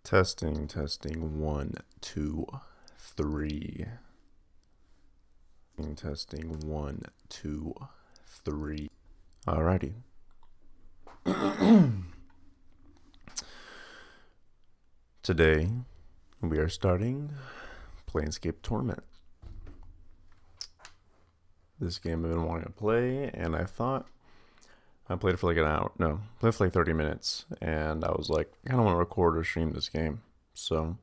Testing, testing, 1, 2, 3. Testing, 1, 2, 3. Alrighty. Today, we are starting Planescape Torment. This game I've been wanting to play, and I thought I played it for like an hour. No, played it for like 30 minutes, and I was like, I kind of want to record or stream this game. So,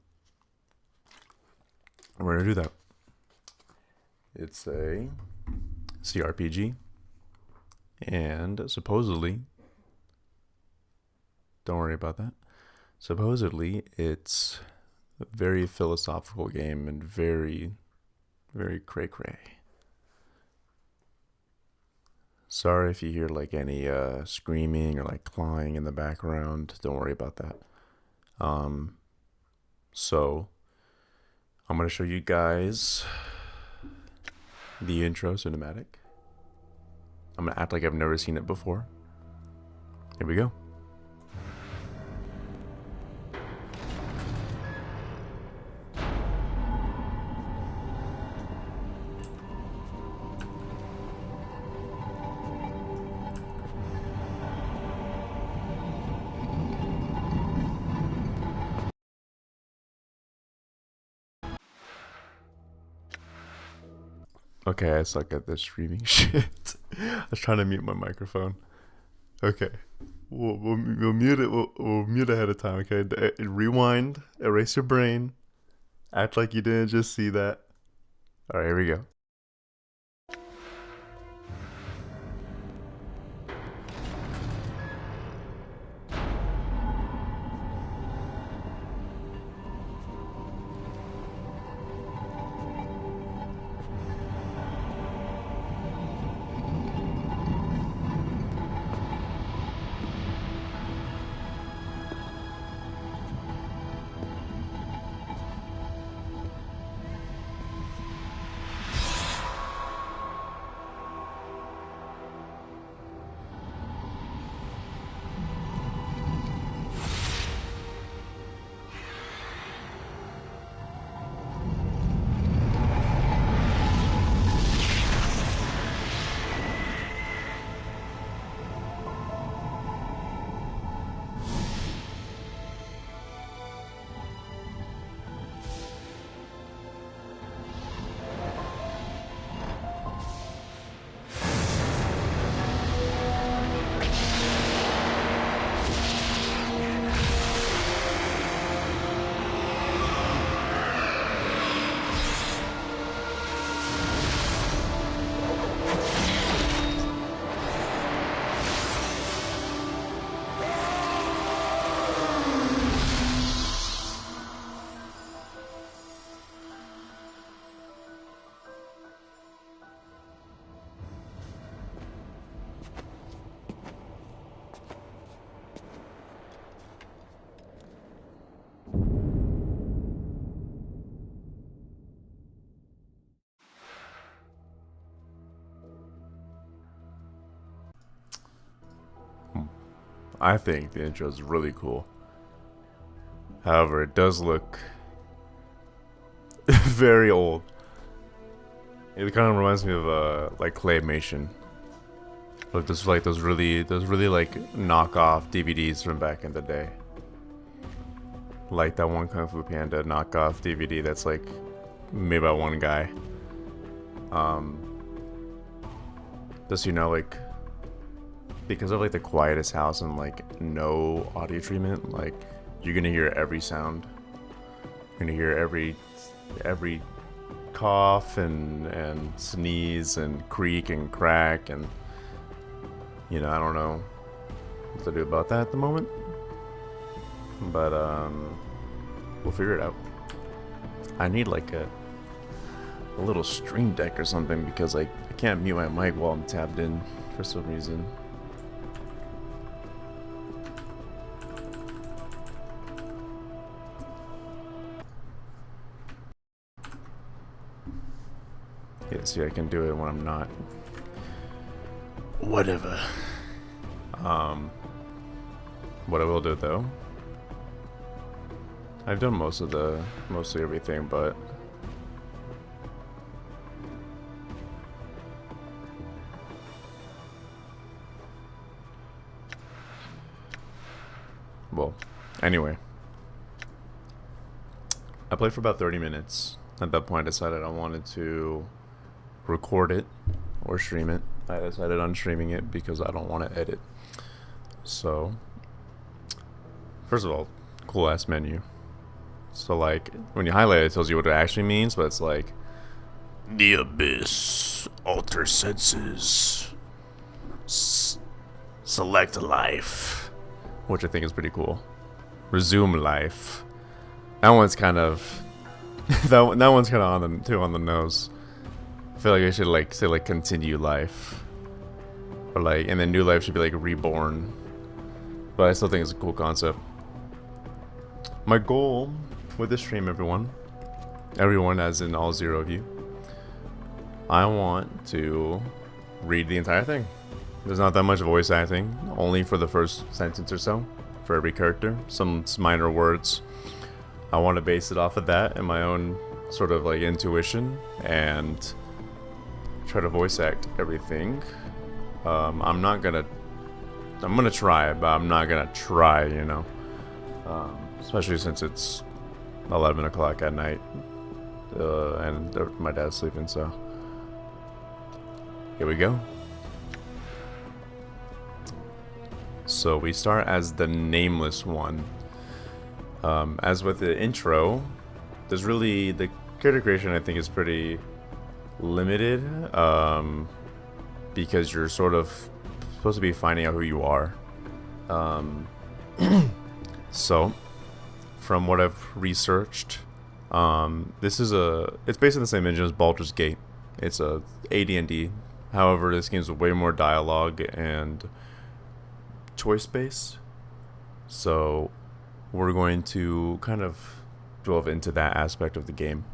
we're going to do that. It's a CRPG, and supposedly, don't worry about that, supposedly it's a very philosophical game and very, very cray-cray. Sorry if you hear like any screaming or like clawing in the background. Don't worry about that. So I'm gonna show you guys the intro cinematic. I'm gonna act like I've never seen it before. Here we go. Okay, I suck at this streaming shit. I was trying to mute my microphone. Okay, we'll mute it. We'll mute ahead of time. Okay, rewind, erase your brain, act like you didn't just see that. All right, here we go. I think the intro is really cool. However, it does look very old. It kind of reminds me of like claymation. Like those really like knockoff DVDs from back in the day. Like that one Kung Fu Panda knockoff DVD that's like made by one guy. Just like because of like the quietest house and like no audio treatment, like you're gonna hear every sound. You're gonna hear every cough and sneeze and creak and crack, and I don't know what to do about that at the moment. But we'll figure it out. I need like a little stream deck or something because like I can't mute my mic while I'm tabbed in for some reason. Yeah, see, I can do it when I'm not. Whatever. What I will do though I've done mostly everything, but well, anyway, I played for about 30 minutes. At that point, I decided I wanted to record it or stream it. I decided on streaming it because I don't want to edit. So, first of all, cool ass menu. So like when you highlight it, it tells you what it actually means, but it's like the abyss, alter senses, select life, which I think is pretty cool. Resume life. That one's kind of that one's kind of on the nose. I feel like I should like say like continue life, or like, and then new life should be like reborn. But I still think it's a cool concept. My goal with this stream, everyone as in all 0 of you, I want to read the entire thing. There's not that much voice acting, only for the first sentence or so for every character, some minor words. I want to base it off of that and my own sort of like intuition and try to voice act everything. I'm gonna try, but I'm not gonna try, you know, especially since it's 11 o'clock at night and my dad's sleeping. So here we go. So we start as the nameless one. As with the intro, there's really, the character creation I think is pretty limited, because you're sort of supposed to be finding out who you are. So from what I've researched, it's based on the same engine as Baldur's Gate. It's a AD&D. However, this game's way more dialogue and choice based. So we're going to kind of delve into that aspect of the game.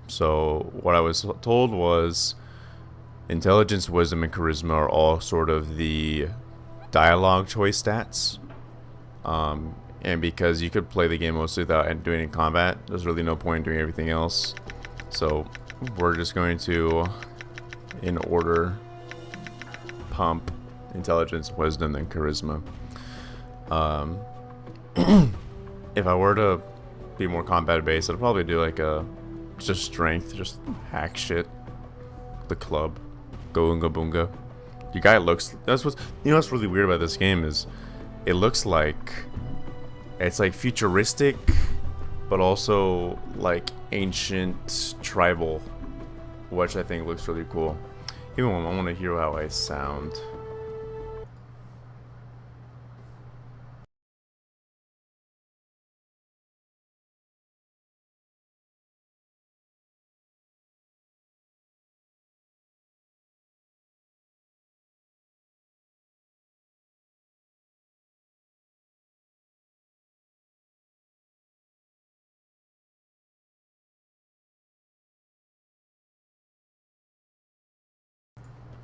So what I was told was intelligence, wisdom, and charisma are all sort of the dialogue choice stats. And because you could play the game mostly without doing any combat, there's really no point in doing everything else. So we're just going to, in order, pump intelligence, wisdom, and charisma. If I were to be more combat based, I'd probably do like just strength, just hack shit. The club, go oonga boonga. Your guy looks. What's really weird about this game is, it looks like it's like futuristic, but also like ancient tribal, which I think looks really cool. Even when I want to hear how I sound.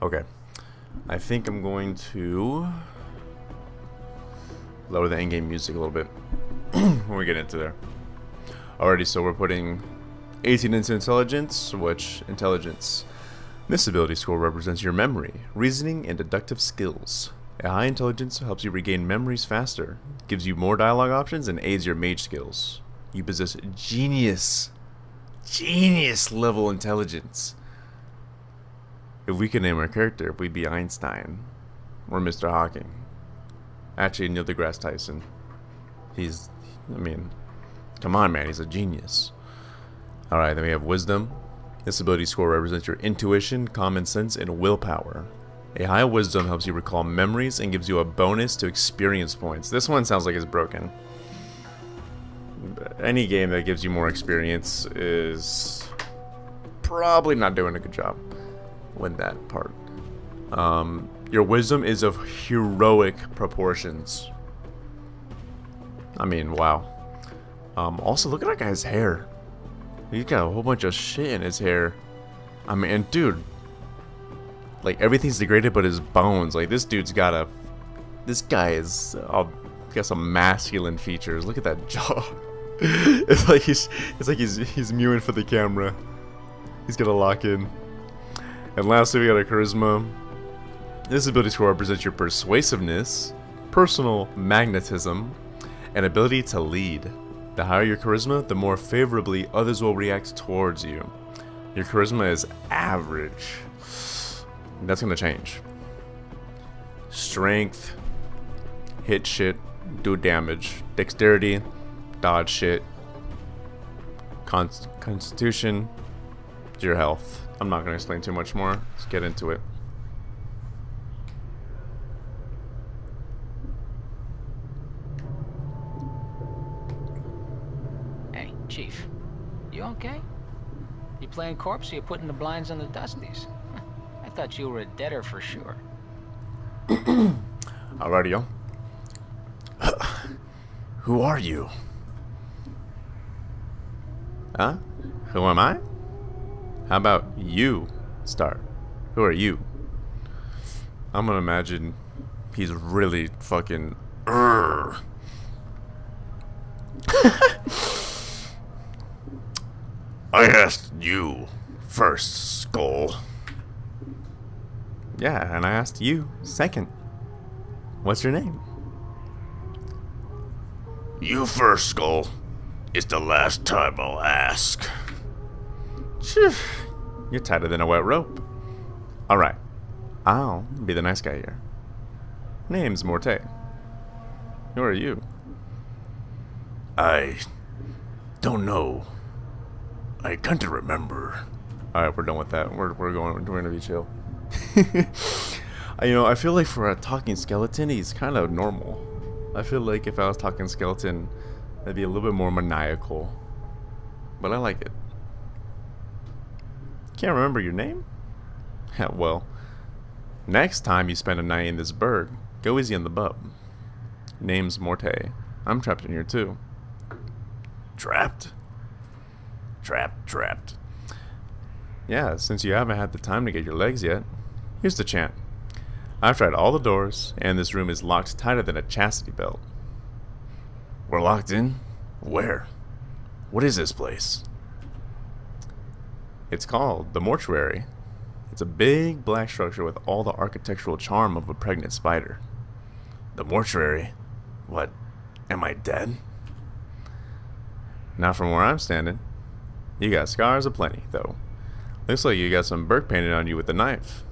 Okay, I think I'm going to lower the in-game music a little bit when we get into there. Alrighty, so we're putting 18 into intelligence, which intelligence. This ability score represents your memory, reasoning, and deductive skills. A high intelligence helps you regain memories faster, gives you more dialogue options, and aids your mage skills. You possess genius level intelligence. If we could name our character, we'd be Einstein or Mr. Hawking. Actually, Neil deGrasse Tyson. Come on, man, he's a genius. Alright, then we have wisdom. This ability score represents your intuition, common sense, and willpower. A high wisdom helps you recall memories and gives you a bonus to experience points. This one sounds like it's broken. Any game that gives you more experience is probably not doing a good job with that part. Your wisdom is of heroic proportions. I mean, wow. Also, look at that guy's hair. He's got a whole bunch of shit in his hair. I mean, and dude, like, everything's degraded but his bones. Like, this dude's got this guy is got some masculine features. Look at that jaw. He's mewing for the camera. He's gonna lock in. And lastly, we got a charisma. This ability score represents your persuasiveness, personal magnetism, and ability to lead. The higher your charisma, the more favorably others will react towards you. Your charisma is average. That's gonna change. Strength, hit shit, do damage. Dexterity, dodge shit. Constitution, your health. I'm not gonna explain too much more. Let's get into it. Hey, Chief. You okay? You playing corpse or you putting the blinds on the dusties? I thought you were a deader for sure. Alrighty, yo. Who are you? Huh? Who am I? How about you start? Who are you? I'm gonna imagine he's really fucking. I asked you first, Skull. Yeah, and I asked you second. What's your name? You first, Skull. It's the last time I'll ask. Phew. You're tighter than a wet rope. Alright. I'll be the nice guy here. Name's Morte. Who are you? I don't know. I kind of remember. Alright, we're done with that. We're gonna be chill. I feel like for a talking skeleton, he's kind of normal. I feel like if I was talking skeleton, that'd be a little bit more maniacal. But I like it. Can't remember your name? Yeah, well, next time you spend a night in this burg, go easy on the bub. Name's Morte. I'm trapped in here too. Trapped? Trapped. Yeah, since you haven't had the time to get your legs yet, here's the chant. I've tried all the doors, and this room is locked tighter than a chastity belt. We're locked in? Where? What is this place? It's called the Mortuary. It's a big black structure with all the architectural charm of a pregnant spider. The Mortuary? What? Am I dead? Not from where I'm standing. You got scars aplenty, though. Looks like you got some burk painted on you with a knife.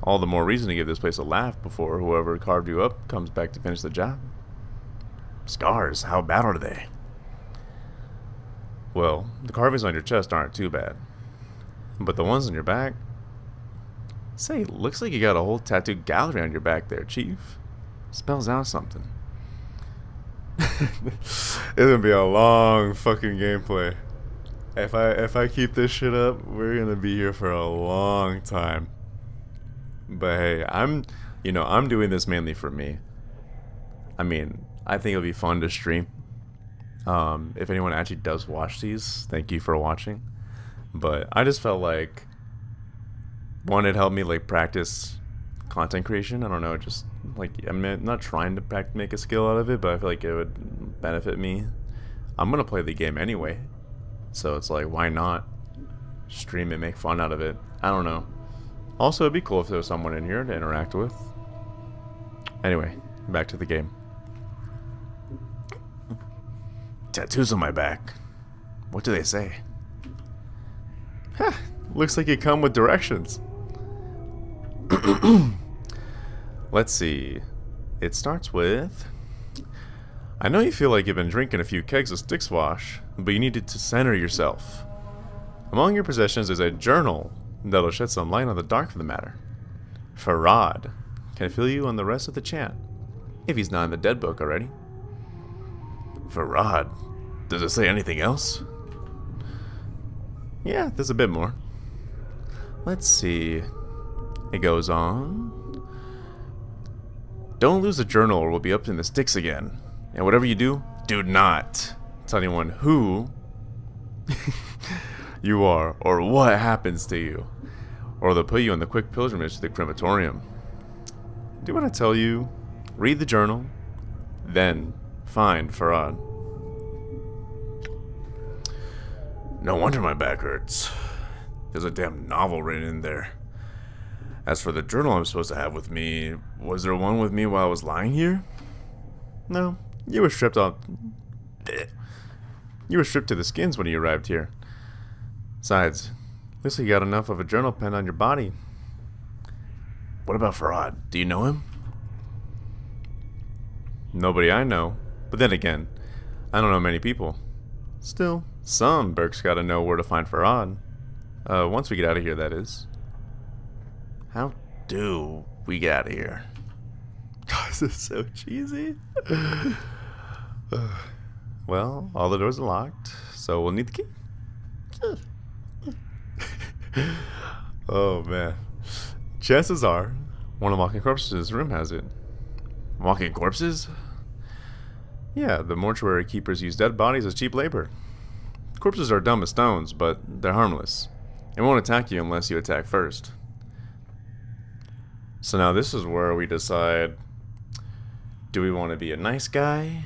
All the more reason to give this place a laugh before whoever carved you up comes back to finish the job. Scars? How bad are they? Well, the carvings on your chest aren't too bad. But the ones on your back? Say, looks like you got a whole tattoo gallery on your back there, Chief. Spells out something. It's gonna be a long fucking gameplay. If I keep this shit up, we're gonna be here for a long time. But hey, I'm doing this mainly for me. I mean, I think it'll be fun to stream. If anyone actually does watch these, thank you for watching. But I just felt like, one, it helped me like practice content creation. I don't know, just like, I'm not trying to make a skill out of it, but I feel like it would benefit me. I'm gonna play the game anyway, so it's like, why not stream it, make fun out of it? I don't know. Also, it'd be cool if there was someone in here to interact with. Anyway, back to the game. Tattoos on my back. What do they say? Huh, looks like you come with directions. Let's see. It starts with... I know you feel like you've been drinking a few kegs of stick wash, but you needed to center yourself. Among your possessions is a journal that'll shed some light on the dark of the matter. Farad can fill you on the rest of the chant, if he's not in the dead book already. Farad? Does it say anything else? Yeah, there's a bit more. Let's see. It goes on. Don't lose the journal or we'll be up in the sticks again. And whatever you do, do not tell anyone who you are or what happens to you, or they'll put you on the quick pilgrimage to the crematorium. Do what I tell you, read the journal, then find Farad. No wonder my back hurts. There's a damn novel written in there. As for the journal I'm supposed to have with me, was there one with me while I was lying here? No, you were stripped off. You were stripped to the skins when you arrived here. Besides, looks like you got enough of a journal pen on your body. What about Farad? Do you know him? Nobody I know. But then again, I don't know many people. Still, some Burke's gotta know where to find Farad. Once we get out of here, that is. How do we get out of here? God, this is so cheesy. Well, all the doors are locked, so we'll need the key. Oh, man. Chances are, one of Walking Corpses' room has it. Walking corpses? Yeah, the mortuary keepers use dead bodies as cheap labor. Corpses are dumb as stones, but they're harmless. It won't attack you unless you attack first. So now this is where we decide, do we want to be a nice guy?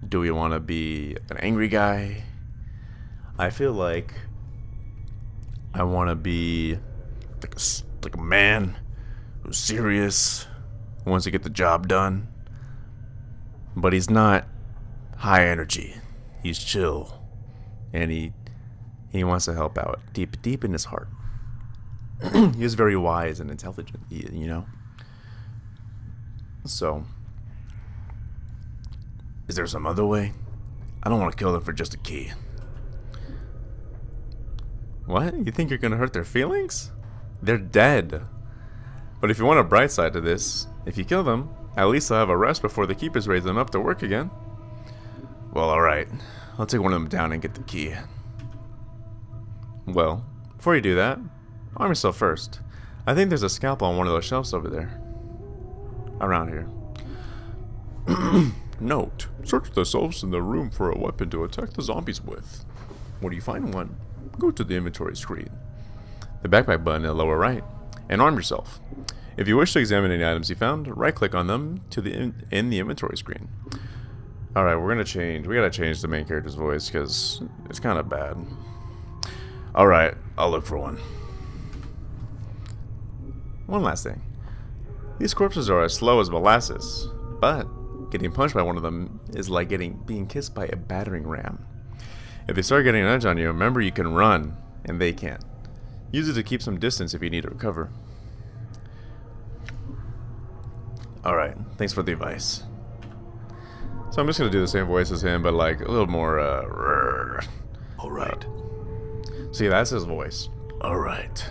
Do we want to be an angry guy? I feel like I want to be like a man who's serious, who wants to get the job done. But he's not high energy. He's chill. And he wants to help out deep in his heart. He is very wise and intelligent, you know? So, is there some other way? I don't want to kill them for just a key. What? You think you're going to hurt their feelings? They're dead. But if you want a bright side to this, if you kill them, at least they'll have a rest before the keepers raise them up to work again. Well, alright. I'll take one of them down and get the key. Well, before you do that, arm yourself first. I think there's a scalpel on one of those shelves over there. Around here. Note. Search the shelves in the room for a weapon to attack the zombies with. When you find one, go to the inventory screen. The backpack button in the lower right, and arm yourself. If you wish to examine any items you found, right-click on them to in the inventory screen. Alright, we're gonna change. We gotta change the main character's voice, because it's kind of bad. Alright, I'll look for one. One last thing. These corpses are as slow as molasses, but getting punched by one of them is like being kissed by a battering ram. If they start getting an edge on you, remember you can run, and they can't. Use it to keep some distance if you need to recover. Alright, thanks for the advice. So I'm just gonna do the same voice as him, but like a little more, Alright. See, that's his voice. Alright.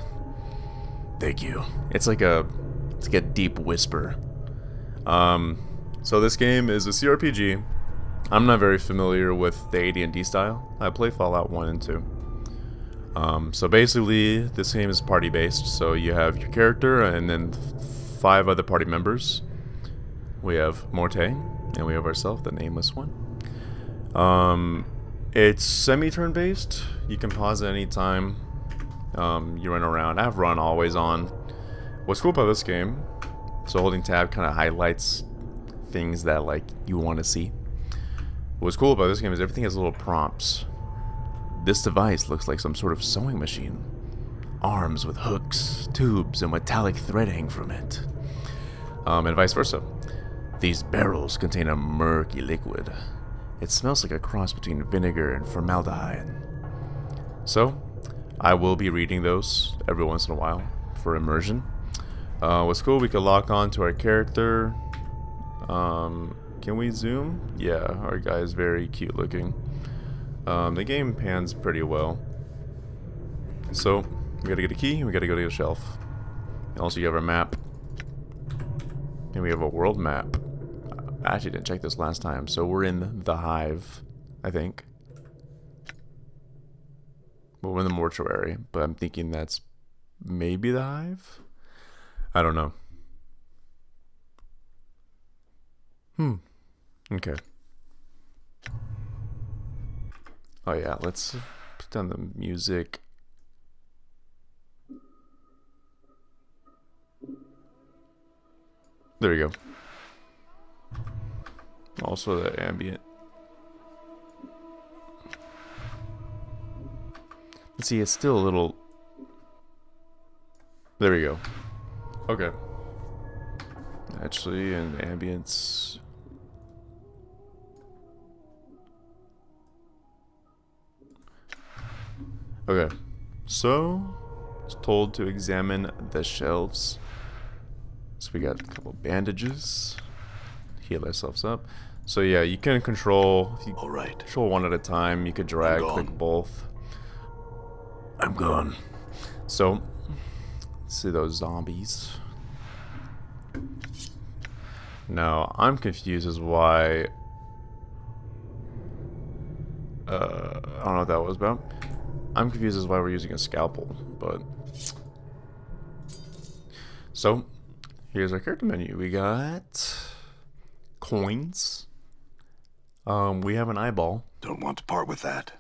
Thank you. It's like a deep whisper. So this game is a CRPG. I'm not very familiar with the AD&D style. I play Fallout 1 and 2. So basically, this game is party-based. So you have your character and then 5 other party members. We have Morte, and we have ourselves, the nameless one. It's semi-turn based. You can pause at any time. You run around. I have run always on. What's cool about this game, so holding tab kind of highlights things that like you want to see. What's cool about this game is everything has little prompts. This device looks like some sort of sewing machine. Arms with hooks, tubes, and metallic thread hang from it. And vice versa. These barrels contain a murky liquid. It smells like a cross between vinegar and formaldehyde. So, I will be reading those every once in a while for immersion. What's cool, we can lock on to our character. Can we zoom? Yeah, our guy is very cute looking. The game pans pretty well. So, we gotta get a key, and we gotta go to the shelf. And also, you have our map. And we have a world map. I actually didn't check this last time, so we're in the Hive, I think. But we're in the mortuary, but I'm thinking that's maybe the Hive? I don't know. Okay. Oh yeah, let's put down the music. There we go. Also the ambient. See, it's still a little... There we go. Okay. Actually, in ambience... Okay. So, it's told to examine the shelves. So we got a couple bandages. Heal ourselves up. So yeah, you can control... If you control one at a time, you could drag, click both. I'm gone. So, see those zombies. Now, I'm confused as why... I don't know what that was about. I'm confused as why we're using a scalpel, but... So, here's our character menu. We got... coins. We have an eyeball. Don't want to part with that.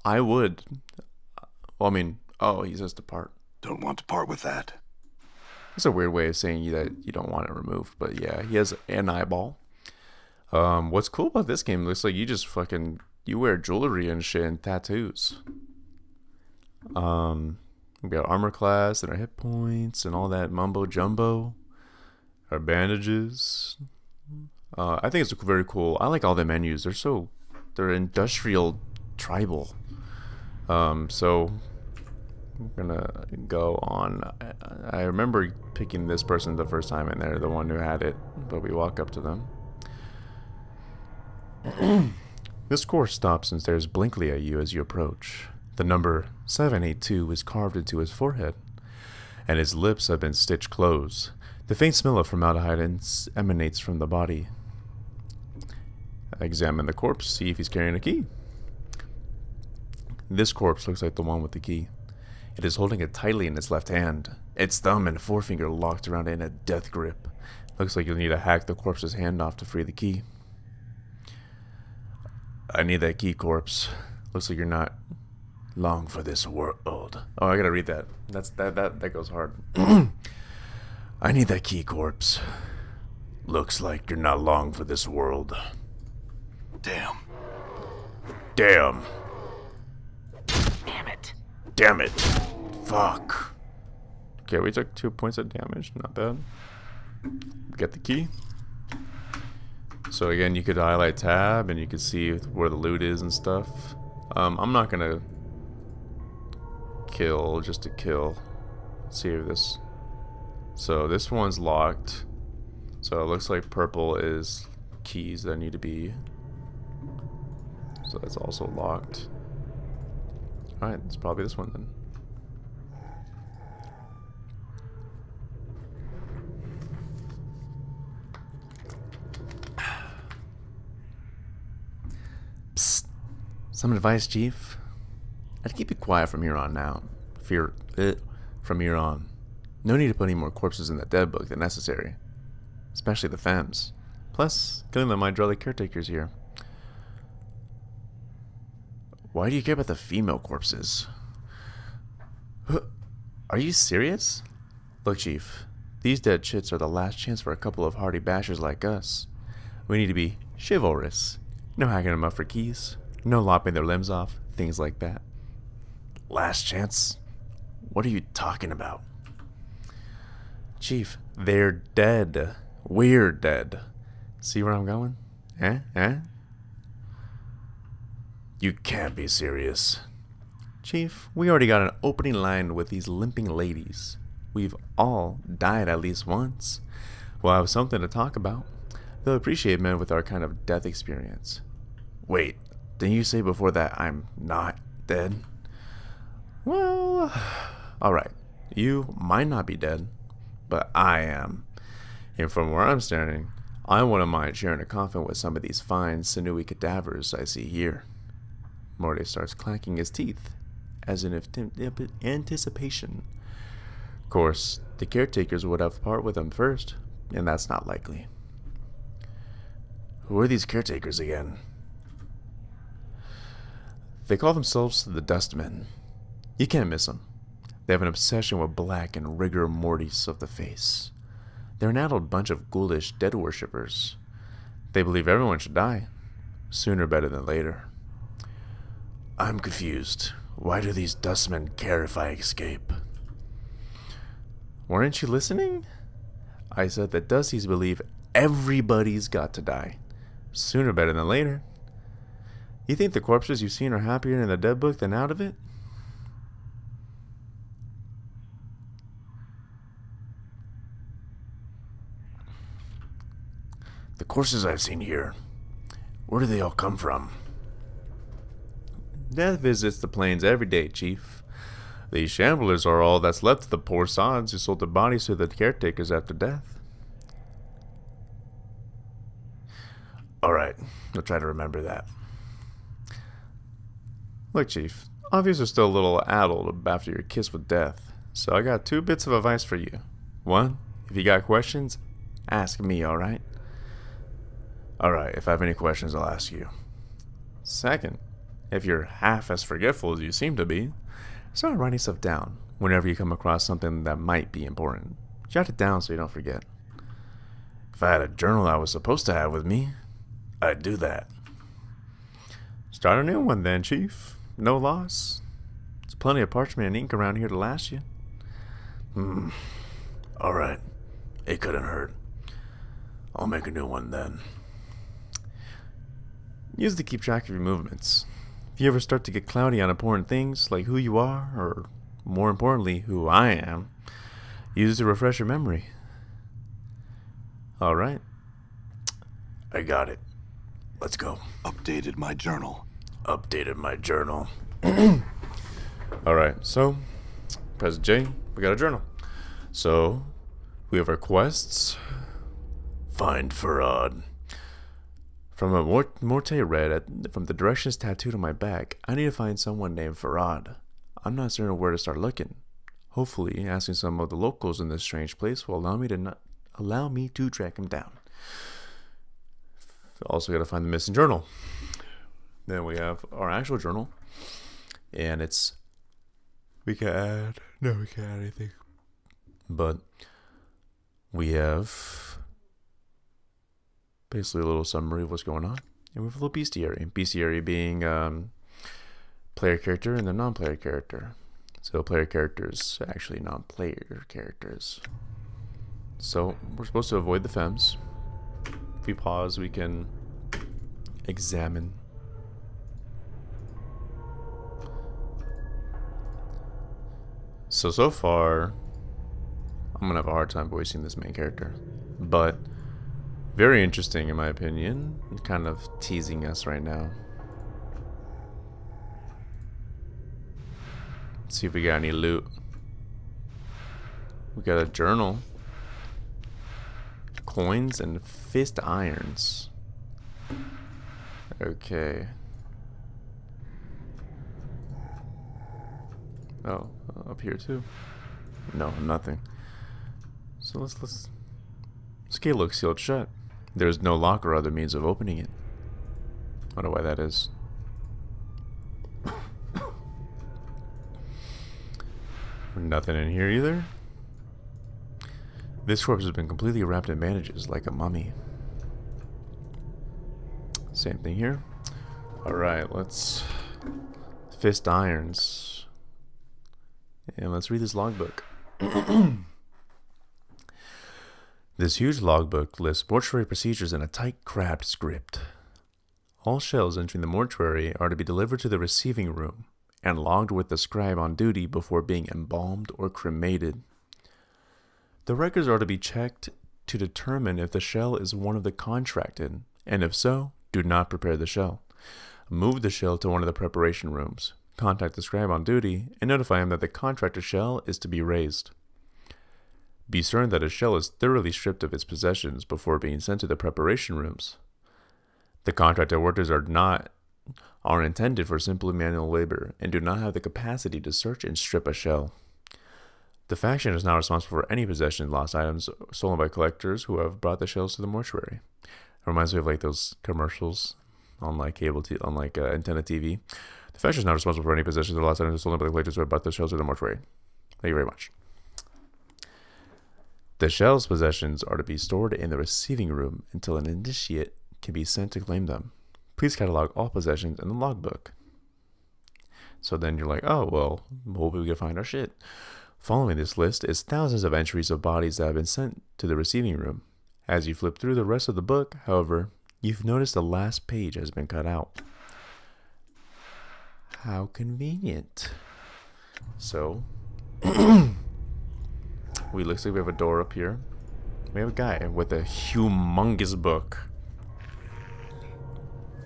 I would. Well, I mean, oh, he says to part. Don't want to part with that. It's a weird way of saying that you don't want it removed, but yeah, he has an eyeball. What's cool about this game, looks like you just fucking, you wear jewelry and shit and tattoos. We got armor class and our hit points and all that mumbo jumbo. Our bandages. I think it's very cool. I like all the menus. They're industrial, tribal. So I'm gonna go on. I remember picking this person the first time, and they're the one who had it. But we walk up to them. This course stops and stares blankly at you as you approach. The number 782 is carved into his forehead, and his lips have been stitched closed. The faint smell of formaldehyde emanates from the body. Examine the corpse, see if he's carrying a key. This corpse looks like the one with the key. It is holding it tightly in its left hand, its thumb and forefinger locked around it in a death grip. Looks like you'll need to hack the corpse's hand off to free the key. I need that key, corpse. Looks like you're not long for this world. Oh, I gotta read that. That goes hard. I need that key, corpse. Looks like you're not long for this world. Damn. Damn. Damn it. Damn it. Fuck. Okay, we took 2 points of damage. Not bad. Get the key. So again, you could highlight tab and you could see where the loot is and stuff. I'm not gonna kill just to kill. Let's see if this... So this one's locked. So it looks like purple is keys that need to be... So that's also locked. Alright, it's probably this one then. Psst. Some advice, Chief? I'd keep it quiet from here on now. From here on. No need to put any more corpses in the dead book than necessary. Especially the femmes. Plus, killing them might draw the caretakers here. Why do you care about the female corpses? Are you serious? Look, Chief. These dead chits are the last chance for a couple of hardy bashers like us. We need to be chivalrous. No hacking them up for keys. No lopping their limbs off. Things like that. Last chance? What are you talking about? Chief, they're dead. We're dead. See where I'm going? Eh? You can't be serious. Chief, we already got an opening line with these limping ladies. We've all died at least once. We'll have something to talk about. They'll appreciate men with our kind of death experience. Wait, didn't you say before that I'm not dead? Well, alright. You might not be dead, but I am. And from where I'm standing, I wouldn't mind sharing a coffin with some of these fine, sinewy cadavers I see here. Morty starts clacking his teeth, as in anticipation. Of course, the caretakers would have part with him first, and that's not likely. Who are these caretakers again? They call themselves the Dustmen. You can't miss them. They have an obsession with black and rigor mortis of the face. They're an adult bunch of ghoulish dead worshippers. They believe everyone should die, sooner better than later. I'm confused. Why do these dustmen care if I escape? Weren't you listening? I said that Dusties believe everybody's got to die. Sooner better than later. You think the corpses you've seen are happier in the dead book than out of it? The corpses I've seen here, where do they all come from? Death visits the plains every day, Chief. These shamblers are all that's left of the poor sods who sold their bodies to the caretakers after death. Alright, I'll try to remember that. Look, Chief, obviously you're still a little addled after your kiss with death, so I got 2 bits of advice for you. 1, if you got questions, ask me, alright? Alright, if I have any questions, I'll ask you. 2nd, if you're half as forgetful as you seem to be, start writing stuff down whenever you come across something that might be important. Jot it down so you don't forget. If I had a journal I was supposed to have with me, I'd do that. Start a new one then, Chief. No loss. There's plenty of parchment and ink around here to last you. Alright. It couldn't hurt. I'll make a new one then. Use it to keep track of your movements. If you ever start to get cloudy on important things, like who you are, or more importantly, who I am, use it to refresh your memory. Alright. I got it. Let's go. Updated my journal. Alright, so, President J, we got a journal. So, we have our quests. Find Farad. From a Morte read from the directions tattooed on my back, I need to find someone named Farad. I'm not certain where to start looking. Hopefully, asking some of the locals in this strange place will allow me to track him down. Also got to find the missing journal. Then we have our actual journal, and we can't add anything. But we have basically a little summary of what's going on, and we have a little bestiary. Bestiary being player character and the non-player character. So player characters actually non-player characters. So we're supposed to avoid the femmes. If we pause, we can examine. So far, I'm gonna have a hard time voicing this main character, but very interesting in my opinion. Kind of teasing us right now. Let's see if we got any loot. We got a journal, coins, and fist irons. Okay. Oh, up here too. No, nothing. So let's gate looks sealed shut. There's no lock or other means of opening it. I don't know why that is. Nothing in here either. This corpse has been completely wrapped in bandages like a mummy. Same thing here. Alright, let's fist irons. And let's read this logbook. This huge logbook lists mortuary procedures in a tight, crabbed script. All shells entering the mortuary are to be delivered to the receiving room and logged with the scribe on duty before being embalmed or cremated. The records are to be checked to determine if the shell is one of the contracted, and if so, do not prepare the shell. Move the shell to one of the preparation rooms. Contact the scribe on duty and notify him that the contracted shell is to be raised. Be certain that a shell is thoroughly stripped of its possessions before being sent to the preparation rooms. The contracted workers are intended for simple manual labor and do not have the capacity to search and strip a shell. The faction is not responsible for any possession of lost items stolen by collectors who have brought the shells to the mortuary. It reminds me of like those commercials on like antenna TV. The faction is not responsible for any possessions of lost items stolen by the collectors who have brought the shells to the mortuary. Thank you very much. The shell's possessions are to be stored in the receiving room until an initiate can be sent to claim them. Please catalog all possessions in the logbook. So then you're like, oh, well, hopefully we can find our shit. Following this list is thousands of entries of bodies that have been sent to the receiving room. As you flip through the rest of the book, however, you've noticed the last page has been cut out. How convenient. So, we looks like we have a door up here. We have a guy with a humongous book.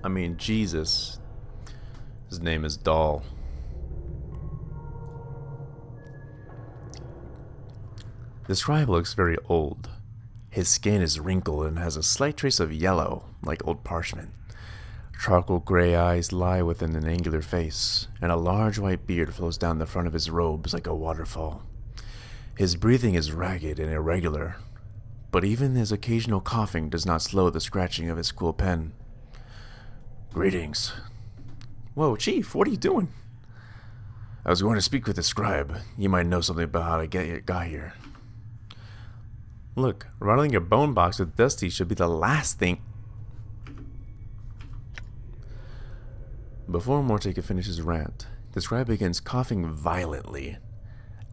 I mean, Jesus. His name is Doll. The scribe looks very old. His skin is wrinkled and has a slight trace of yellow, like old parchment. Charcoal gray eyes lie within an angular face, and a large white beard flows down the front of his robes like a waterfall. His breathing is ragged and irregular, but even his occasional coughing does not slow the scratching of his quill pen. Greetings. Whoa, Chief, what are you doing? I was going to speak with the scribe. You might know something about how to got here. Look, rattling your bone box with Dusty should be the last thing. Before Morte can finish his rant, the scribe begins coughing violently.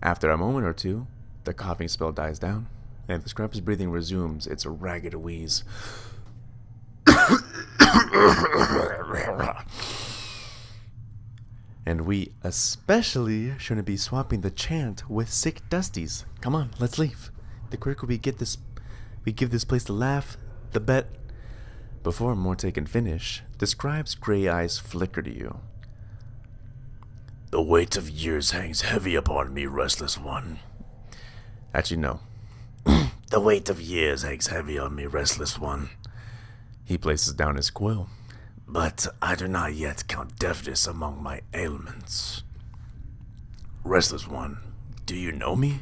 After a moment or two, the coughing spell dies down, and the scribe's breathing resumes its ragged wheeze. And we especially shouldn't be swapping the chant with sick Dusties. Come on, let's leave. The quicker we give this place the laugh, the bet. Before Morte can finish, the scribe's gray eyes flicker to you. The weight of years hangs heavy upon me, restless one. Actually, no. The weight of years hangs heavy on me, restless one. He places down his quill. But I do not yet count deafness among my ailments. Restless one, do you know me?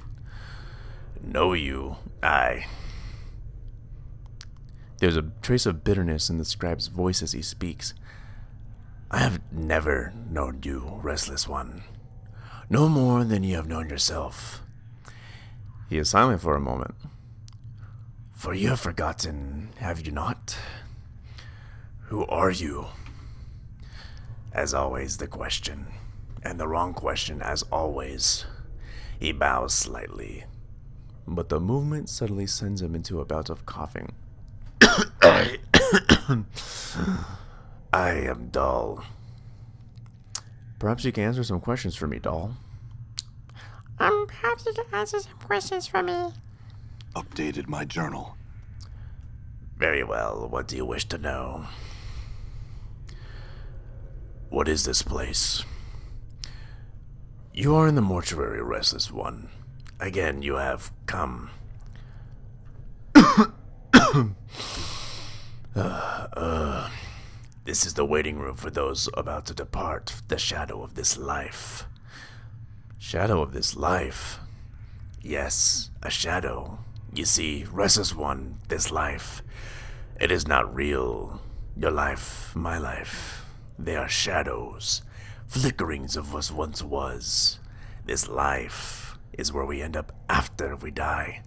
Know you, aye. There's a trace of bitterness in the scribe's voice as he speaks. I have never known you, restless one. No more than you have known yourself. He is silent for a moment. For you have forgotten, have you not? Who are you? As always, the question. And the wrong question, as always. He bows slightly. But the movement suddenly sends him into a bout of coughing. I am Doll. Perhaps you can answer some questions for me, Doll. Perhaps you can answer some questions for me. Updated my journal. Very well. What do you wish to know? What is this place? You are in the mortuary, restless one. Again, you have come. This is the waiting room for those about to depart the shadow of this life. Shadow of this life? Yes, a shadow. You see, restless one, this life. It is not real. Your life, my life. They are shadows, flickerings of what once was. This life is where we end up after we die.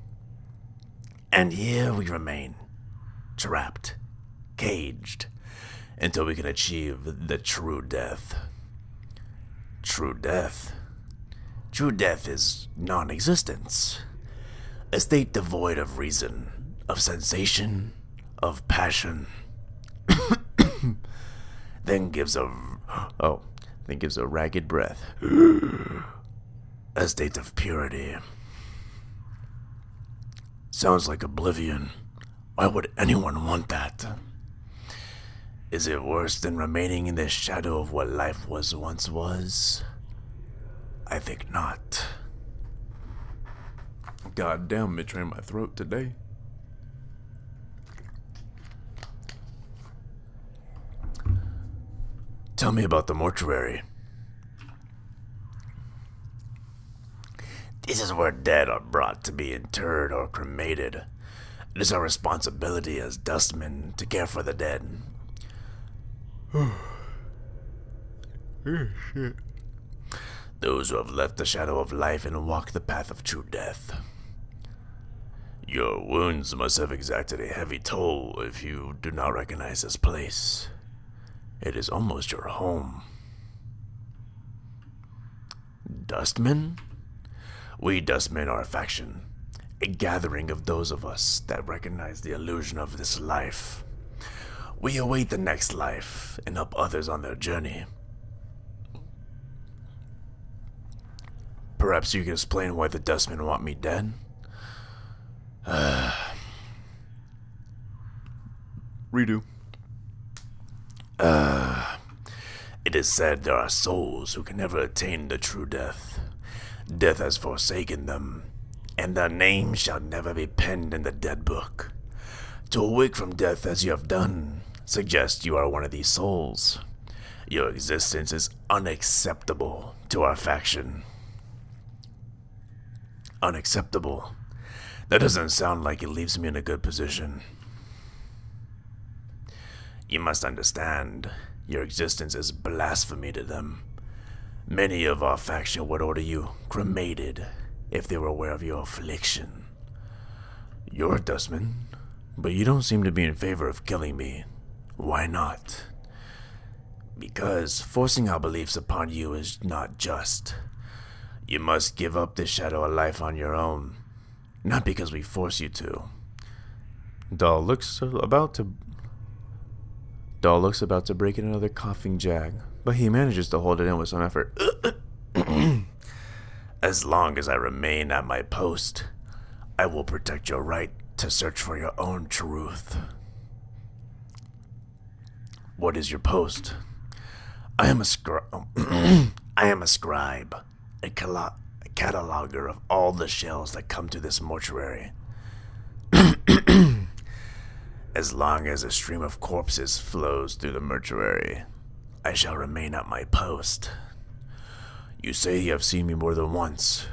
And here we remain, trapped, caged, until we can achieve the true death. True death? True death is non-existence. A state devoid of reason, of sensation, of passion. then gives a ragged breath. A state of purity. Sounds like oblivion. Why would anyone want that? Is it worse than remaining in the shadow of what life once was? I think not. God damn, it trained my throat today. Tell me about the mortuary. This is where dead are brought to be interred or cremated. It is our responsibility as dustmen to care for the dead. Shit. Those who have left the shadow of life and walked the path of true death. Your wounds must have exacted a heavy toll if you do not recognize this place. It is almost your home. Dustmen? We Dustmen are a faction, a gathering of those of us that recognize the illusion of this life. We await the next life and help others on their journey. Perhaps you can explain why the Dustmen want me dead? Redo. It is said there are souls who can never attain the true death. Death has forsaken them, and their name shall never be penned in the dead book. To awake from death as you have done suggests you are one of these souls. Your existence is unacceptable to our faction. Unacceptable. That doesn't sound like it leaves me in a good position. You must understand, your existence is blasphemy to them. Many of our faction would order you cremated if they were aware of your affliction. You're a Dustman, but you don't seem to be in favor of killing me. Why not? Because forcing our beliefs upon you is not just. You must give up this shadow of life on your own, not because we force you to. Doll looks about to break in another coughing jag, but he manages to hold it in with some effort. As long as I remain at my post, I will protect your right to search for your own truth. What is your post? I am a scribe, a cataloger of all the shells that come to this mortuary. As long as a stream of corpses flows through the mortuary, I shall remain at my post. You say you have seen me more than once.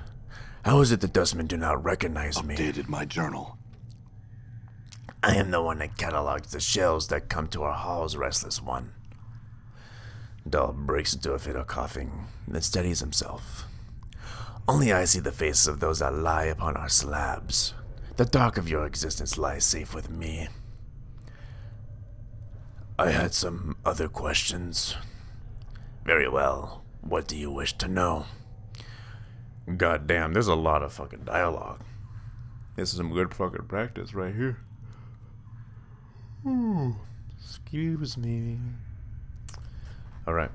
How is it the Dustmen do not recognize me? Updated my journal. I am the one that catalogs the shells that come to our halls, Restless One. Dahl breaks into a fit of coughing, then steadies himself. Only I see the faces of those that lie upon our slabs. The dark of your existence lies safe with me. I had some other questions. Very well. What do you wish to know? God damn, there's a lot of fucking dialogue. This is some good fucking practice right here. Ooh, excuse me. Alright.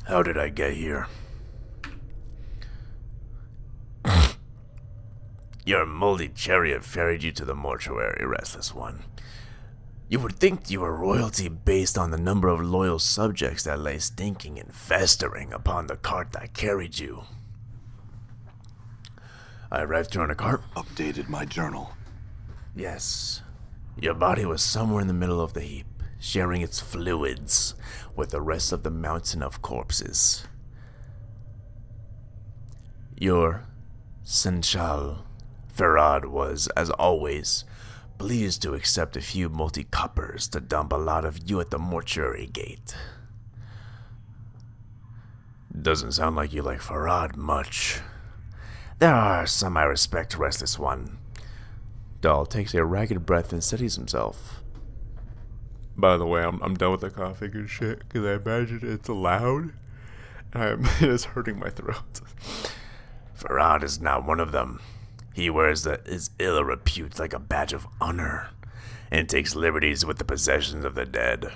How did I get here? Your moldy chariot ferried you to the mortuary, Restless One. You would think you were royalty based on the number of loyal subjects that lay stinking and festering upon the cart that carried you. I arrived here on a cart. Updated my journal. Yes. Your body was somewhere in the middle of the heap, sharing its fluids with the rest of the mountain of corpses. Your Senchal Farad was, as always, pleased to accept a few multi-coppers to dump a lot of you at the mortuary gate. Doesn't sound like you like Farad much. There are some I respect, Restless One. Dahl takes a ragged breath and steadies himself. By the way, I'm done with the coughing and shit, because I imagine it's loud, and it is hurting my throat. Farad is not one of them. He wears his ill repute like a badge of honor, and takes liberties with the possessions of the dead.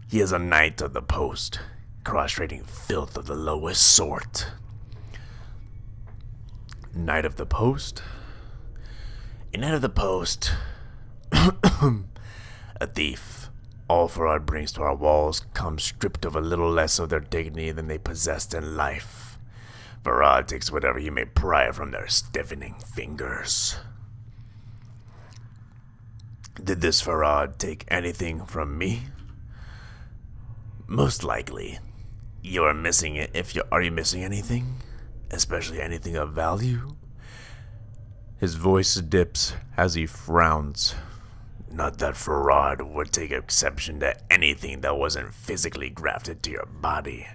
He is a knight of the post, cross-trading filth of the lowest sort. Knight of the post? A knight of the post. A thief. All Farad brings to our walls comes stripped of a little less of their dignity than they possessed in life. Farad takes whatever he may pry from their stiffening fingers. Did this Farad take anything from me? Most likely. You are missing it. Are you missing anything? Especially anything of value? His voice dips as he frowns. Not that Farad would take exception to anything that wasn't physically grafted to your body.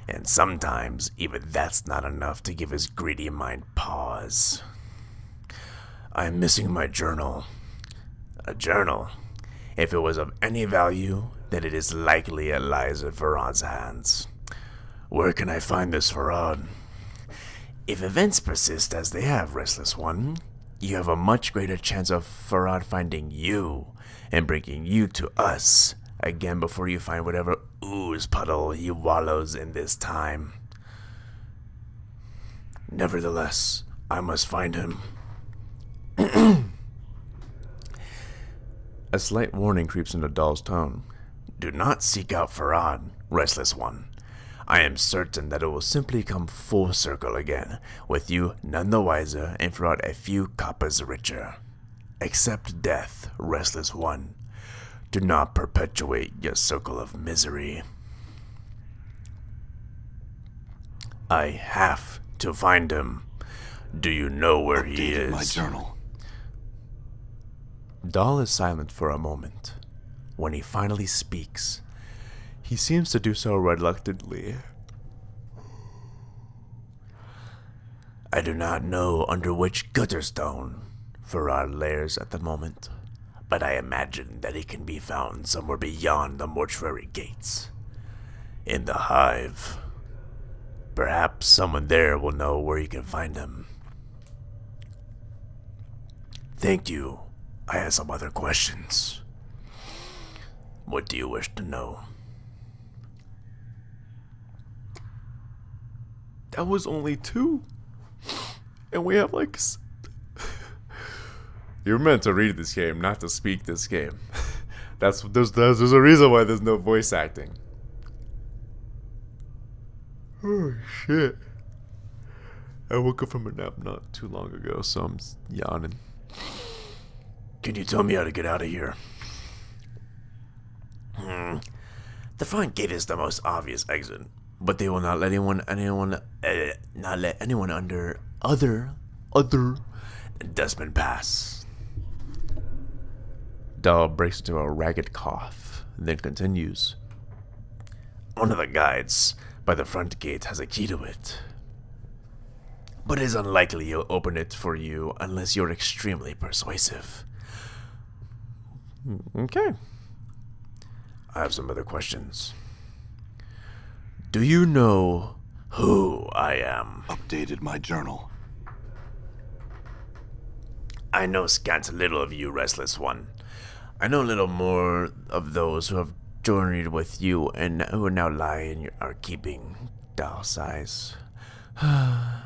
And sometimes, even that's not enough to give his greedy mind pause. I am missing my journal. A journal? If it was of any value, then it is likely it lies in Farad's hands. Where can I find this Farad? If events persist as they have, Restless One, you have a much greater chance of Farad finding you and bringing you to us again before you find whatever ooze puddle he wallows in this time. Nevertheless, I must find him. A slight warning creeps into Dahl's tone. Do not seek out Farad, Restless One. I am certain that it will simply come full circle again, with you none the wiser and Farad a few coppers richer. Accept death, Restless One. Do not perpetuate your circle of misery. I have to find him. Do you know where he is? My journal. Dahl is silent for a moment. When he finally speaks, he seems to do so reluctantly. I do not know under which gutter stone Farad lairs at the moment, but I imagine that he can be found somewhere beyond the mortuary gates. In the hive. Perhaps someone there will know where you can find him. Thank you. I have some other questions. What do you wish to know? That was only 2. And we have like... You're meant to read this game, not to speak this game. There's a reason why there's no voice acting. Oh, shit. I woke up from a nap not too long ago, so I'm yawning. Can you tell me how to get out of here? The front gate is the most obvious exit, but they will not let anyone under other Desmond pass. Dahl breaks into a ragged cough, then continues. One of the guides by the front gate has a key to it, but it is unlikely he'll open it for you unless you're extremely persuasive. Okay. I have some other questions. Do you know who I am? Updated my journal. I know scant little of you, Restless One. I know little more of those who have journeyed with you and who now lie in our keeping. Dahl sighs. I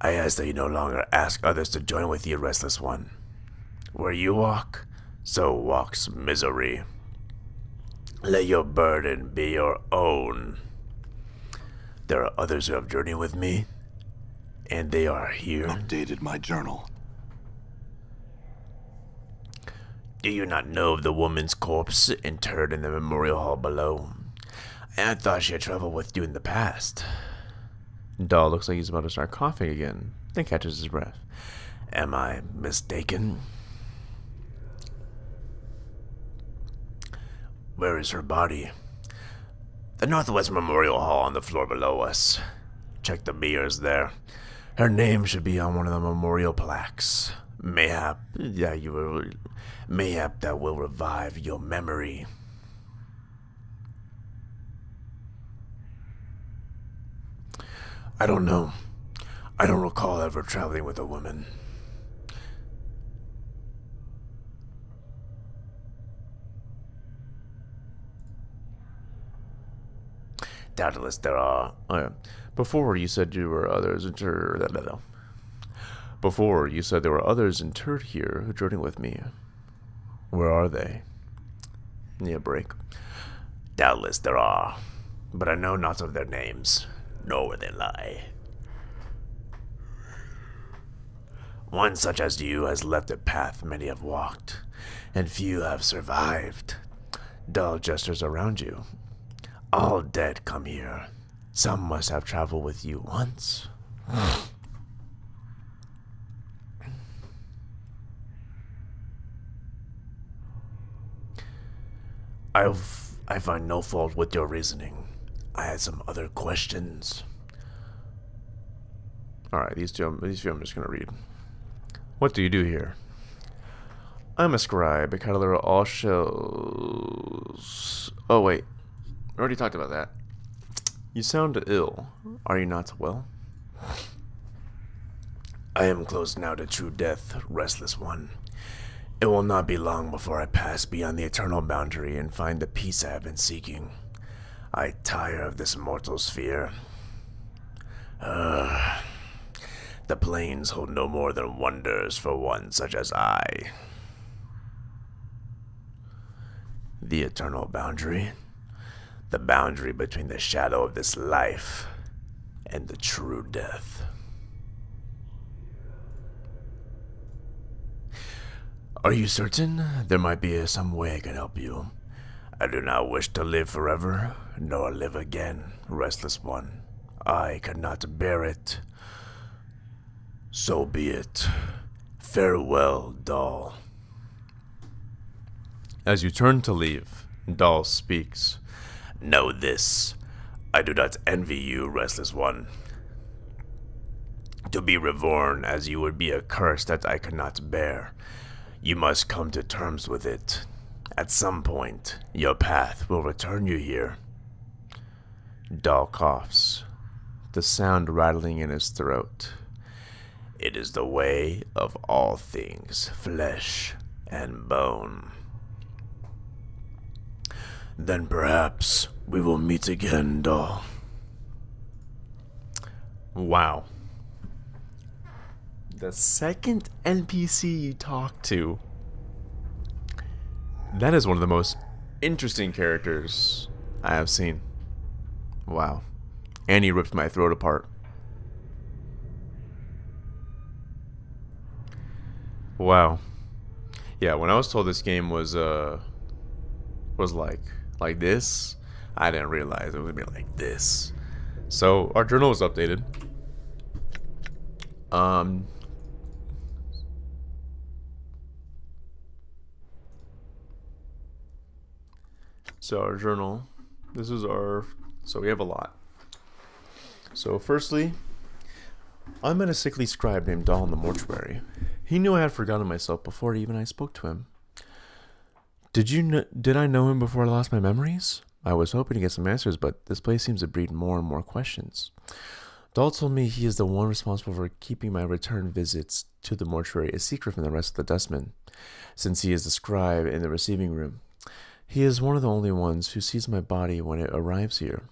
ask that you no longer ask others to join with you, Restless One. Where you walk, so walks misery. Let your burden be your own. There are others who have journeyed with me, and they are here. Updated my journal. Do you not know of the woman's corpse interred in the memorial hall below? I thought she had traveled with you in the past. Dahl looks like he's about to start coughing again, then catches his breath. Am I mistaken? Where is her body? The Northwest Memorial Hall on the floor below us. Check the mirrors there. Her name should be on one of the memorial plaques. Mayhap that will revive your memory. I don't know. I don't recall ever traveling with a woman. Doubtless there are. Before you said there were others interred. Before you said there were others interred here who journeyed with me. Where are they? Need a break. Doubtless there are, but I know not of their names, nor where they lie. One such as you has left a path many have walked, and few have survived. Dull gestures around you. All dead come here. Some must have traveled with you once. I find no fault with your reasoning. I had some other questions. Alright, these few I'm just gonna read. What do you do here? I'm a scribe, a cuddler of all shells. Oh, wait. We already talked about that. You sound ill. Are you not well? I am close now to true death, restless one. It will not be long before I pass beyond the eternal boundary and find the peace I have been seeking. I tire of this mortal sphere. The plains hold no more than wonders for one such as I. The eternal boundary? The boundary between the shadow of this life and the true death. Are you certain? There might be some way I can help you. I do not wish to live forever, nor live again, restless one. I cannot bear it. So be it. Farewell, doll. As you turn to leave, Doll speaks. Know this. I do not envy you, restless one. To be reborn as you would be a curse that I cannot bear. You must come to terms with it. At some point, your path will return you here. Doll coughs, the sound rattling in his throat. It is the way of all things, flesh and bone. Then perhaps we will meet again, doll. Wow. The second NPC you talk to. That is one of the most interesting characters I have seen. Wow. And he ripped my throat apart. Wow. Yeah, when I was told this game was like this, I didn't realize it would be like this. So our journal was updated. So our journal, so we have a lot. So firstly, I met a sickly scribe named Doll in the mortuary. He knew I had forgotten myself before even I spoke to him. Did I know him before I lost my memories? I was hoping to get some answers, but this place seems to breed more and more questions. Doll told me he is the one responsible for keeping my return visits to the mortuary a secret from the rest of the dustmen, since he is the scribe in the receiving room. He is one of the only ones who sees my body when it arrives here.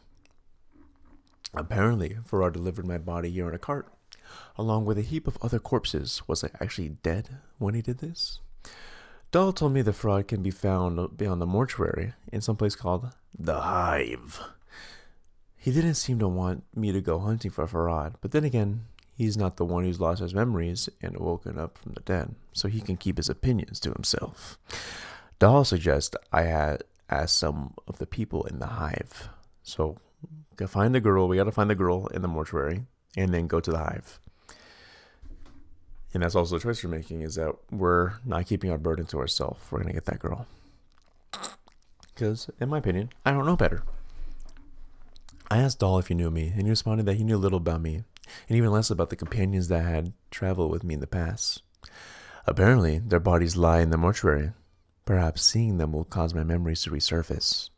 Apparently, Farrar delivered my body here in a cart, along with a heap of other corpses. Was I actually dead when he did this? Doll told me the fraud can be found beyond the mortuary in some place called the Hive. He didn't seem to want me to go hunting for Farad, but then again, he's not the one who's lost his memories and woken up from the dead, so he can keep his opinions to himself. Doll suggests I had asked some of the people in the Hive. So, we gotta find the girl in the mortuary, and then go to the Hive. And that's also the choice we're making, is that we're not keeping our burden to ourselves. We're gonna get that girl. Because, in my opinion, I don't know better. I asked Doll if he knew me, and he responded that he knew little about me, and even less about the companions that had traveled with me in the past. Apparently, their bodies lie in the mortuary. Perhaps seeing them will cause my memories to resurface.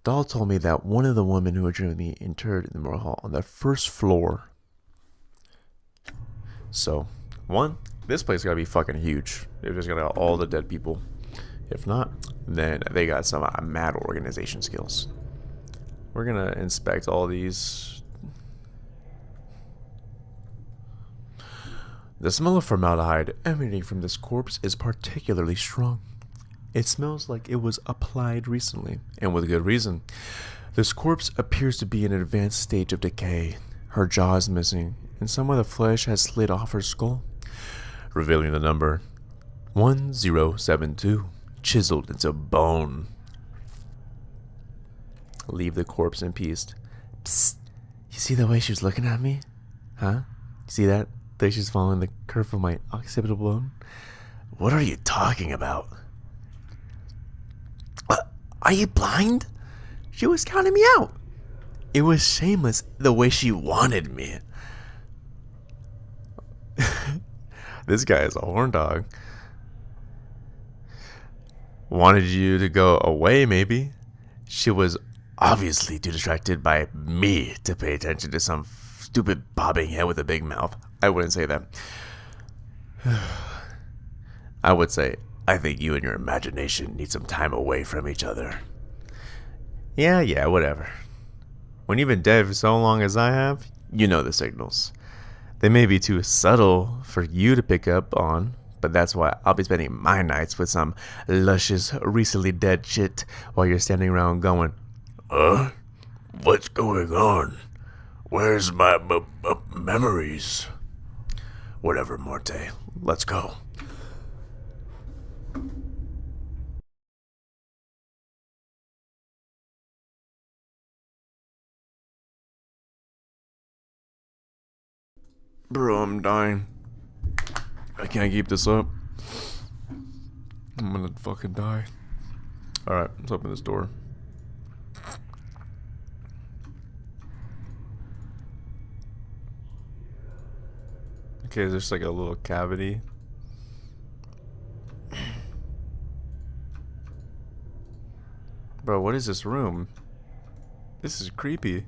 Doll told me that one of the women who had driven me interred in the memorial hall on the first floor. So, this place gotta be fucking huge. They're just gonna have all the dead people. If not, then they got some mad organization skills. We're gonna inspect all these. The smell of formaldehyde emanating from this corpse is particularly strong. It smells like it was applied recently, and with good reason. This corpse appears to be in an advanced stage of decay. Her jaw is missing, and some of the flesh has slid off her skull, revealing the number 1072, chiseled into bone. Leave the corpse in peace. Psst. You see the way she was looking at me? Huh? You see that? The way she's following the curve of my occipital bone? What are you talking about? Are you blind? She was counting me out. It was shameless the way she wanted me. This guy is a horn dog. Wanted you to go away, maybe. She was obviously too distracted by me to pay attention to some stupid bobbing head with a big mouth. I wouldn't say that. I would say, I think you and your imagination need some time away from each other. Yeah, whatever. When you've been dead for so long as I have, you know the signals. They may be too subtle for you to pick up on, but that's why I'll be spending my nights with some luscious, recently dead shit while you're standing around going, what's going on? Where's my memories? Whatever, Morte. Let's go. Bro, I'm dying. I can't keep this up. I'm gonna fucking die. Alright, let's open this door. Okay, there's like a little cavity. Bro, what is this room? This is creepy.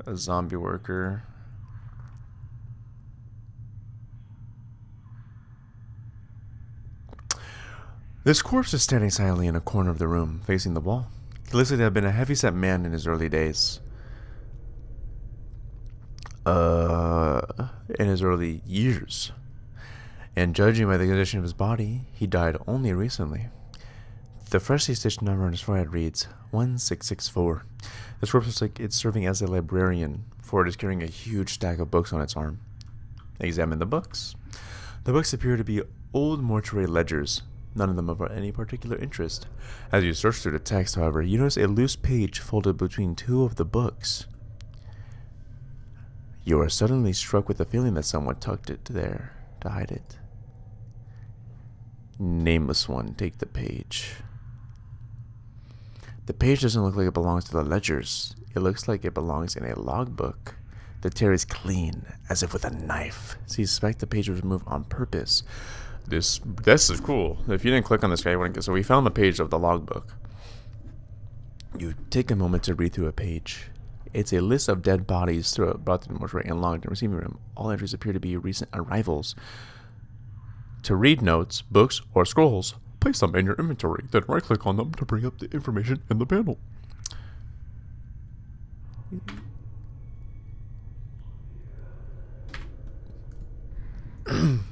A zombie worker. This corpse is standing silently in a corner of the room, facing the wall. He looks like to have been a heavyset man in his early days. In his early years. And judging by the condition of his body, he died only recently. The freshly stitched number on his forehead reads 1664. This corpse looks like it's serving as a librarian, for it is carrying a huge stack of books on its arm. Examine the books. The books appear to be old mortuary ledgers, none of them of any particular interest. As you search through the text, however, you notice a loose page folded between two of the books. You are suddenly struck with the feeling that someone tucked it there to hide it. Nameless one, take the page. The page doesn't look like it belongs to the ledgers. It looks like it belongs in a logbook. The tear is clean, as if with a knife. So you suspect the page was removed on purpose. This is cool. If you didn't click on this guy, you wouldn't get. So we found the page of the logbook. You take a moment to read through a page. It's a list of dead bodies brought to the mortuary and logged in the receiving room. All entries appear to be recent arrivals. To read notes, books, or scrolls, place them in your inventory, then right-click on them to bring up the information in the panel.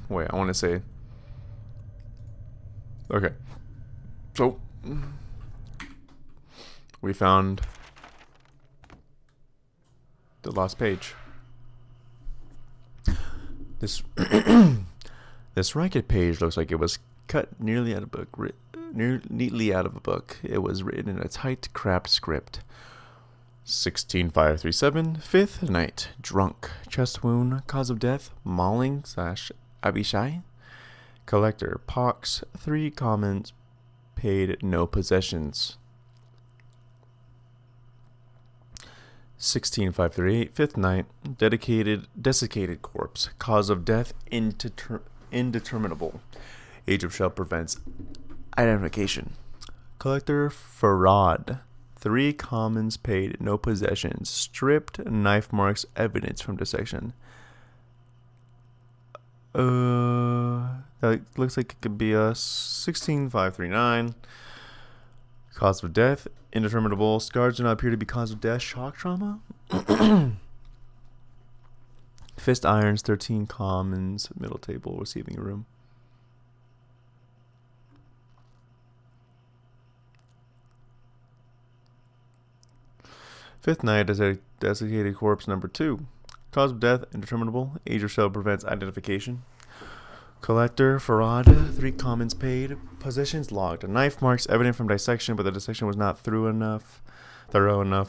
Wait, I want to say... Okay. So, we found the last page. This this ragged page looks like it was cut neatly out of a book. It was written in a tight, cramped script. 16537, 5th night, drunk, chest wound, cause of death, mauling / Abishai. Collector, pox, 3 commons, paid, no possessions. 16538, 5th night, desiccated corpse, cause of death, indeterminable. Age of shell prevents identification. Collector, Farad, 3 commons, paid, no possessions, stripped, knife marks, evidence from dissection. That looks like it could be a 16539. Cause of death, indeterminable. Scars do not appear to be cause of death. Shock trauma? Fist irons, 13 commons, middle table, receiving room. Fifth night, desiccated corpse number 2. Cause of death, indeterminable. Age of shell prevents identification. Collector, Farad, 3 commons paid. Possessions logged. Knife marks evident from dissection, but the dissection was not thorough enough.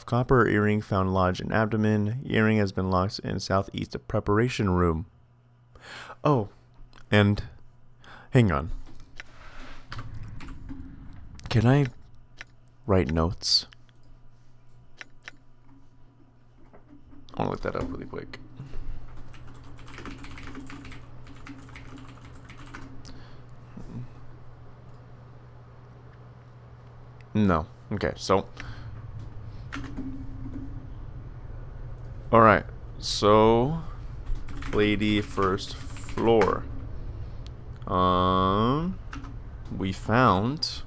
Copper earring found lodged in abdomen. Earring has been locked in southeast preparation room. Oh, and hang on. Can I write notes? I want to look that up really quick. No. Okay, so. Alright, so. Lady first floor. We found.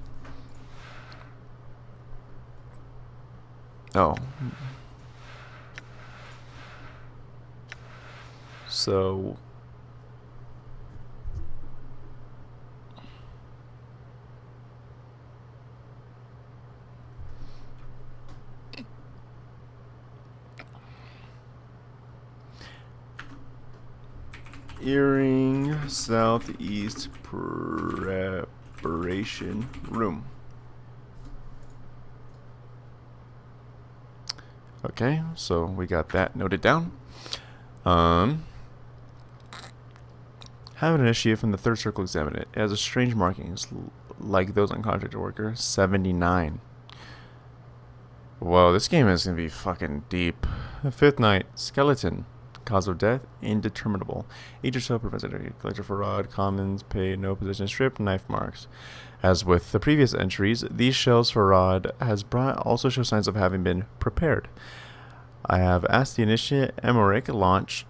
Oh. So. Earring southeast preparation room. Okay, so we got that noted down. Have an initiate from the third circle examine it. It has a strange markings like those on contractor worker. 79. Whoa, this game is gonna be fucking deep. Fifth night, skeleton. Cause of death, indeterminable. Each or so prevents entry. Collector for rod, commons, pay, no position stripped, knife marks. As with the previous entries, these shells for rod has brought also show signs of having been prepared. I have asked the initiate Emmerich launch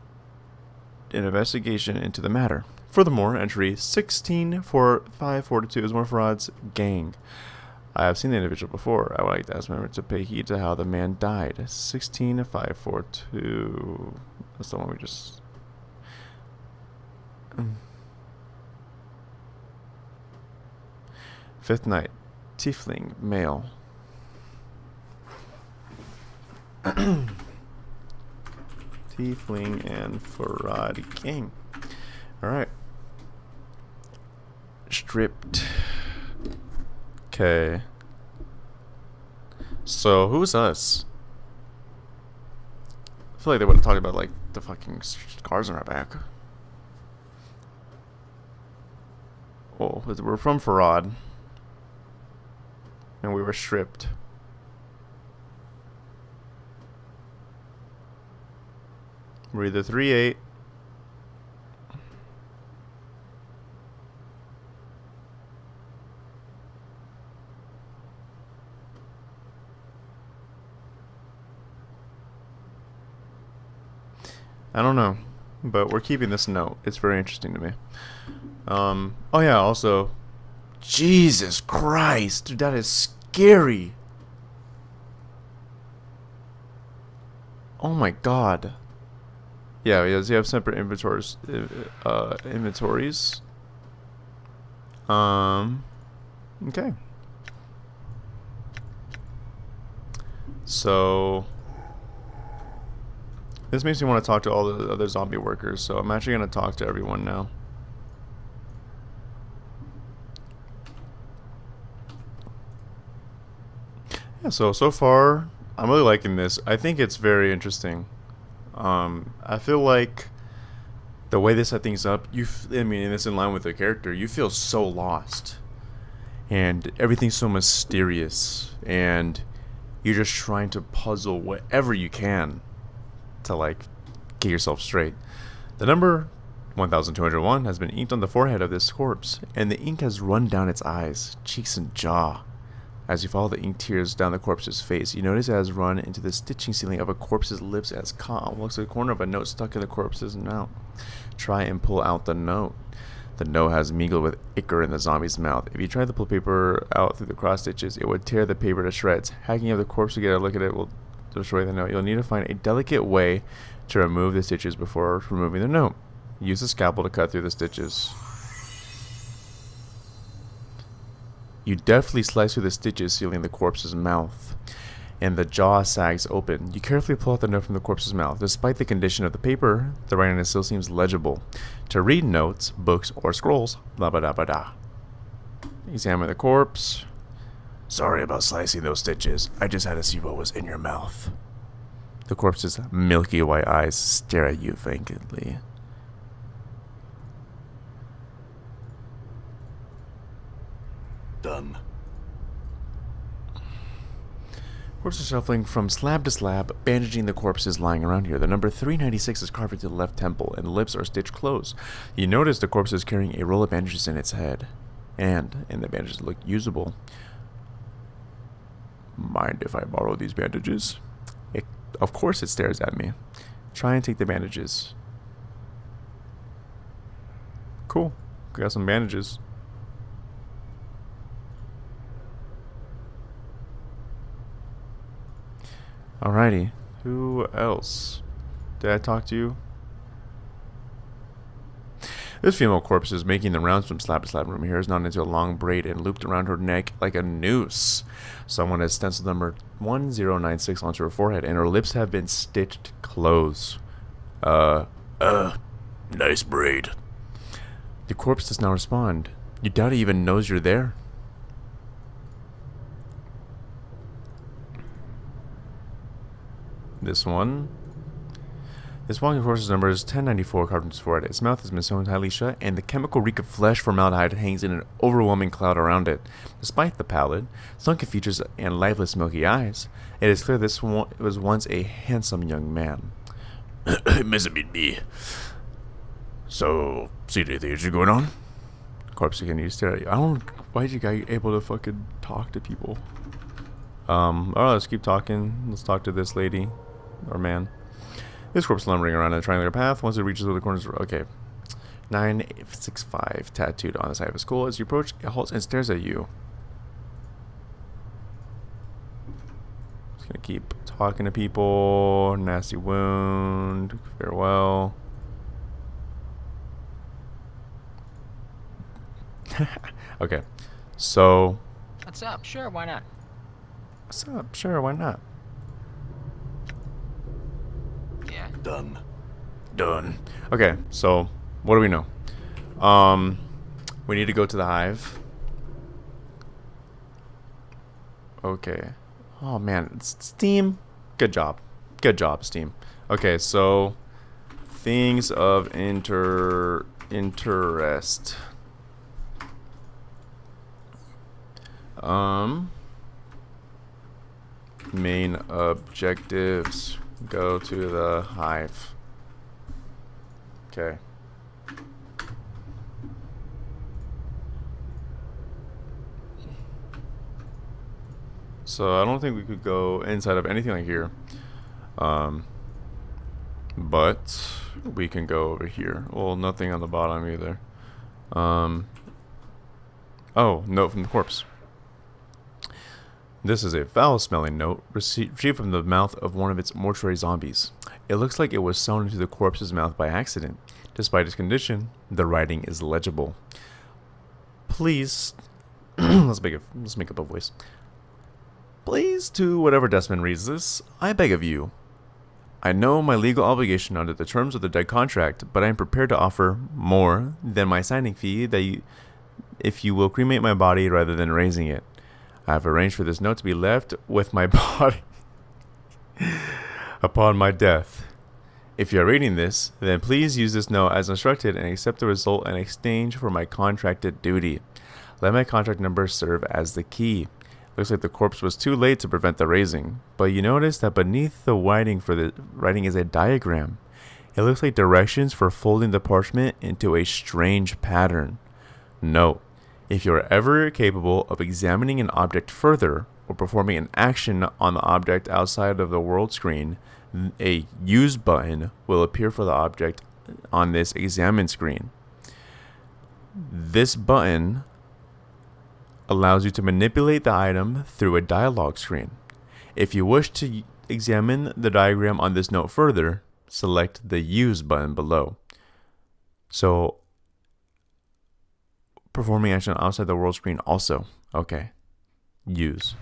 an investigation into the matter. Furthermore, entry 164542 is more for rod's gang. I have seen the individual before. I would like to ask member to pay heed to how the man died. 16542. That's the one we just. Fifth night, tiefling, male. Tiefling and Farad gang. All right. Stripped. Okay. So who's us? I feel like they would have talked about like the fucking scars on our back. Oh, we're from Farad. And we were stripped. We're either 3-8. I don't know, but we're keeping this note. It's very interesting to me. Oh yeah, also, Jesus Christ, dude, that is scary. Oh my God. Yeah, you have separate inventories. Okay. So this makes me want to talk to all the other zombie workers, so I'm actually going to talk to everyone now. Yeah, so far, I'm really liking this. I think it's very interesting. I feel like the way they set things up, I mean, it's in line with the character. You feel so lost. And everything's so mysterious. And you're just trying to puzzle whatever you can to like get yourself straight. The number 1201 has been inked on the forehead of this corpse, and the ink has run down its eyes, cheeks, and jaw. As you follow the ink tears down the corpse's face, you notice it has run into the stitching ceiling of a corpse's lips as calm looks at the corner of a note stuck in the corpse's mouth. Try and pull out the note. The note has mingled with ichor in the zombie's mouth. If you try to pull paper out through the cross stitches, it would tear the paper to shreds. Hacking up the corpse to get a look at it will destroy the note. You'll need to find a delicate way to remove the stitches before removing the note. Use a scalpel to cut through the stitches. You deftly slice through the stitches sealing the corpse's mouth, and the jaw sags open. You carefully pull out the note from the corpse's mouth. Despite the condition of the paper, the writing on it still seems legible. To read notes, books, or scrolls, blah blah blah blah blah. Examine the corpse. Sorry about slicing those stitches. I just had to see what was in your mouth. The corpse's milky white eyes stare at you vacantly. Done. Corpses shuffling from slab to slab, bandaging the corpses lying around here. The number 396 is carved into the left temple, and the lips are stitched closed. You notice the corpse is carrying a roll of bandages in its head, and the bandages look usable. Mind if I borrow these bandages? Of course it stares at me. Try and take the bandages. Cool. Got some bandages. Alrighty. Who else? Did I talk to you? This female corpse is making the rounds from slab to slab. Her hair is knotted into a long braid and looped around her neck like a noose. Someone has stenciled number 1096 onto her forehead, and her lips have been stitched closed. Nice braid. The corpse does not respond. You doubt it even knows you're there. This walking corpse's number is 1094, carved into his forehead. Its mouth has been sewn tightly shut, and the chemical reek of flesh formaldehyde hangs in an overwhelming cloud around it. Despite the pallid, sunken features and lifeless, milky eyes, it is clear this was once a handsome young man. Must be me. So, see anything interesting going on? Corpse again, you stare at you. I don't. Why is you guy able to fucking talk to people? Alright, let's keep talking. Let's talk to this lady or man. This corpse lumbering around in a triangular path. Once it reaches the corners, okay. 965 tattooed on the side of his skull. As you approach, it halts and stares at you. Just gonna keep talking to people. Nasty wound. Farewell. Okay, so. What's up? Sure, why not? What's up? Sure, why not? Yeah. Done. Done. Okay, so what do we know? We need to go to the hive. Okay. Oh man, Steam. Good job. Good job, Steam. Okay, so things of interest. Main objectives. Go to the hive. Okay. So I don't think we could go inside of anything like here. But we can go over here. Well, nothing on the bottom either. Oh, note from the corpse. This is a foul-smelling note retrieved from the mouth of one of its mortuary zombies. It looks like it was sewn into the corpse's mouth by accident. Despite its condition, the writing is legible. Please, let's make up a voice. Please, to whatever Desmond reads this, I beg of you. I know my legal obligation under the terms of the dead contract, but I am prepared to offer more than my signing fee if you will cremate my body rather than raising it. I have arranged for this note to be left with my body upon my death. If you are reading this, then please use this note as instructed and accept the result in exchange for my contracted duty. Let my contract number serve as the key. Looks like the corpse was too late to prevent the raising, but you notice that beneath the writing is a diagram. It looks like directions for folding the parchment into a strange pattern. Note: if you are ever capable of examining an object further or performing an action on the object outside of the world screen, a Use button will appear for the object on this examine screen. This button allows you to manipulate the item through a dialog screen. If you wish to examine the diagram on this note further, select the Use button below. So, performing action outside the world screen also. Okay. Use.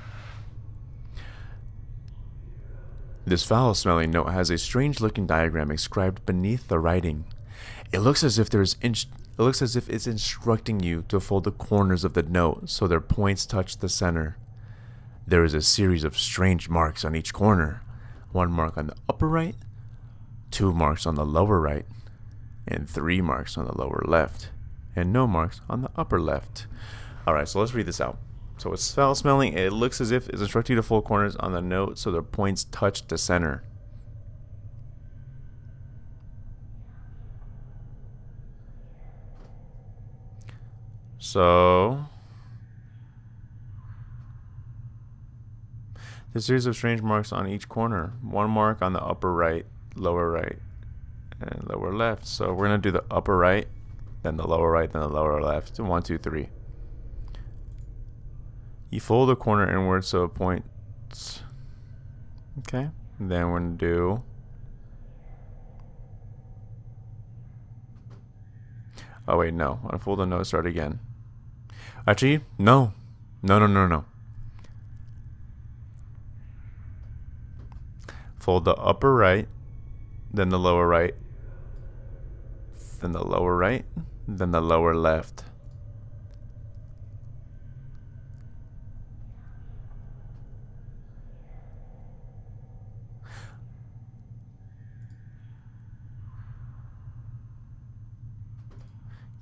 This foul-smelling note has a strange-looking diagram inscribed beneath the writing. It looks as if it's instructing you to fold the corners of the note so their points touch the center. There is a series of strange marks on each corner. One mark on the upper right, 2 marks on the lower right, and 3 marks on the lower left, and no marks on the upper left. Alright, so let's read this out. So it's foul smelling. It looks as if it's instructing you to fold corners on the note so the points touch the center. A series of strange marks on each corner. One mark on the upper right, and lower left. So we're gonna do the upper right, then the lower right, then the lower left. 1, 2, 3. You fold the corner inward so it points. Okay. Then we're gonna do. Oh wait, no. Unfold the node. Start again. Actually, no. No. Fold the upper right, then the lower right, then the lower right, then the lower left.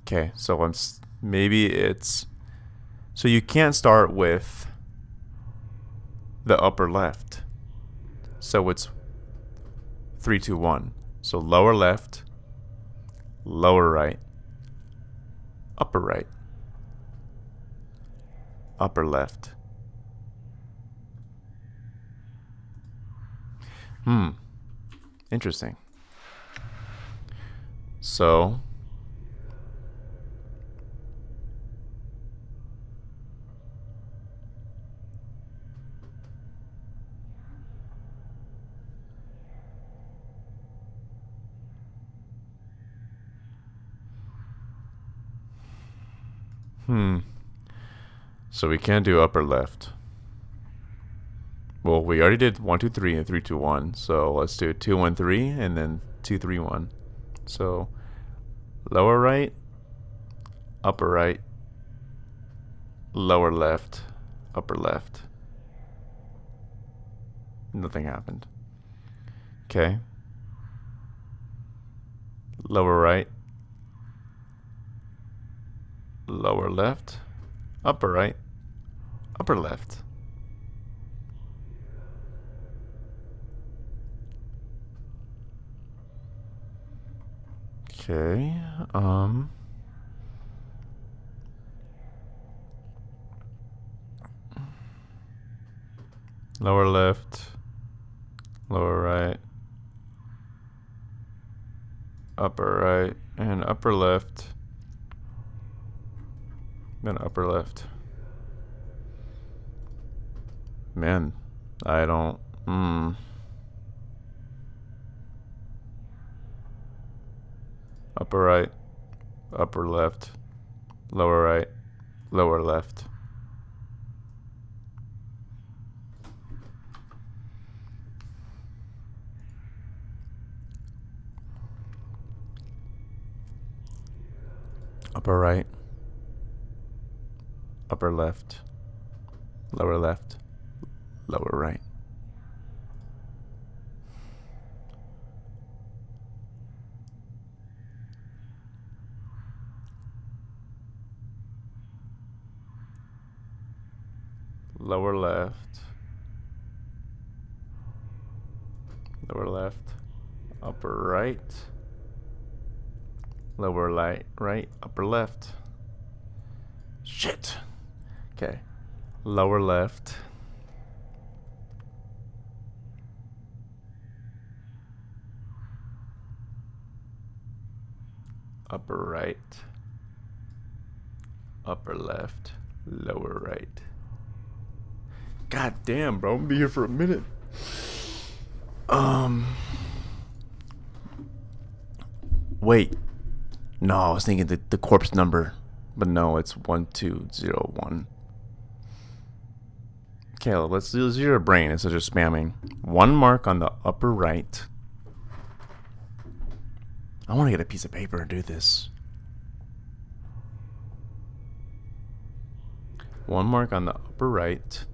Okay, so maybe it's so you can't start with the upper left. So it's 3, 2, 1. So lower left, lower right, upper right, upper left. Interesting. So so we can't do upper left. Well, we already did 1, 2, 3 and 3, 2, 1. So let's do 2, 1, 3 and then 2, 3, 1. So lower right, upper right, lower left, upper left. Nothing happened. Okay. Lower right, lower left, upper right, upper left. Okay. Lower left, lower right, upper right, and upper left, then upper left. Man, I don't. Upper right, upper left, lower right, lower left. Upper right, upper left, lower left, lower right. Lower left, lower left, upper right, lower right, upper left. Shit. Okay. Lower left, upper right, upper left, lower right. God damn, bro. I'm gonna be here for a minute. Wait. No, I was thinking the corpse number. But no, it's 1201. Okay, let's use your brain instead of spamming. One mark on the upper right. I want to get a piece of paper and do this. One mark on the upper right.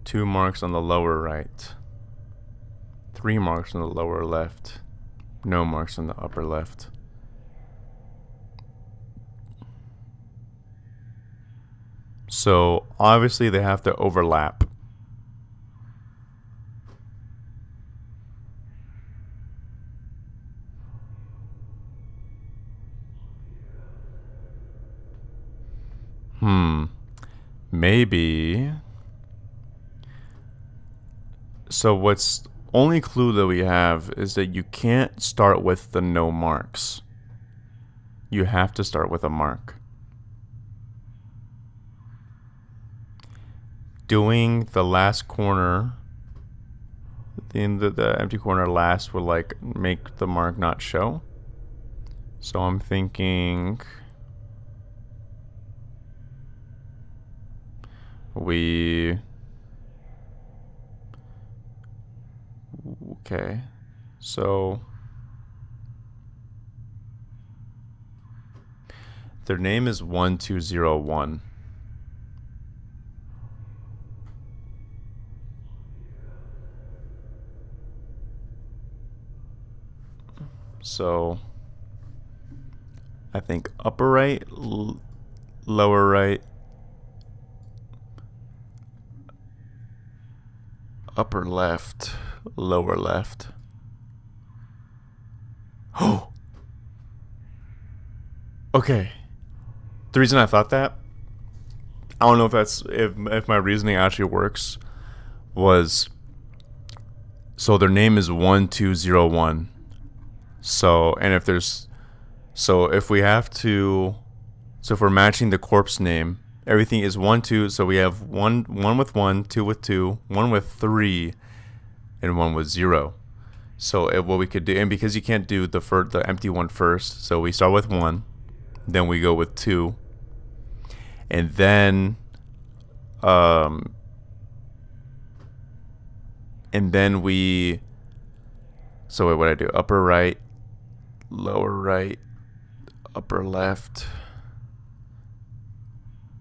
2 marks on the lower right. 3 marks on the lower left. No marks on the upper left. So obviously they have to overlap. Maybe So what's only clue that we have is that you can't start with the no marks. You have to start with a mark. Doing the last corner, the empty corner last would like make the mark not show. So I'm thinking okay, so their name is 1201. So I think upper right, lower right, upper left, lower left. Oh! Okay. The reason I thought that, I don't know if that's if my reasoning actually works, was so their name is 1201. So if we have to, so if we're matching the corpse name, everything is 1 2. So we have one with 1, 2 with 2, 1 with 3, and 1 with 0. So what we could do, and because you can't do the empty one first, so we start with 1, then we go with 2, and then we. So wait, what I do? Upper right, lower right, upper left.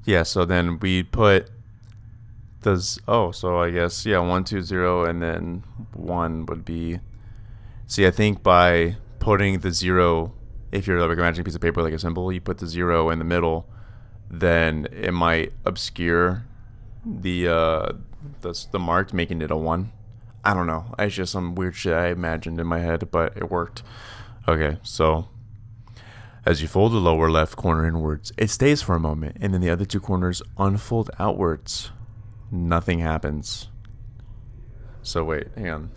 Yeah, so then we put so I guess 1 2 0, and then 1 would be. See, I think by putting the 0, if you're like imagining a piece of paper like a symbol, you put the 0 in the middle, then it might obscure the mark, making it a 1. I don't know. It's just some weird shit I imagined in my head, but it worked. Okay, so as you fold the lower left corner inwards, it stays for a moment, and then the other two corners unfold outwards. Nothing happens. So wait, hang on.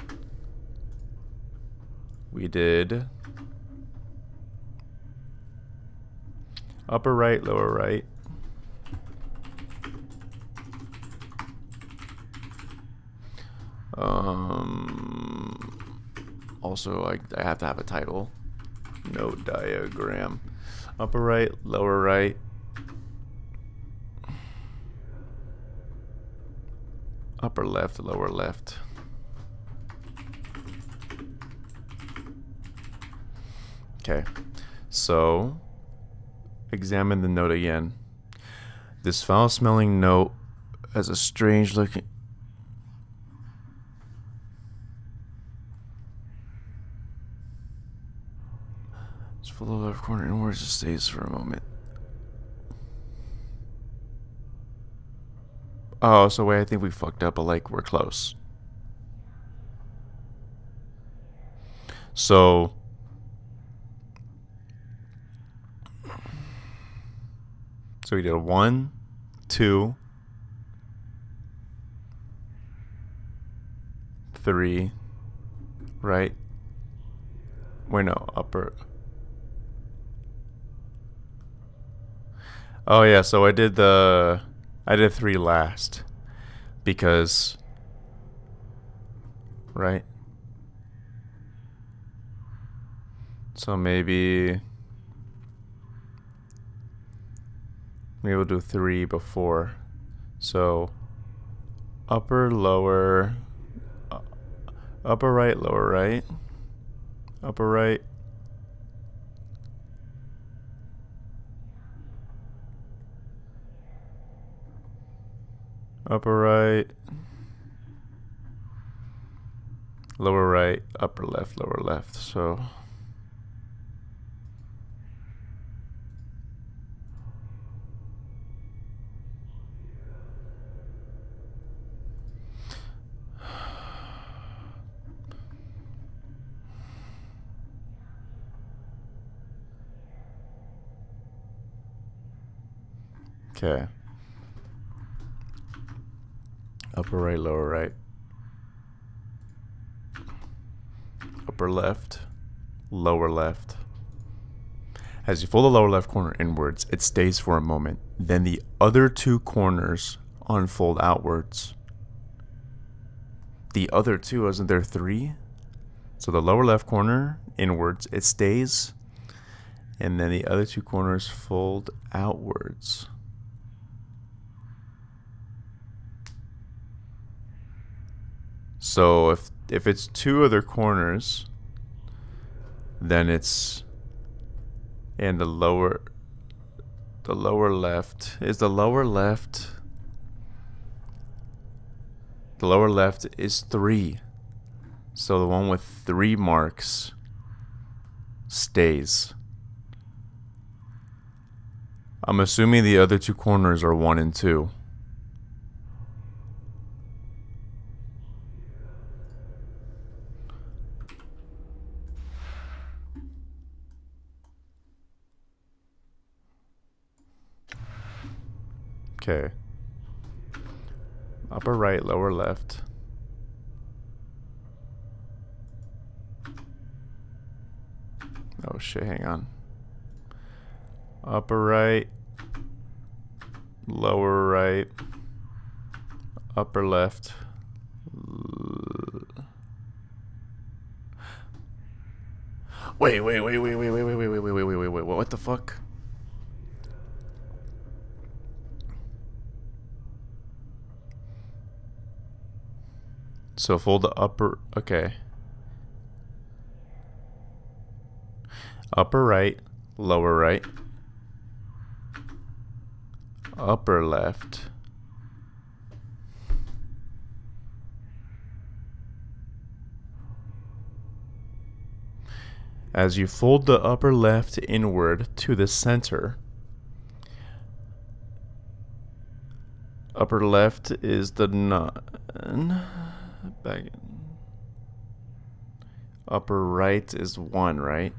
We did upper right, lower right. Also, I have to have a title. Note diagram. Upper right, lower right. Upper left, lower left. Okay, so examine the note again. This foul-smelling note has a strange-looking. It's full of left corner inwards. It stays for a moment. Oh, so wait, I think we fucked up, but like we're close. So we did a 1 2 3, right? Wait, no, upper. Oh yeah, so I did 3 last because, right? So maybe we'll do 3 before. So upper, lower, upper right, lower right, upper right, upper right, lower right, upper left, lower left. So okay. Upper right, lower right. upper left, lower left. As you fold the lower left corner inwards, it stays for a moment. Then the other two corners unfold outwards. The other two, isn't there three? So the lower left corner inwards, it stays. And then the other two corners fold outwards. So if it's two other corners, then it's in the lower left. Is the lower left? The lower left is 3. So the one with 3 marks stays. I'm assuming the other two corners are 1 and 2. Okay. Upper right, lower left. Oh shit, hang on. Upper right, lower right, upper left. Wait, what the fuck? So fold the upper, okay. Upper right, lower right, upper left, as you fold the upper left inward to the center. Upper left is the none. Back. Upper right is 1, right?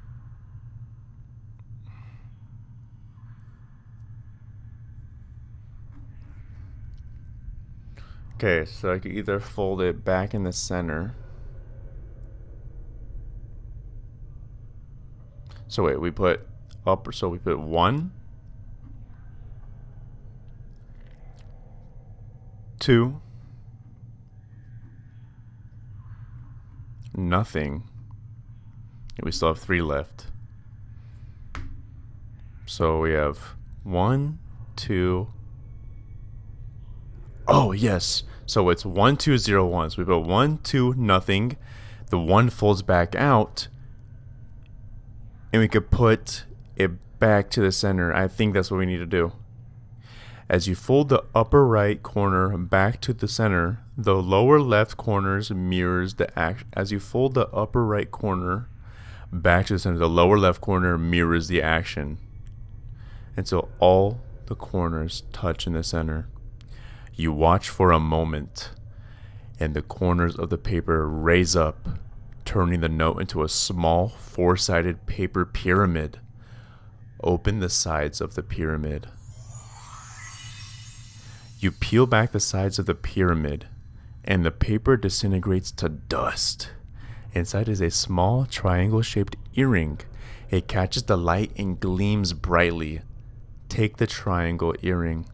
Okay, so I could either fold it back in the center. So wait, we put upper, so we put 1, 2, nothing. And we still have 3 left. So we have 1, 2. Oh, yes. So it's 1, 2, 0, 1. So we put 1, 2, nothing. The 1 folds back out. And we could put it back to the center. I think that's what we need to do. As you fold the upper right corner back to the center, the lower left corners mirrors the action. As you fold the upper right corner back to the center, the lower left corner mirrors the action. And so all the corners touch in the center. You watch for a moment, and the corners of the paper raise up, turning the note into a small, 4-sided paper pyramid. Open the sides of the pyramid. You peel back the sides of the pyramid, and the paper disintegrates to dust. Inside is a small, triangle-shaped earring. It catches the light and gleams brightly. Take the triangle earring.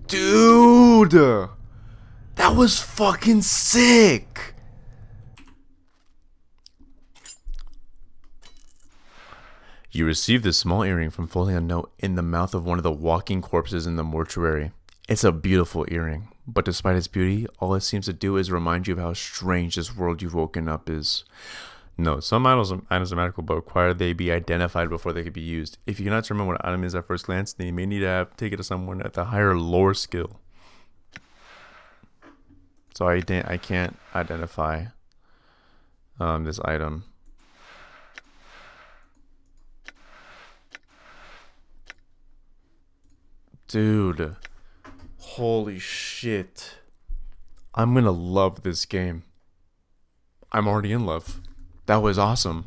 Dude! That was fucking sick! You receive this small earring from folding a note in the mouth of one of the walking corpses in the mortuary. It's a beautiful earring, but despite its beauty, all it seems to do is remind you of how strange this world you've woken up is. No, some items are magical, but require they be identified before they can be used. If you cannot determine what an item is at first glance, then you may need to take it to someone at the higher lore skill. So I can't identify this item. Dude, holy shit. I'm gonna love this game. I'm already in love. That was awesome.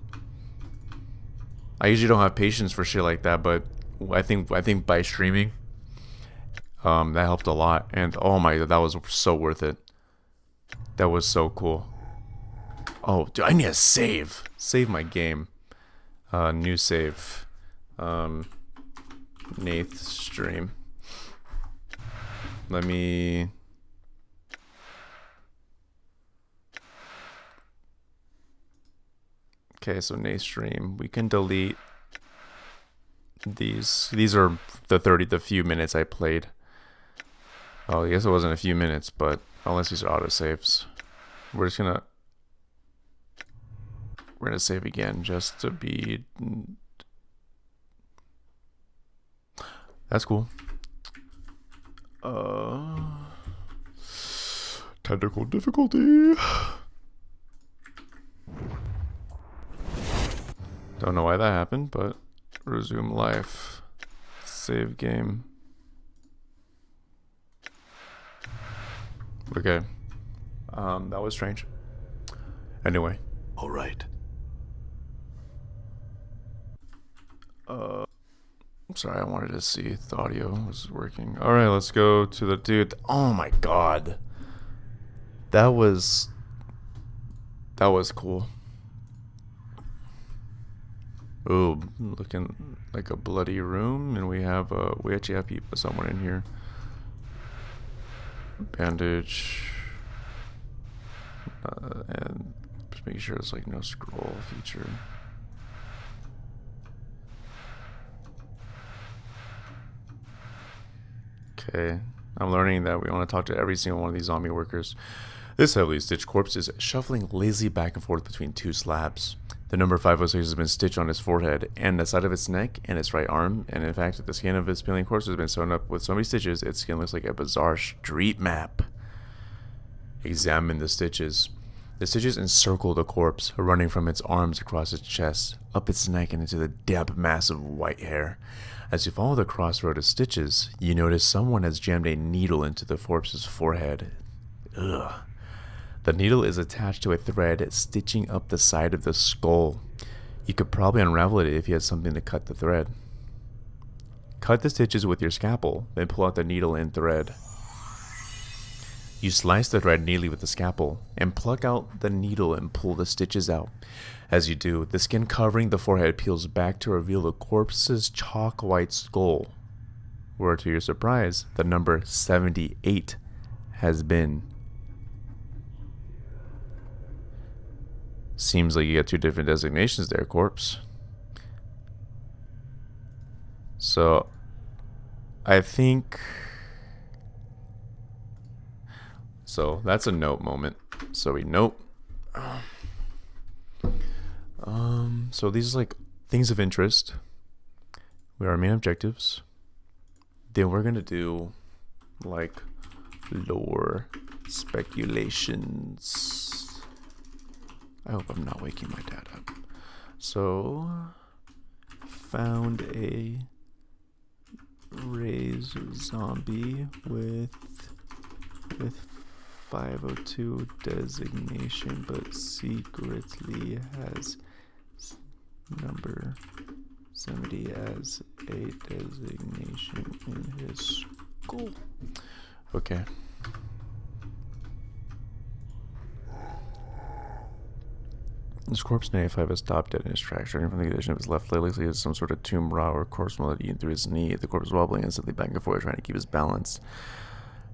I usually don't have patience for shit like that, but I think by streaming, that helped a lot. And oh my god, that was so worth it. That was so cool. Oh, dude, I need to save. Save my game. New save. Nath stream. Let me... Okay, so Nath stream. We can delete these. These are the few minutes I played. Oh, I guess it wasn't a few minutes, but unless these are autosaves. We're gonna save again just to be... That's cool. Technical difficulty. Don't know why that happened, but resume life. Save game. Okay. That was strange. Anyway. All right. I'm sorry, I wanted to see if the audio was working. Alright, let's go to the dude. Oh my god. That was cool. Ooh, looking like a bloody room, and we actually have someone in here. Bandage. And just making sure there's like no scroll feature. Okay, I'm learning that we want to talk to every single one of these zombie workers. This heavily stitched corpse is shuffling lazily back and forth between two slabs. The number 506 has been stitched on his forehead and the side of its neck and its right arm, and in fact, the skin of his peeling corpse has been sewn up with so many stitches, its skin looks like a bizarre street map. Examine the stitches. The stitches encircle the corpse, running from its arms across its chest, up its neck and into the damp mass of white hair. As you follow the crossroad of stitches, you notice someone has jammed a needle into the corpse's forehead. Ugh. The needle is attached to a thread stitching up the side of the skull. You could probably unravel it if you had something to cut the thread. Cut the stitches with your scalpel, then pull out the needle and thread. You slice the thread neatly with the scalpel, and pluck out the needle and pull the stitches out. As you do, the skin covering the forehead peels back to reveal the corpse's chalk-white skull, where to your surprise, the number 78 has been. Seems like you got two different designations there, corpse. So, I think... So, that's a note moment. So we note. So these are like things of interest. We are our main objectives. Then we're gonna do like lore speculations. I hope I'm not waking my dad up. So found a raised zombie with 502 designation, but secretly has number 70 as a designation in his skull. Okay. This corpse 95 has stopped dead in his tracks, starting from the condition of his left leg. Looks like he has some sort of tomb rot or corpse mold eaten through his knee. The corpse is wobbling instantly back and forth, trying to keep his balance.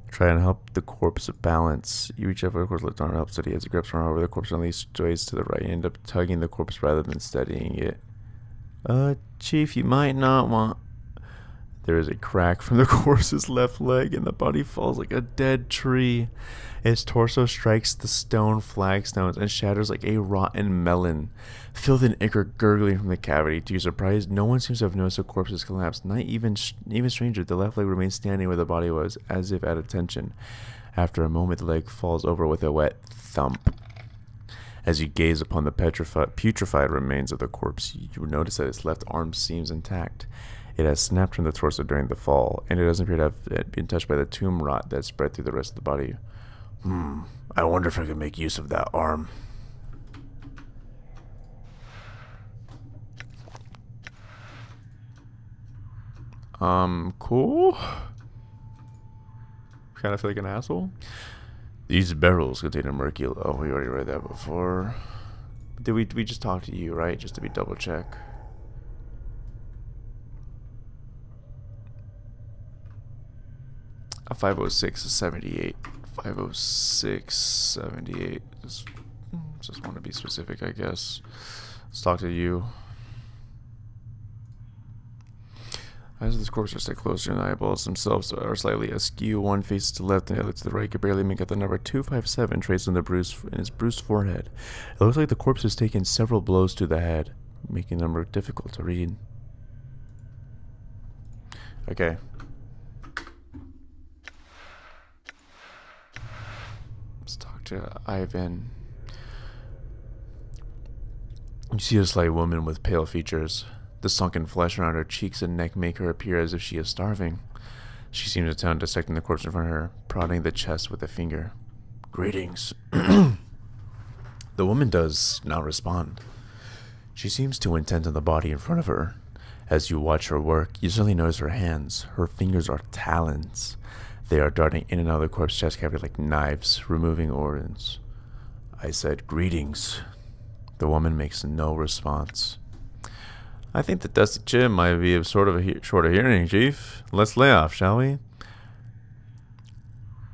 Try and help the corpse balance. You reach out for the corpse left arm, help steady as he grabs one over the corpse, only sways to the right. You end up tugging the corpse rather than steadying it. Chief, you might not want... There is a crack from the corpse's left leg, and the body falls like a dead tree. Its torso strikes the stone flagstones and shatters like a rotten melon. Filth and ichor gurgling from the cavity. To your surprise, no one seems to have noticed the corpse's collapse. Not even stranger, the left leg remains standing where the body was, as if at attention. After a moment, the leg falls over with a wet thump. As you gaze upon the putrefied remains of the corpse, you notice that its left arm seems intact. It has snapped from the torso during the fall, and it doesn't appear to have been touched by the tomb rot that spread through the rest of the body. I wonder if I could make use of that arm. Cool. Kind of feel like an asshole. These barrels contain a mercury. Oh, we already read that before. Did we just talk to you, right? Just to be double check. A 506.78. 506.78. Just want to be specific, I guess. Let's talk to you. Eyes of this corpse are set closer, and the eyeballs themselves are slightly askew. One faces to the left and the other to the right. Could barely make out the number 257 traced on the in his bruised forehead. It looks like the corpse has taken several blows to the head, making the number difficult to read. Okay. Let's talk to Ivan. You see a slight woman with pale features. The sunken flesh around her cheeks and neck make her appear as if she is starving. She seems intent on dissecting the corpse in front of her, prodding the chest with a finger. Greetings. The woman does not respond. She seems too intent on the body in front of her. As you watch her work, you suddenly notice her hands. Her fingers are talons. They are darting in and out of the corpse's chest cavity like knives, removing organs. I said, greetings. The woman makes no response. I think the dusty chin might be a short of hearing, Chief. Let's lay off, shall we?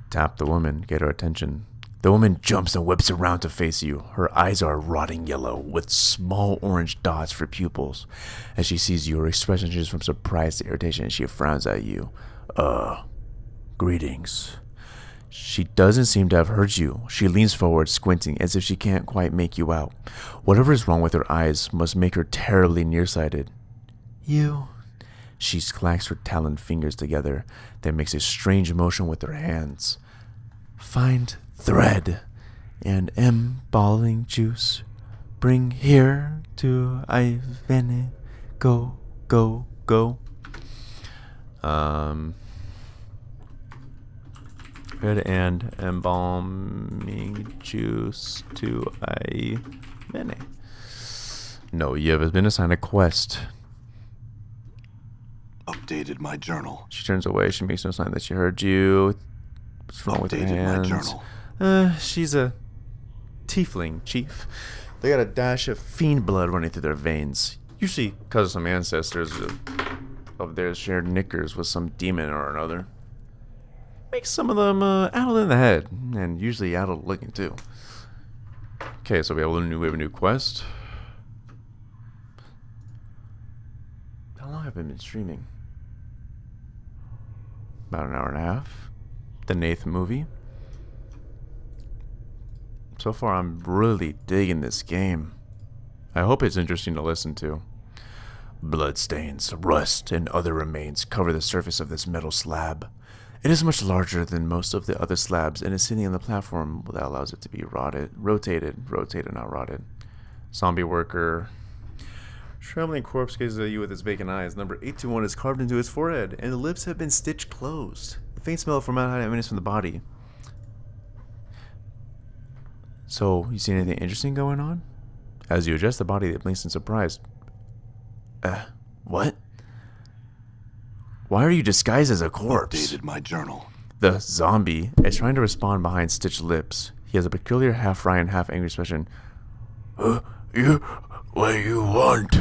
Tap the woman, get her attention. The woman jumps and whips around to face you. Her eyes are rotting yellow, with small orange dots for pupils. As she sees you, her expression changes from surprise to irritation, and she frowns at you. Greetings. She doesn't seem to have heard you. She leans forward, squinting, as if she can't quite make you out. Whatever is wrong with her eyes must make her terribly nearsighted. You. She clacks her taloned fingers together, then makes a strange motion with her hands. Find thread and embalming juice. Bring here to Ivene. Go, go, go. Thread and embalming juice to Ivene. No, you have been assigned a quest. Updated my journal. She turns away. She makes no sign that she heard you. What's wrong with her hands? My journal. She's a tiefling, Chief. They got a dash of fiend blood running through their veins. Usually because some ancestors of theirs shared knickers with some demon or another. Makes some of them addled in the head, and usually addled looking too. Okay, so we have a new quest. How long have I been streaming? About an hour and a half. The Nath movie. So far, I'm really digging this game. I hope it's interesting to listen to. Bloodstains, rust, and other remains cover the surface of this metal slab. It is much larger than most of the other slabs and is sitting on the platform that allows it to be rotated, not rotted. Zombie worker. Trembling corpse gazes at you with its vacant eyes. Number 821 is carved into its forehead, and the lips have been stitched closed. The faint smell of formaldehyde emanates from the body. So, you see anything interesting going on? As you adjust the body, it blinks in surprise. What? Why are you disguised as a corpse? Updated my journal. The zombie is trying to respond behind stitched lips. He has a peculiar half-wry half-angry expression. What do you want?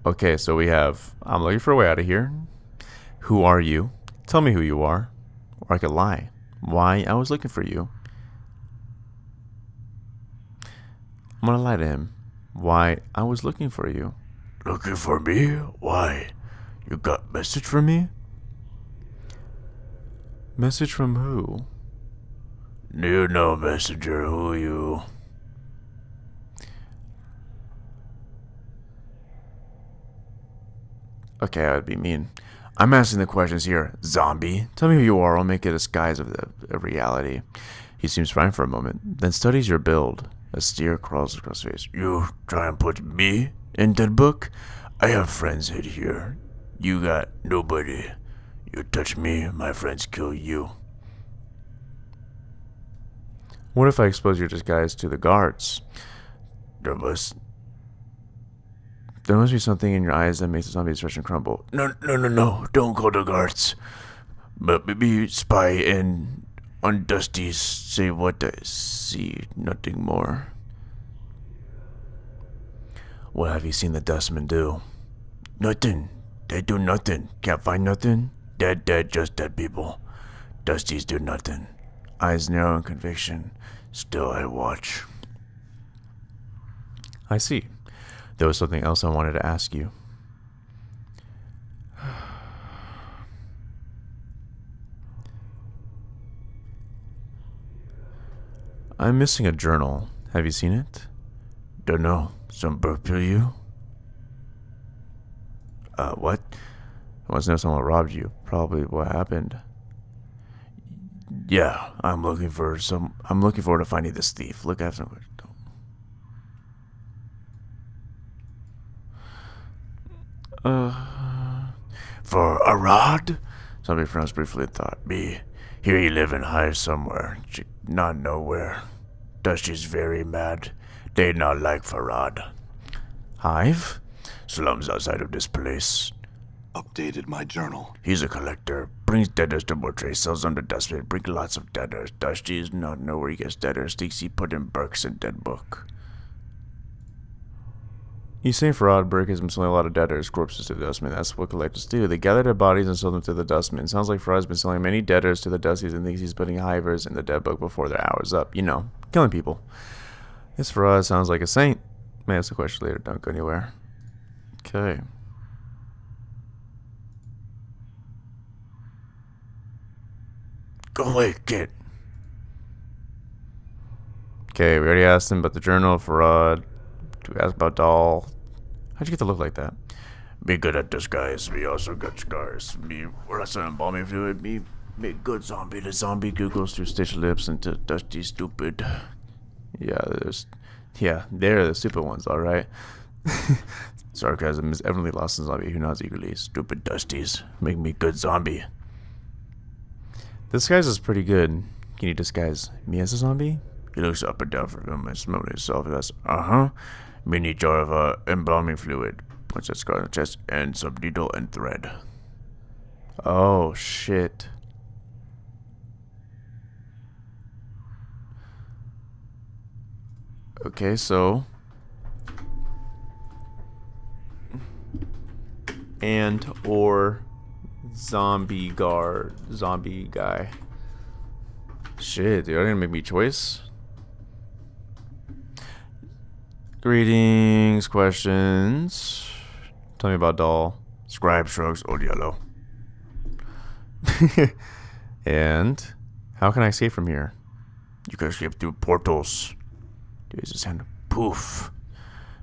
Okay, so we have, I'm looking for a way out of here. Who are you? Tell me who you are. Or I could lie. Why I was looking for you. I'm gonna lie to him. Why I was looking for you. Looking for me? Why? You got message from me? Message from who? You know, messenger, who you? Okay, I would be mean. I'm asking the questions here, zombie. Tell me who you are, I'll make a disguise of the reality. He seems fine for a moment, then studies your build. A sneer crawls across his face. You try and put me in that book? I have friends in here. You got nobody. You touch me, my friends kill you. What if I expose your disguise to the guards? There must be something in your eyes that makes the zombie expression crumble. No, don't call the guards. But maybe spy and on Dusty's say what I see, nothing more. What have you seen the dustmen do? Nothing. They do nothing. Can't find nothing. Dead, just dead people. Dusties do nothing. Eyes narrow in conviction. Still I watch. I see. There was something else I wanted to ask you. I'm missing a journal. Have you seen it? Dunno. Some burp to you? What? I want to know someone robbed you. Probably what happened. Yeah, I'm looking forward to finding this thief. Look after him. For a rod? Somebody pronounced briefly thought. Me. Here you live in hive somewhere. Not nowhere. Dusty's very mad. They not like Farad. Hive? Slums outside of this place. Updated my journal. He's a collector. Brings deaders to Mortray. Sells on the dustbin. Brings lots of deaders. Dusty's not know where he gets deaders. Thinks he put in Burke's in dead book. He's saying Farad Burke has been selling a lot of deaders, corpses to the dustmen. That's what collectors do. They gather their bodies and sell them to the dustmen. Sounds like Farad's been selling many deaders to the dusties and thinks he's putting hivers in the dead book before their hour's up. You know, killing people. This Farad sounds like a saint. May ask the question later. Don't go anywhere. Okay. Go away, kid. Okay, we already asked him about the journal, Farad. We asked about doll. How'd you get to look like that? Be good at disguise. Me also got scars. Me, we're not some embalming fluid. Me, make good zombie. The zombie googles through stitched lips into Dusty stupid. They're the stupid ones, alright. Sarcasm is evidently lost in zombie who nods eagerly. Stupid Dusties. Make me good zombie. Disguise is pretty good. Can you disguise me as a zombie? He looks up and down for him and smells himself. That's mini jar of embalming fluid. Puts that scar on the chest and some needle and thread. Oh shit. Okay, so and or zombie guy. Shit, dude, are you gonna make me choice? Greetings, questions. Tell me about doll. Scribe shrugs, old yellow. And how can I escape from here? You can escape through portals. Dude, his hand. Poof.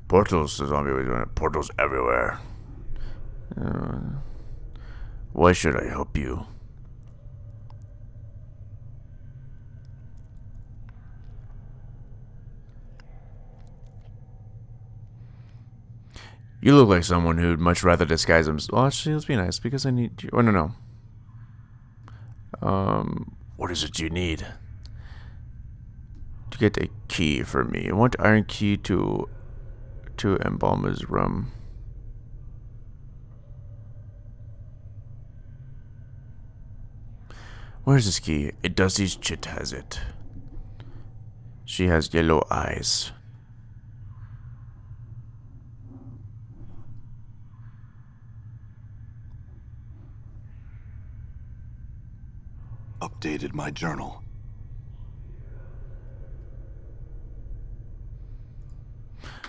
Portals, the zombie was doing it. Portals everywhere. Why should I help you? You look like someone who'd much rather disguise himself. Well, actually, let's be nice because I need you. Oh, no. What is it you need? To get a key for me. I want iron key to Embalmer's room. Where's this key? It does these chit has it. She has yellow eyes. Updated my journal.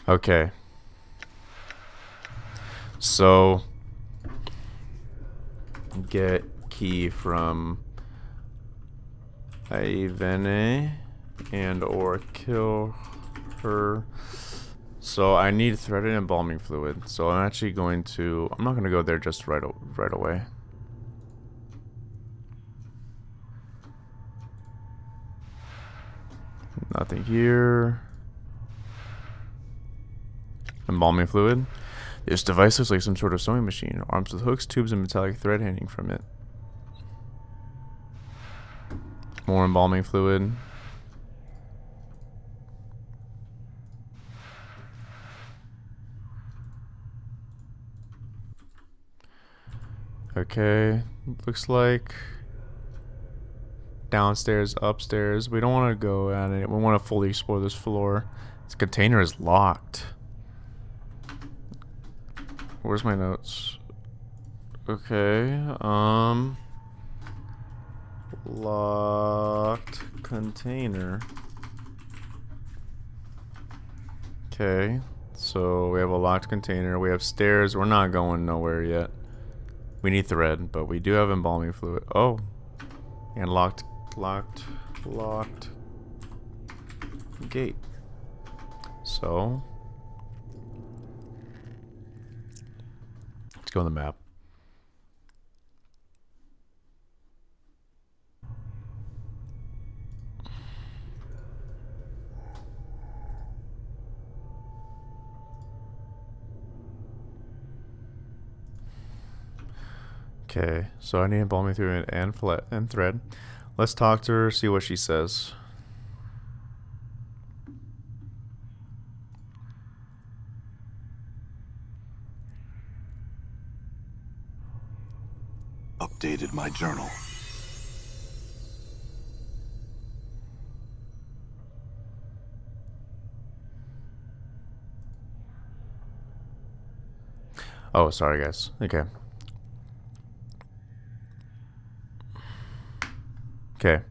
Okay. So get key from Ivene and or kill her. So I need threaded embalming fluid. So I'm actually going to. I'm not going to go there just right away. Nothing here. Embalming fluid. This device looks like some sort of sewing machine. Arms with hooks, tubes, and metallic thread hanging from it. More embalming fluid. Okay. Looks like downstairs, upstairs. We don't want to go at it. We want to fully explore this floor. This container is locked. Where's my notes? Okay, locked container. Okay, so we have a locked container. We have stairs. We're not going nowhere yet. We need thread, but we do have embalming fluid. Oh, and locked gate. So let's go on the map. Okay, so I need embalming fluid and thread. Let's talk to her, see what she says. Updated my journal. Oh, sorry guys. Okay. Okay.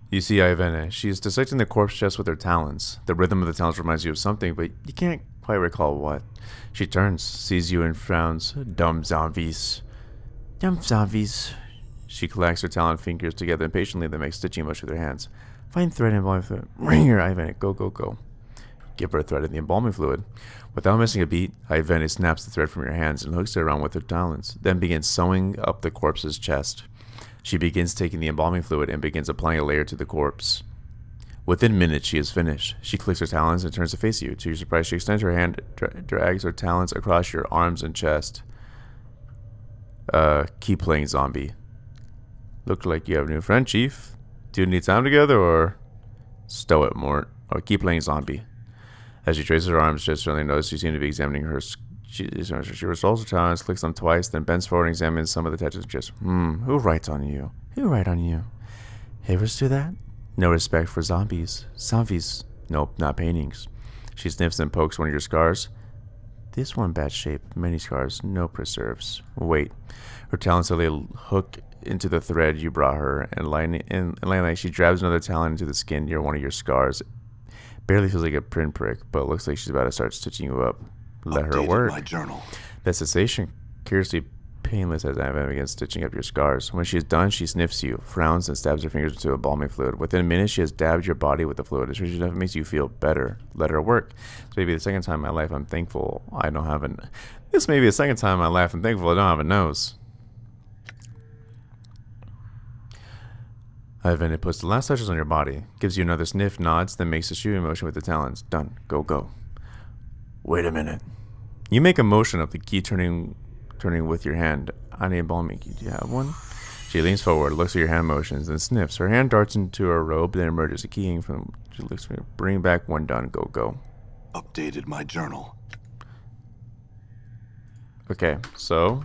You see Ivana. She is dissecting the corpse chest with her talons. The rhythm of the talons reminds you of something, but you can't quite recall what. She turns, sees you, and frowns. Dumb zombies. Dumb zombies. She collects her talon fingers together impatiently, then makes stitching motion with her hands. Find thread and embalming fluid. Bring her, Ivana. Go, go, go. Give her a thread and the embalming fluid. Without missing a beat, Ivana snaps the thread from your hands and hooks it around with her talons, then begins sewing up the corpse's chest. She begins taking the embalming fluid and begins applying a layer to the corpse. Within minutes, she is finished. She clicks her talons and turns to face you. To your surprise, she extends her hand, drags her talons across your arms and chest. Keep playing zombie. Look like you have a new friend, Chief. Do you need time together, or stow it, Mort? Or keep playing zombie. As she traces her arms, just suddenly notice you seem to be examining her. She resolves her talons, clicks them twice, then bends forward and examines some of the touches. Just, who writes on you? Who write on you? Havers do that? No respect for zombies. Zombies. Nope, not paintings. She sniffs and pokes one of your scars. This one bad shape, many scars, no preserves. Wait. Her talons suddenly hook into the thread you brought her, and like she grabs another talon into the skin near one of your scars. Barely feels like a pinprick, but it looks like she's about to start stitching you up. Let her work. My journal. The sensation, curiously painless as I begins stitching up your scars. When she is done, she sniffs you, frowns, and stabs her fingers into embalming fluid. Within a minute, she has dabbed your body with the fluid. It's enough, it makes you feel better. Let her work. This may be the second time in my life I'm thankful I don't have an. This may be the second time in my life I'm thankful I don't have a nose. Ivan, it puts the last touches on your body, gives you another sniff, nods, then makes a shooting motion with the talons. Done. Go, go. Wait a minute. You make a motion of the key turning with your hand. I need embalming key. Do you have one? She leans forward, looks at your hand motions, then sniffs. Her hand darts into her robe, then emerges a keying from. She looks at me. Bring back one done. Go, go. Updated my journal. Okay, so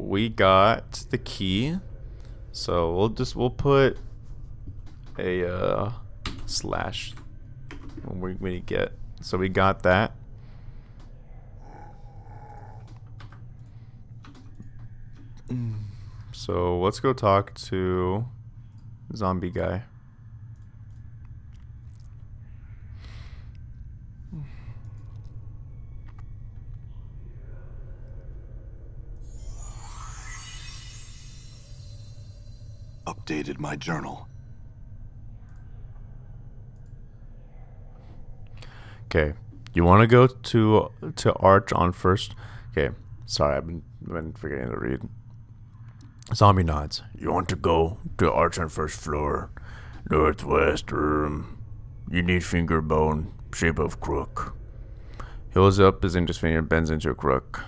we got the key. So we'll put a slash when we get. So we got that. So let's go talk to zombie guy. Updated my journal. Okay, you want to go to Arch on first. Okay, sorry, I've been forgetting to read. Zombie nods. You want to go to Arch on first floor, northwest room. You need finger bone, shape of crook. He holds up his index finger and bends into a crook.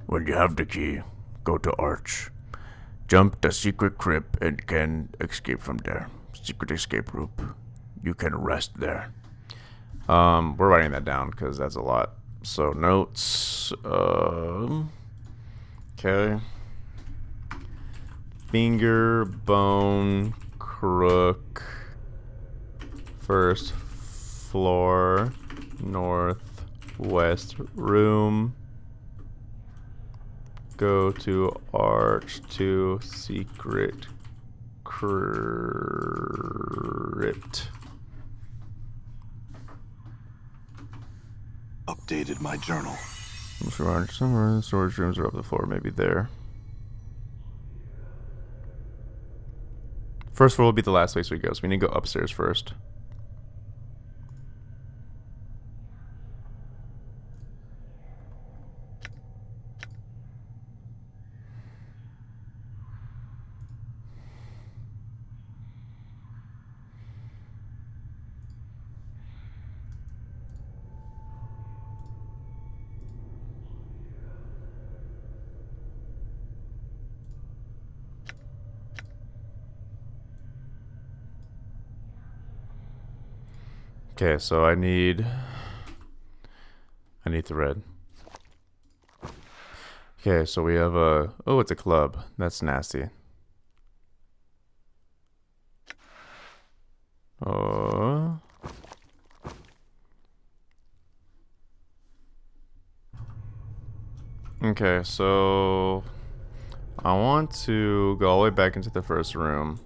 When you have the key, go to Arch. Jump the secret crypt and can escape from there. Secret escape route. You can rest there. We're writing that down because that's a lot. So notes. Okay. finger, bone, crook, first floor, northwest room. Go to arch to secret crypt. Updated my journal. I'm sure somewhere the storage rooms are up the floor, maybe there. First floor will be the last place we go, so we need to go upstairs first. Okay, so I need thread. Okay, so we have a, oh, it's a club. That's nasty. Oh. Okay, so I want to go all the way back into the first room.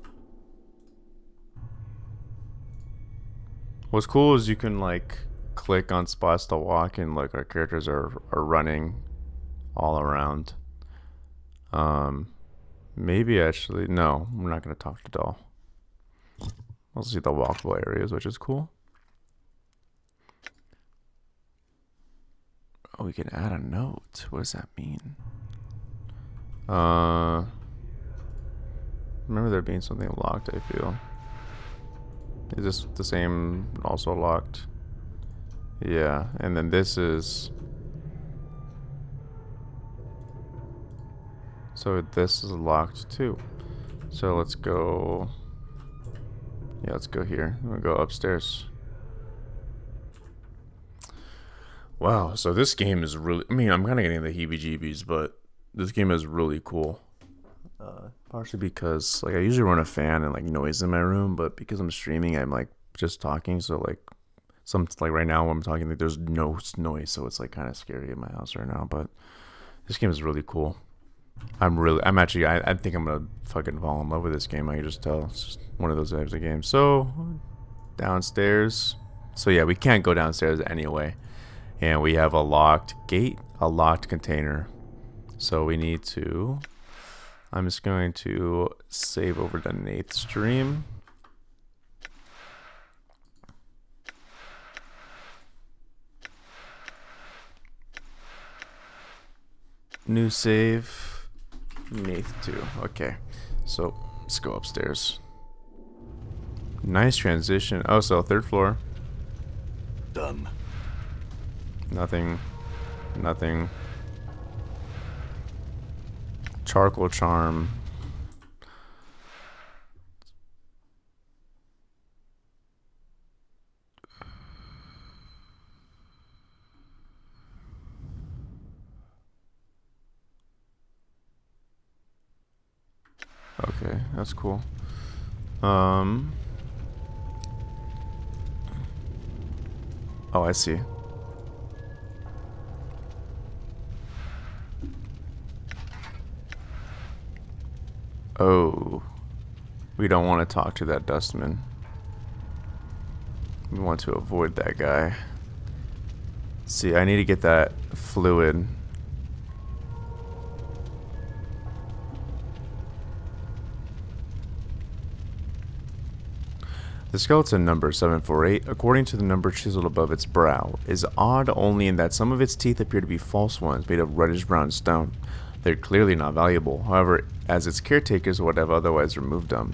What's cool is you can like click on spots to walk, and like our characters are running all around. Maybe actually no, we're not gonna talk to doll. We'll see the walkable areas, which is cool. Oh, we can add a note. What does that mean? Remember there being something locked, I feel. Is this the same, also locked? Yeah, and then this is... So this is locked too. So let's go... Yeah, let's go here. I'm gonna go upstairs. Wow, so this game is really... I mean, I'm kind of getting the heebie-jeebies, but this game is really cool. Partially because like I usually run a fan and like noise in my room, but because I'm streaming, I'm like just talking, so like like right now when I'm talking, like there's no noise, so it's like kind of scary in my house right now. But this game is really cool. I think I'm gonna fucking fall in love with this game. I can just tell it's just one of those types of games. So downstairs. So yeah, we can't go downstairs anyway, and we have a locked gate, a locked container. So we need to... I'm just going to save over to Nath stream. New save. Nath 2. Okay. So let's go upstairs. Nice transition. Oh, so third floor. Done. Nothing. Nothing. Charcoal charm. Okay, that's cool. Oh, I see. Oh, we don't want to talk to that dustman. We want to avoid that guy. See, I need to get that fluid. The skeleton number 748, according to the number chiseled above its brow, is odd only in that some of its teeth appear to be false ones made of reddish brown stone. They're clearly not valuable, however, as its caretakers would have otherwise removed them.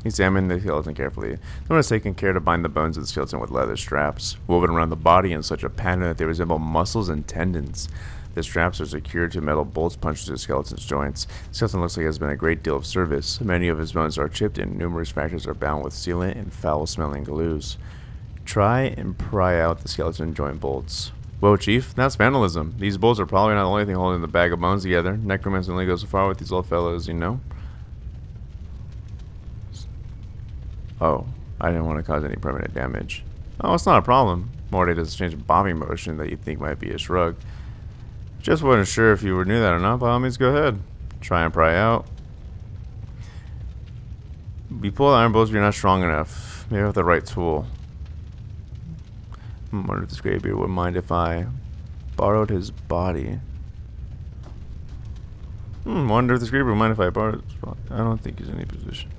Examine the skeleton carefully. No one has taken care to bind the bones of the skeleton with leather straps, woven around the body in such a pattern that they resemble muscles and tendons. The straps are secured to metal bolts punched into the skeleton's joints. The skeleton looks like it has been a great deal of service. Many of his bones are chipped and numerous fractures are bound with sealant and foul-smelling glues. Try and pry out the skeleton joint bolts. Whoa, Chief, that's vandalism. These bolts are probably not the only thing holding the bag of bones together. Necromancy only goes so far with these old fellows, you know? Oh, I didn't want to cause any permanent damage. Oh, it's not a problem. Morty does a change of bombing motion that you'd think might be a shrug. Just wasn't sure if you knew that or not. By all means, go ahead. Try and pry out. You pull the iron bolts, but you're not strong enough. Maybe I have the right tool. I wonder if this graybeard would mind if I borrowed his body. Wonder if this graybeard would mind if I borrowed his body. I don't think he's in any position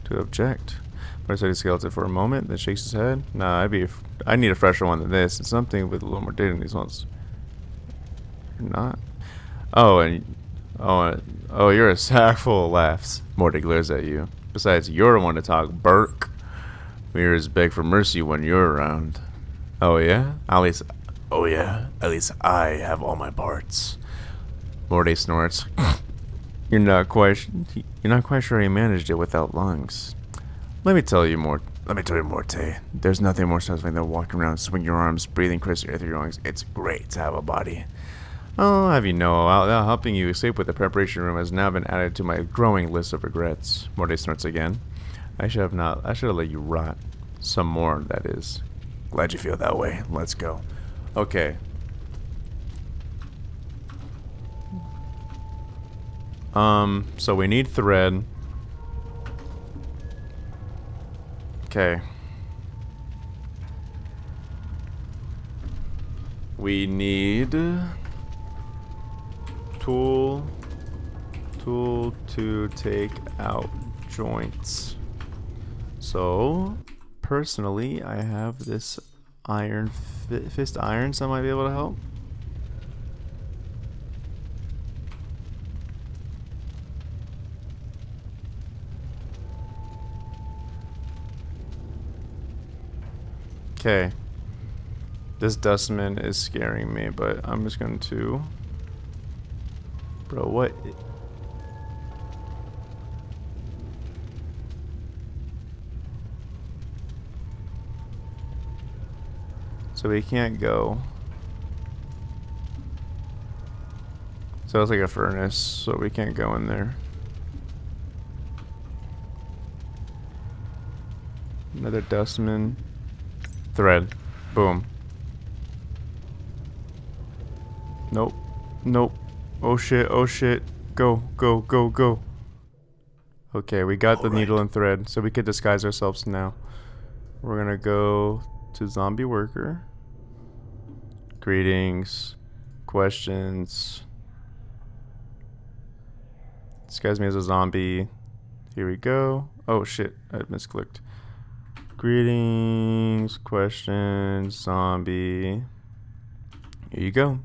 to object. But I study skeleton for a moment, then shakes his head. Nah, I need a fresher one than this. It's something with a little more data than these ones. You're not. Oh, you're a sack full of laughs. Morty glares at you. Besides, you're the one to talk, Burke. Mirrors beg for mercy when you're around. Oh yeah? At least I have all my parts. Morty snorts. You're not quite sure he managed it without lungs. Let me tell you, Morte. There's nothing more satisfying than walking around, swinging your arms, breathing crisp air through your lungs. It's great to have a body. I'll have you know, helping you escape with the preparation room has now been added to my growing list of regrets. Morty snorts again. I should have let you rot. Some more, that is. Glad you feel that way. Let's go. Okay. So we need thread. Okay. We need tool to take out joints. So personally, I have this iron fist iron, so I might be able to help. Okay. This dustman is scaring me, but I'm just going to... Bro, what? So we can't go. So it's like a furnace, so we can't go in there. Another dustman. Thread. Boom. Nope. Nope. Oh shit, oh shit. Go, go, go, go. Okay, we got the needle and thread, so we could disguise ourselves now. We're gonna go to zombie worker. Greetings. Questions. Disguise me as a zombie. Here we go. Oh shit, I misclicked. Greetings, questions, zombie. Here you go.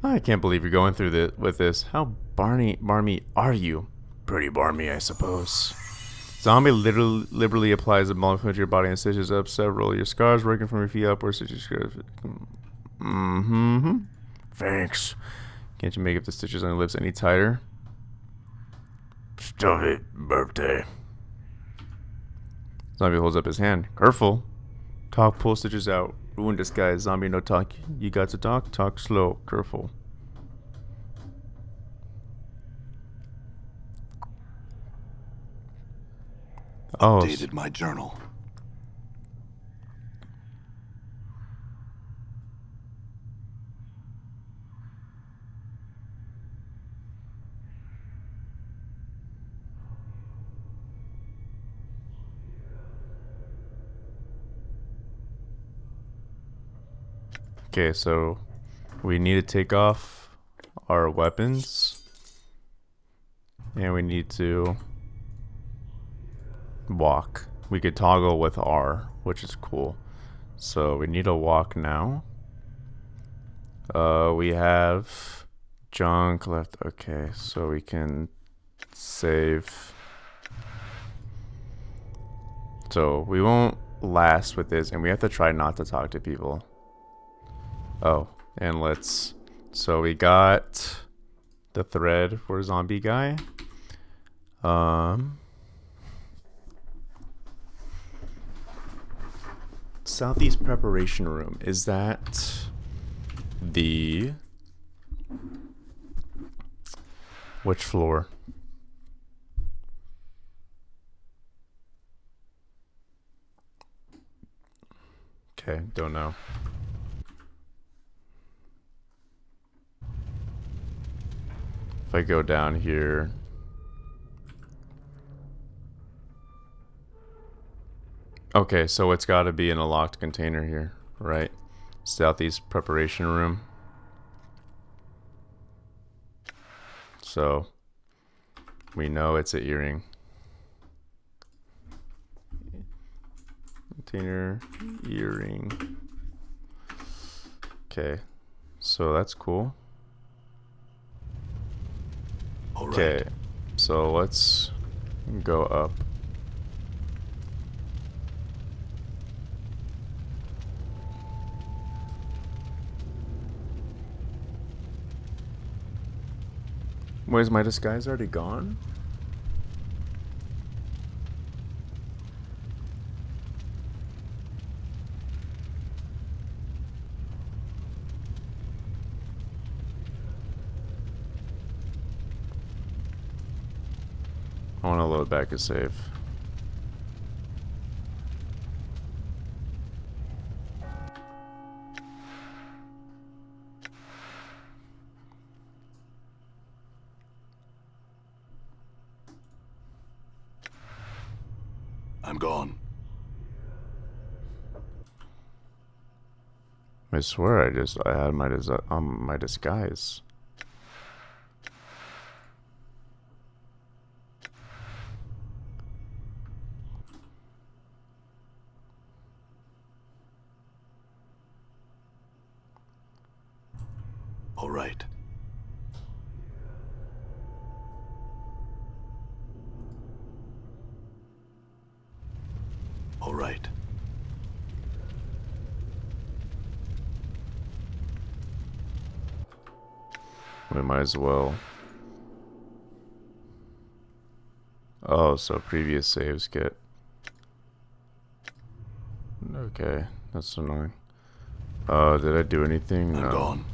I can't believe you're going through with this. How barmy are you? Pretty barmy, I suppose. Zombie liberally applies a ball to your body and stitches up several of your scars, working from your feet upwards. Thanks. Can't you make up the stitches on your lips any tighter? Stop it, birthday. Zombie holds up his hand. Careful. Talk, pull stitches out. Ruin disguise. Zombie, no talk. You got to talk? Talk slow. Careful. Oh. Updated my journal. Okay, so we need to take off our weapons. And we need to walk. We could toggle with R, which is cool. So we need to walk now. We have junk left. Okay, so we can save. So we won't last with this, and we have to try not to talk to people. Oh, and so we got the thread for zombie guy. Southeast preparation room. Is that the... Which floor? Okay, don't know. If I go down here... Okay, so it's got to be in a locked container here, right? Southeast preparation room. So, we know it's an earring. Container, earring. Okay, so that's cool. All right. Okay, so let's go up. Wait, is my disguise already gone? I want to load back a save. I'm gone. I swear I had my disguise. All right. All right. We might as well. Oh, so previous saves get... Okay, that's annoying. Did I do anything? I'm No. gone.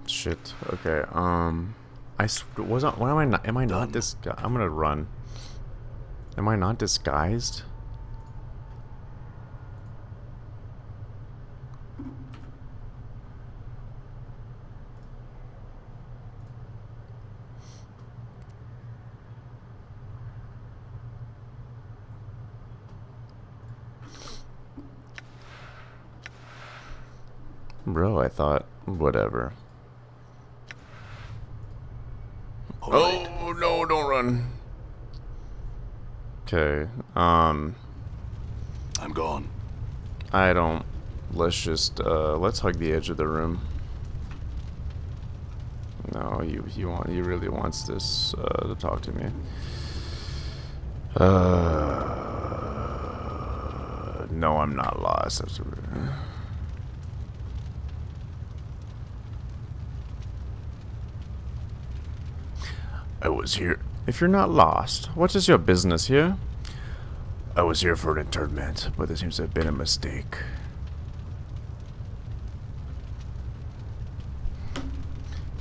Shit. Okay. Wasn't. What am I not? Am I not this guy? I'm gonna run. Am I not disguised? Bro, I thought whatever. All right. Oh no! Don't run. Okay. I'm gone. I don't. Let's just. Let's hug the edge of the room. No, he really wants this to talk to me. No, I'm not lost. That's I was here. If you're not lost, what is your business here? I was here for an interment, but there seems to have been a mistake.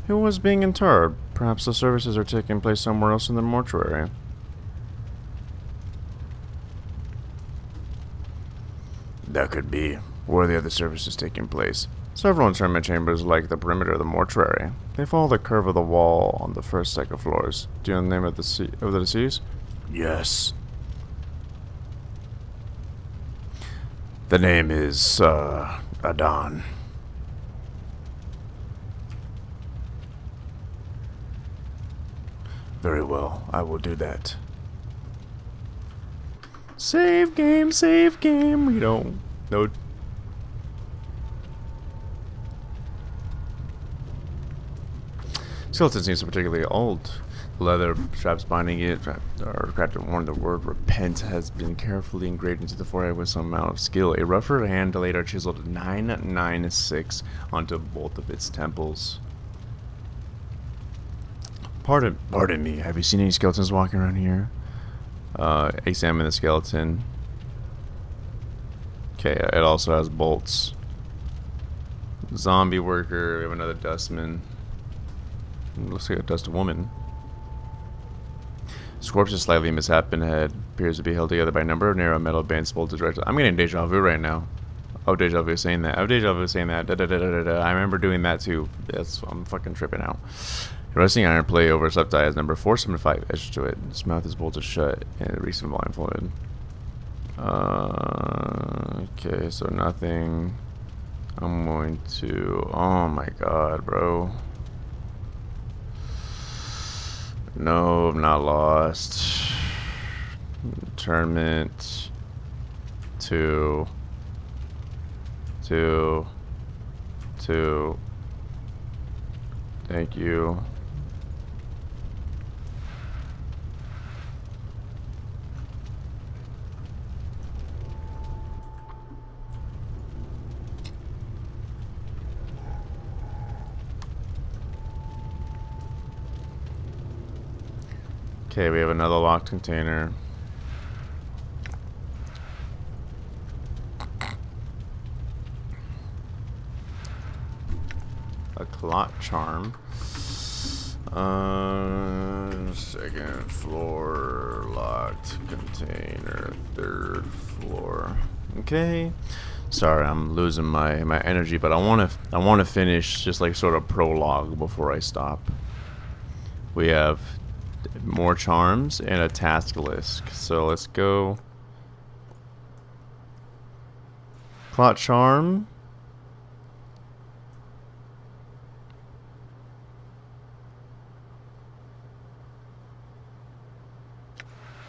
Who was being interred? Perhaps the services are taking place somewhere else in the mortuary. That could be. Where are the other services taking place? Several interment chambers like the perimeter of the mortuary. They follow the curve of the wall on the first second floors. Do you know the name of the deceased? Yes. The name is, Adon. Very well, I will do that. Save game, we don't... No... Skeleton seems particularly old. Leather straps binding it are cracked and worn. The word repent has been carefully engraved into the forehead with some amount of skill. A rougher hand later chiseled 996 onto both of its temples. Pardon me, have you seen any skeletons walking around here? Examine the skeleton. Okay, it also has bolts. Zombie worker, we have another dustman. Looks like a dust woman. This corpse is slightly misshapen head. Appears to be held together by a number of narrow metal bands bolted directly. I'm getting deja vu right now. Oh, deja vu saying that. Oh, deja vu saying that. I remember doing that too. I'm fucking tripping out. A rusting iron plate over its left eye has number 475 etched to it. Its mouth is bolted shut and it reeks of blindfolded. Okay, so nothing. I'm going to... Oh my god, bro. No, I'm not lost. Tournament. Two. Thank you. Okay, we have another locked container. A clot charm. Second floor locked container. Third floor. Okay. Sorry, I'm losing my energy, but I want to finish just like sort of prologue before I stop. We have more charms and a task list. So let's go. Clot charm.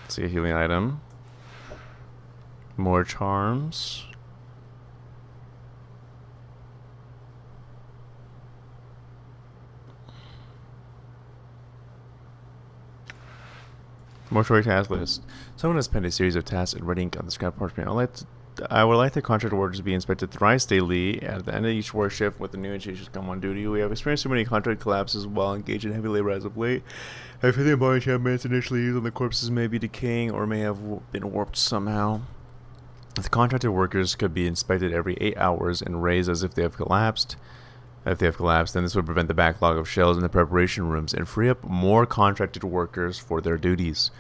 Let's see a healing item. More charms. Mortuary task list. Someone has penned a series of tasks in red ink on the scrap parchment. I would like the contract orders to be inspected thrice daily. At the end of each work shift, with the new initiations come on duty. We have experienced too many contract collapses while engaged in heavy labor as of late. I feel the embodied enchantments initially used on the corpses may be decaying or may have been warped somehow. The contracted workers could be inspected every 8 hours and raised as if they have collapsed. If they have collapsed, then this would prevent the backlog of shells in the preparation rooms and free up more contracted workers for their duties.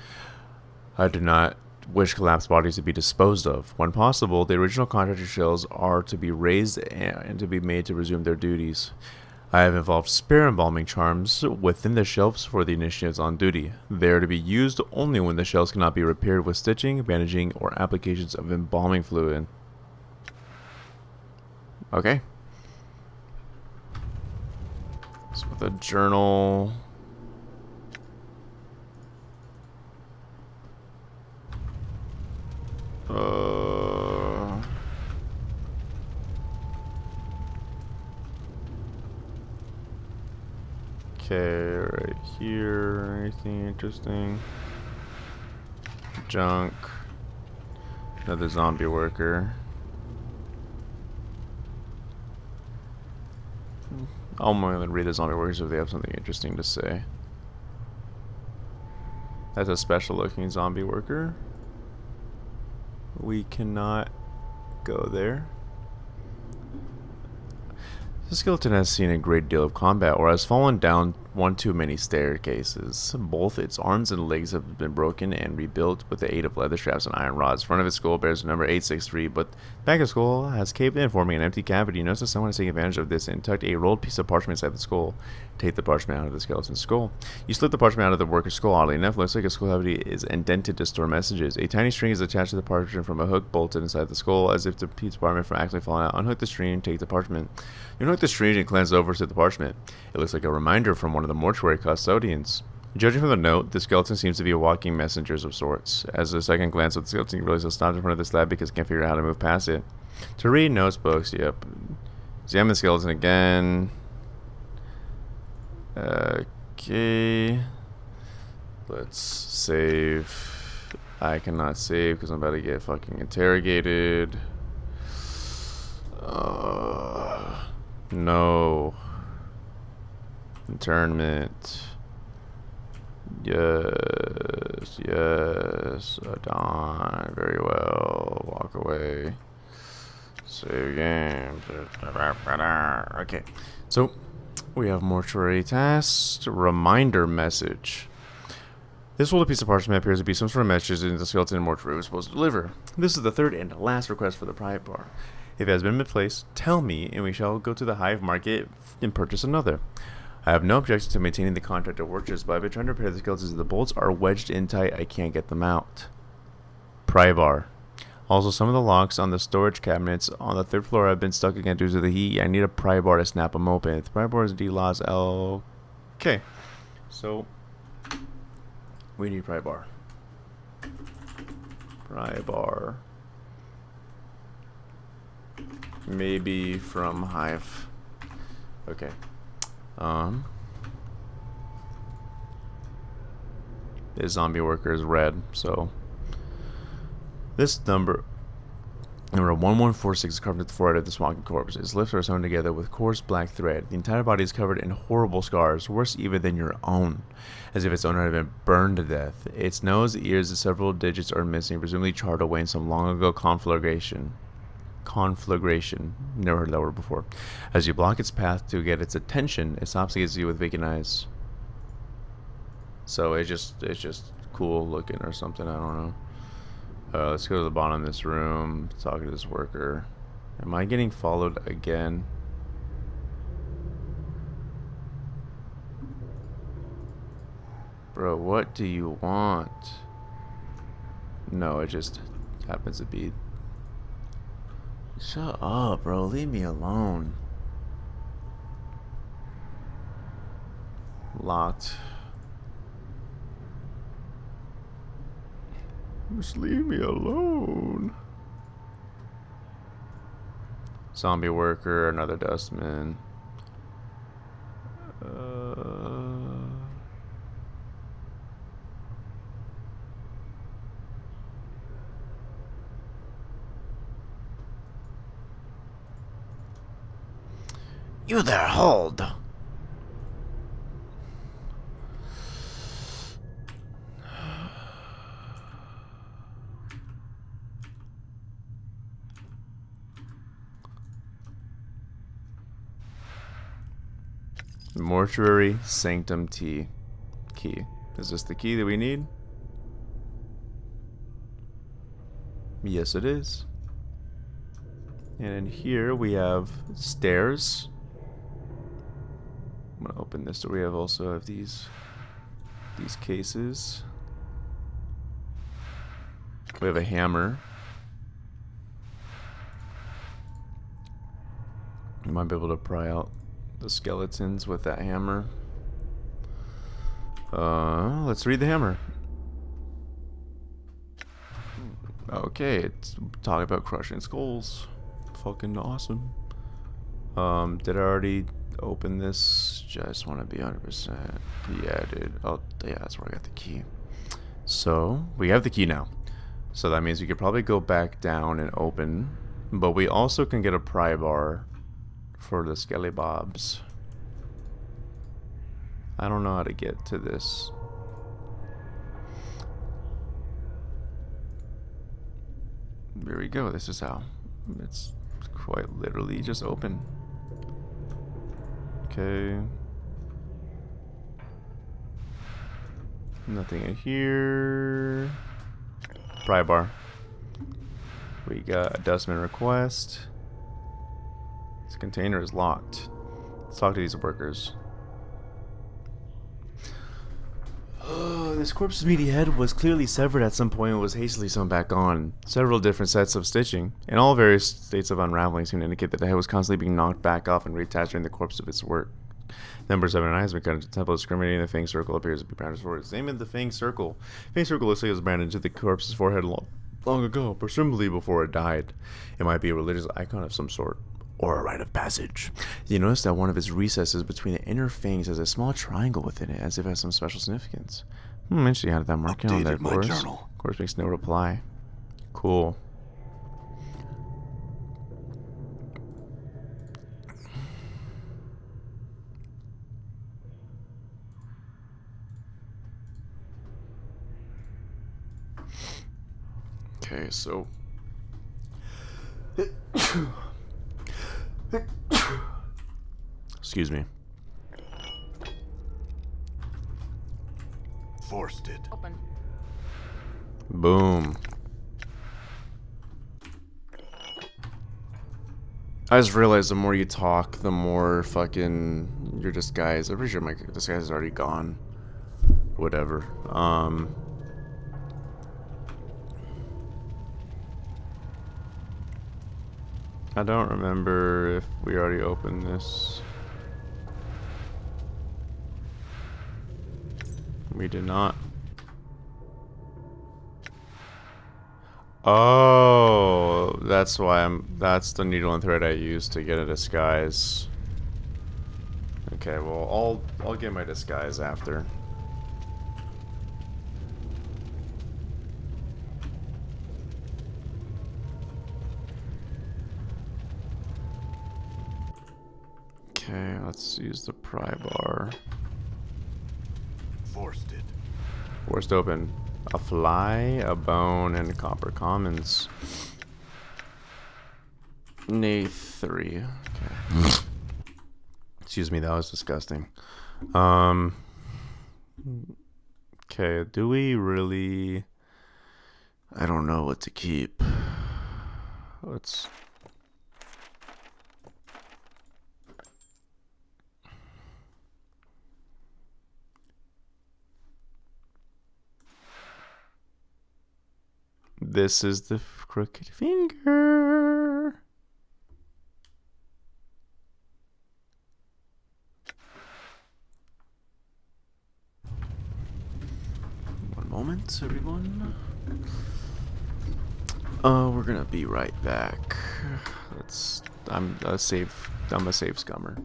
I do not wish collapsed bodies to be disposed of. When possible, the original contracted shells are to be raised and to be made to resume their duties. I have involved spare embalming charms within the shelves for the initiates on duty. They are to be used only when the shells cannot be repaired with stitching, bandaging, or applications of embalming fluid. Okay. So with a journal. Okay, right here. Anything interesting? Junk. Another zombie worker. I'm going to read the zombie workers if they have something interesting to say. That's a special looking zombie worker. We cannot go there. The skeleton has seen a great deal of combat or has fallen down one too many staircases. Both its arms and legs have been broken and rebuilt with the aid of leather straps and iron rods. Front of its skull bears the number 863, but back of the skull has caved in, forming an empty cavity. Notice that someone has taken advantage of this and tucked a rolled piece of parchment inside the skull. Take the parchment out of the skeleton's skull. You slip the parchment out of the worker's skull. Oddly enough, looks like a skull cavity is indented to store messages. A tiny string is attached to the parchment from a hook bolted inside the skull, as if the piece of parchment from actually falling out. Unhook the string, take the parchment. You unhook the string and cleanse over to the parchment. It looks like a reminder from one of the mortuary custodians. Judging from the note, the skeleton seems to be a walking messenger of sorts. As a second glance at the skeleton, you realize it's stopped in front of the slab because it can't figure out how to move past it. To read notes, books, yep. Examine the skeleton again. Okay. Let's save. I cannot save because I'm about to get fucking interrogated. No. Internment. Yes, yes. Adon. Very well. Walk away. Save game. Okay. So, we have mortuary tasks. Reminder message. This folded piece of parchment appears to be some sort of message that the skeleton mortuary was supposed to deliver. This is the third and last request for the private bar. If it has been misplaced, tell me, and we shall go to the hive market and purchase another. I have no objection to maintaining the contract of workers, but I've been trying to repair the skeletons. The bolts are wedged in tight. I can't get them out. Pry bar. Also, some of the locks on the storage cabinets on the third floor have been stuck again due to the heat. I need a pry bar to snap them open. The pry bar is D-Loss L. Okay. So, we need pry bar. Pry bar. Maybe from Hive. Okay. This zombie worker is red, so this number 1146 is carved at the forehead of this walking corpse. Its lips are sewn together with coarse black thread. The entire body is covered in horrible scars, worse even than your own, as if its owner had been burned to death. Its nose, ears, and several digits are missing, presumably charred away in some long ago conflagration. Never heard that word before. As you block its path to get its attention, it stops against you with vacant eyes. So it's just cool looking or something. I don't know. Let's go to the bottom of this room. Talk to this worker. Am I getting followed again? Bro, what do you want? No, it just happens to be. Shut up, bro. Leave me alone. Locked. Just leave me alone. Zombie worker, another dustman. You there, hold. Mortuary Sanctum key. Is this the key that we need? Yes, it is. And in here we have stairs. I'm gonna open this. So we have also have these cases. We have a hammer. You might be able to pry out the skeletons with that hammer. Let's read the hammer. Okay, it's talking about crushing skulls. Fucking awesome. Did I already open this? Just want to be 100%. Yeah, I did. Oh, yeah, that's where I got the key. So, we have the key now. So that means we could probably go back down and open. But we also can get a pry bar for the skelly bobs. I don't know how to get to this. There we go. This is how. It's quite literally just open. Okay. Nothing in here. Pry bar. We got a dustman request. This container is locked. Let's talk to these workers. This corpse's meaty head was clearly severed at some point and was hastily sewn back on. Several different sets of stitching, and all various states of unraveling, seem to indicate that the head was constantly being knocked back off and reattached during the course of its work. Number 7 has been cut into the temple, discriminating. The Fang Circle appears to be branded forward. Same in the Fang Circle. Fang Circle looks like it was branded into the corpse's forehead long ago, presumably before it died. It might be a religious icon of some sort. or a rite of passage. You notice that one of its recesses between the inner fangs has a small triangle within it, as if it has some special significance. Interesting. How did that mark down there, Updated my Chorus? journal. Chorus makes no reply. Cool. Okay, so excuse me. Forced it. Open. Boom. I just realized the more you talk, the more fucking your disguise. I'm pretty sure my disguise is already gone. Whatever. I don't remember if we already opened this. We did not. Oh, that's why that's the needle and thread I used to get a disguise. Okay, well, I'll get my disguise after. Okay, let's use the pry bar. Forced it. Forced open. A fly, a bone, and copper commons. Nath 3. Okay. Excuse me, that was disgusting. Okay, do we really... I don't know what to keep. Let's... This is the crooked finger. One moment, everyone. We're gonna be right back. I'm a safe scummer.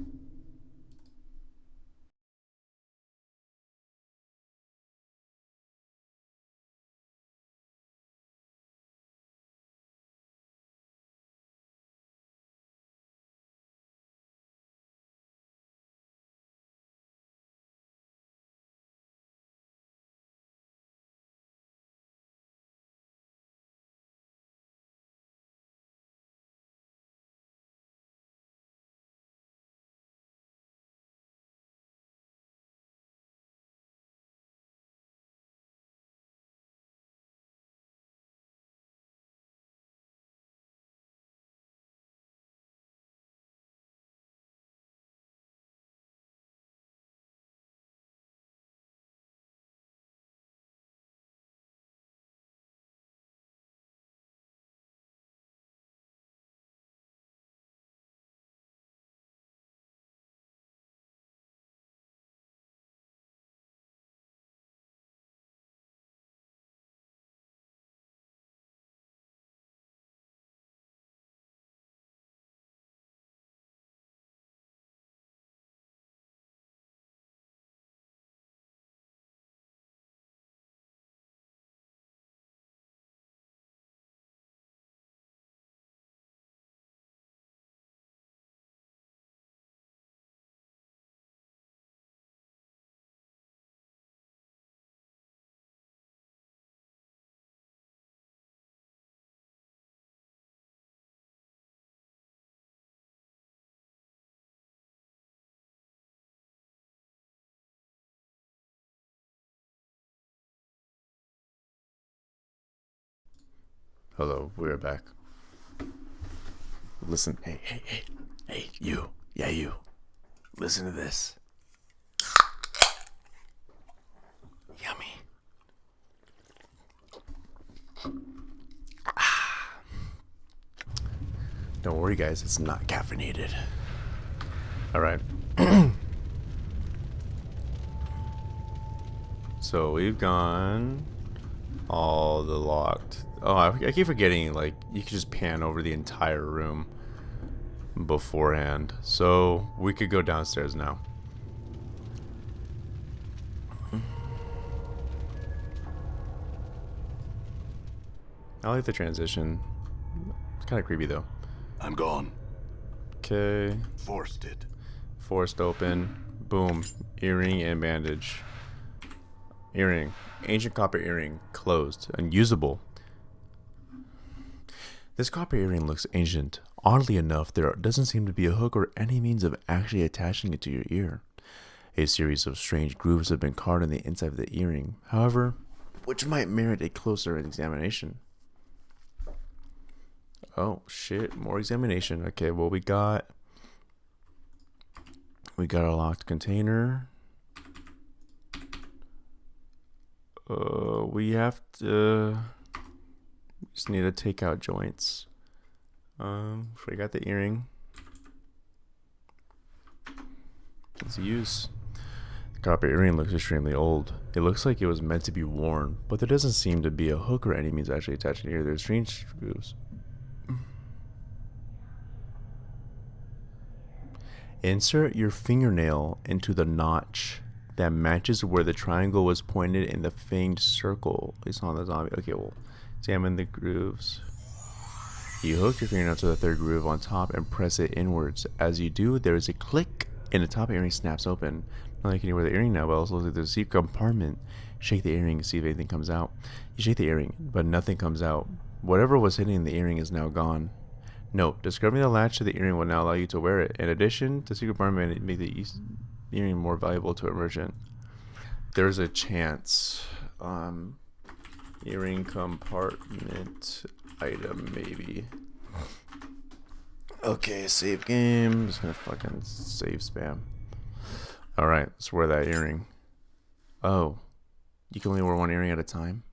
Hello, we're back. Listen, hey, you. Yeah, you. Listen to this. Yummy. Don't worry, guys, it's not caffeinated. Alright. So we've gone all the locked. Oh, I keep forgetting, like, you can just pan over the entire room. beforehand. So we could go downstairs now. I like the transition. It's kind of creepy though. I'm gone. Okay. Forced it. Forced open. Boom. Earring and bandage. Earring. Ancient copper earring. Closed. Unusable. This copper earring looks ancient. Oddly enough, there doesn't seem to be a hook or any means of actually attaching it to your ear. A series of strange grooves have been carved in the inside of the earring, however, which might merit a closer examination. Oh shit, more examination. Okay, well we got a locked container. We have to just need to take out joints. We got the earring. Let's use. The copper earring looks extremely old. It looks like it was meant to be worn, but there doesn't seem to be a hook or any means actually attached to here. There's strange grooves. Insert your fingernail into the notch that matches where the triangle was pointed in the fanged circle. It's on the zombie. Okay, well, examine the grooves. You hook your fingernail to the third groove on top and press it inwards. As you do, there is a click and the top earring snaps open. Not only can you wear the earring now, but also there's a secret compartment. Shake the earring and see if anything comes out. You shake the earring, but nothing comes out. Whatever was hidden in the earring is now gone. Note, discovering the latch to the earring will now allow you to wear it. In addition, the secret compartment may make the earring more valuable to a merchant. There's a chance. Earring compartment item, maybe. Okay, save game. Just gonna fucking save spam. Alright, let's wear that earring. Oh. You can only wear one earring at a time?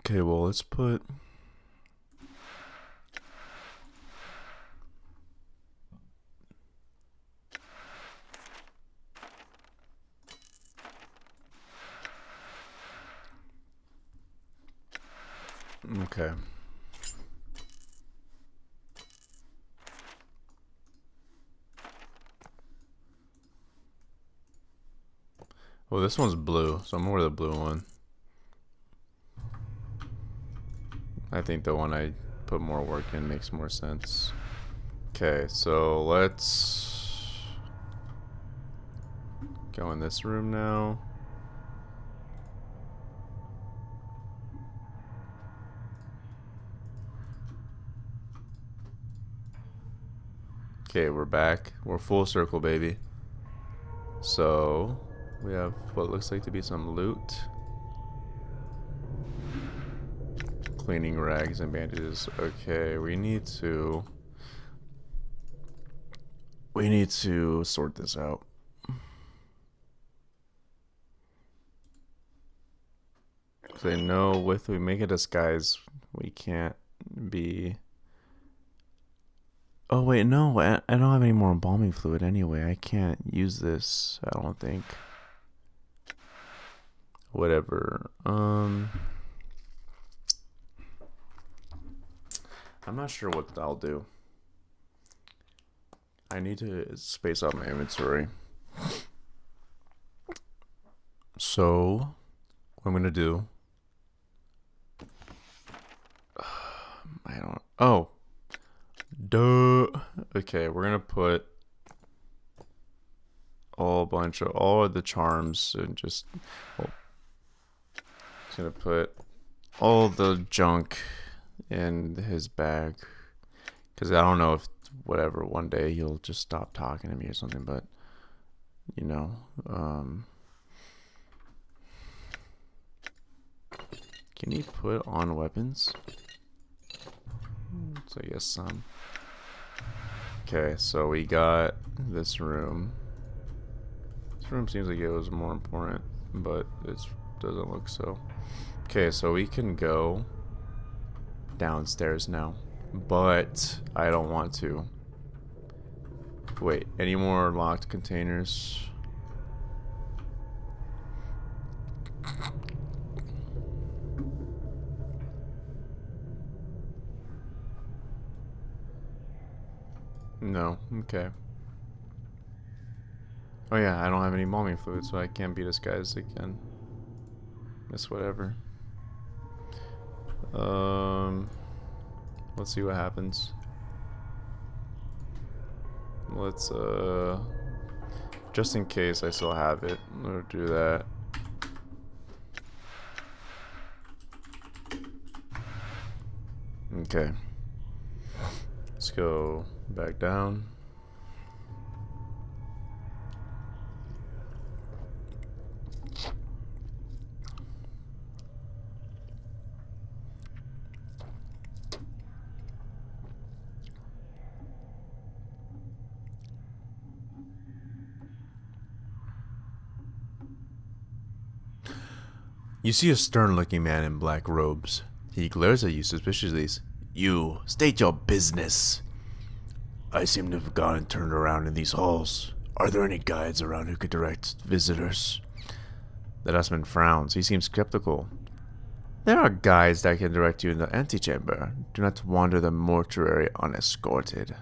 Okay, well, let's put... Okay. Well, this one's blue, so I'm gonna wear the blue one. I think the one I put more work in makes more sense. Okay, so let's go in this room now. Okay, we're back. We're full circle, baby. So, we have what looks like to be some loot. Cleaning rags and bandages. Okay, we need to sort this out. Cause I know with we make a disguise, we can't be. Oh wait, no, I don't have any more embalming fluid anyway. I can't use this, I don't think. Whatever. I'm not sure what I'll do. I need to space out my inventory. So, what I'm gonna do. I don't. Oh. Duh. Okay, we're gonna put all of the charms and just. Well, just gonna put all the junk in his bag, because I don't know if whatever one day he'll just stop talking to me or something, but you know, can he put on weapons? So yes, some. Okay, so we got this room. This room seems like it was more important, but it doesn't look so. Okay, so we can go downstairs now. but I don't want to. Wait, any more locked containers? No, okay. Oh yeah, I don't have any embalming fluid, so I can't be disguised again. Miss whatever. Let's see what happens. Let's just in case I still have it, we'll do that. Okay. Let's go back down. You see a stern-looking man in black robes. He glares at you suspiciously. You, state your business. I seem to have gone and turned around in these halls. Are there any guides around who could direct visitors? The dustman frowns. He seems skeptical. There are guides that can direct you in the antechamber. Do not wander the mortuary unescorted.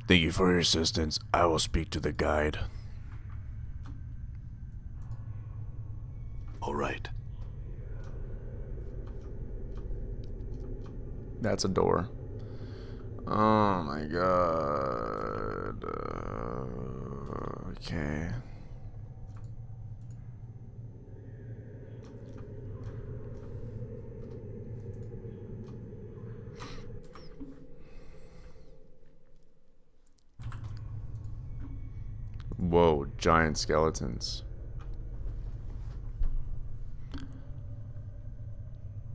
Thank you for your assistance. I will speak to the guide. All right. That's a door. Oh my god. Okay. Whoa, giant skeletons.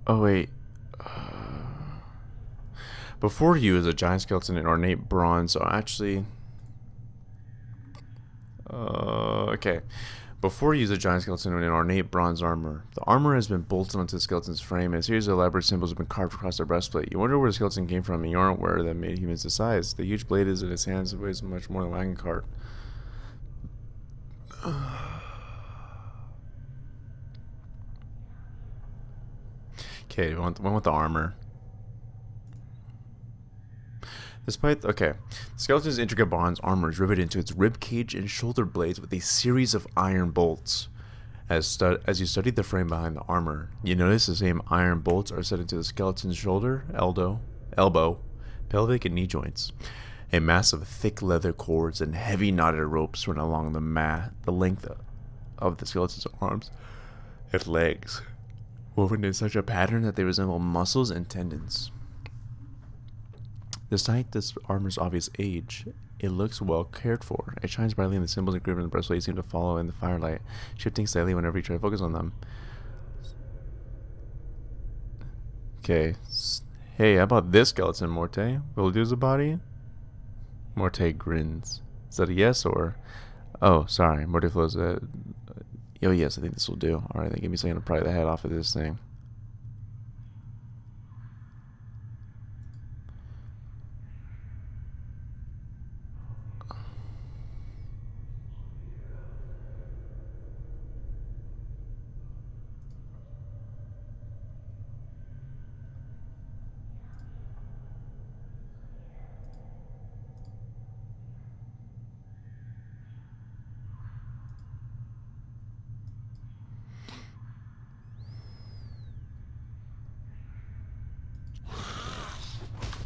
Oh wait. Before you is a giant skeleton in ornate bronze. So actually, okay. Before you is a giant skeleton in ornate bronze armor. The armor has been bolted onto the skeleton's frame, and a series of elaborate symbols have been carved across their breastplate. You wonder where the skeleton came from, and you aren't aware that made humans this size. The huge blade is in his hands and weighs much more than a wagon cart. Okay, we want the armor. Despite, okay, the skeleton's intricate bronze armor is riveted into its rib cage and shoulder blades with a series of iron bolts. As you study the frame behind the armor, you notice the same iron bolts are set into the skeleton's shoulder, elbow, pelvic, and knee joints. A mass of thick leather cords and heavy knotted ropes run along the length of the skeleton's arms and legs, woven in such a pattern that they resemble muscles and tendons. Despite this armor's obvious age, it looks well cared for. It shines brightly, and the symbols engraved in the breastplate seem to follow in the firelight, shifting slightly whenever you try to focus on them. Okay. Hey, how about this skeleton, Morte? Will it use a body? Morte grins. Is that a yes or... Oh, sorry. Morte flows. Oh, yes, I think this will do. Alright, then give me a second to pry the head off of this thing.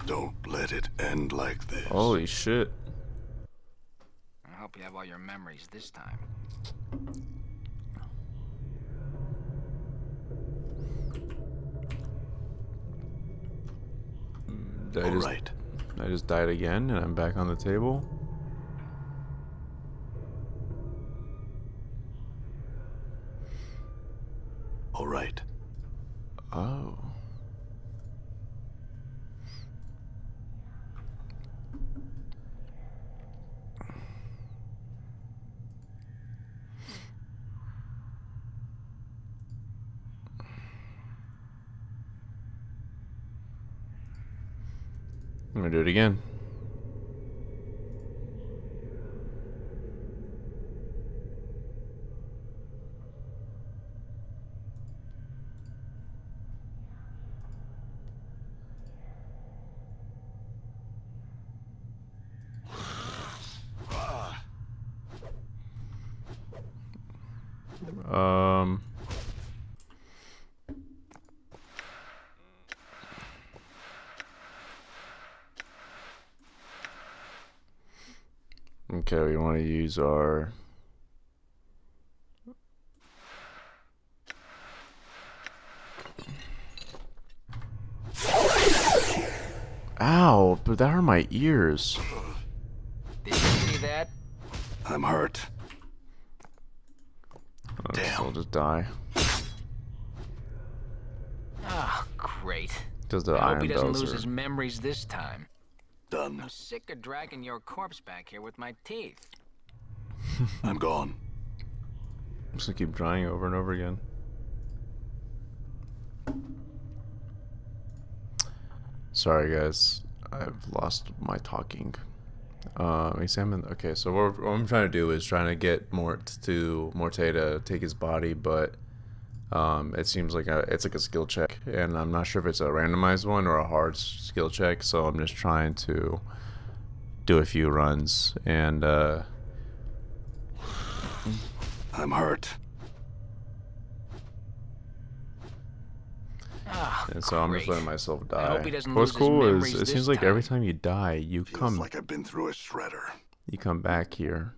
Don't let it end like this. Holy shit. I hope you have all your memories this time. I just died again, and I'm back on the table. All right. Oh. I'm gonna do it again. Okay, we want to use our ow, but that hurt my ears. Did you see that? I'm hurt. I'll just die. Ah, great. Because the I hope iron he doesn't bells lose are... his memories this time. Done. I'm sick of dragging your corpse back here with my teeth. I'm gone. I'm just gonna keep trying over and over again. Sorry guys, I've lost my talking. Examine. Okay, so what I'm trying to do is trying to get Morte to take his body, but it seems like it's like a skill check, and I'm not sure if it's a randomized one or a hard skill check. So I'm just trying to do a few runs, and I'm hurt. Ah, and so I'm just great. letting myself I die. hope he doesn't What's lose his cool is memories it this seems like every time. time you die, you Feels like I've been through a shredder. come back here.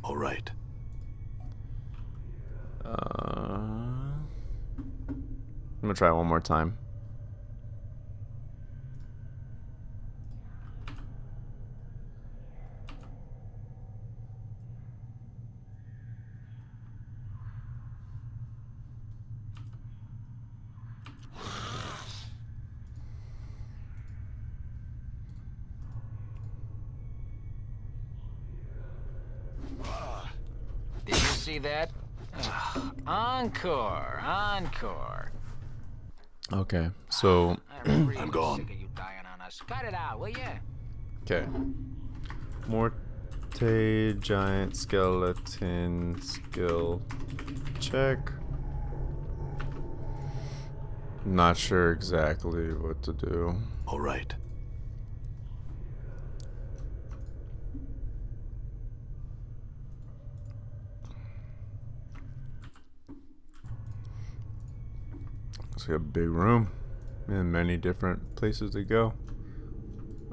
All right. I'm gonna try one more time. Did you see that? Ah, encore, encore. Okay, so I'm really I'm gone. sick of you dying on us. Cut it out, will ya? okay, Morte giant skeleton skill check. Not sure exactly what to do. All right. It's like a big room and many different places to go.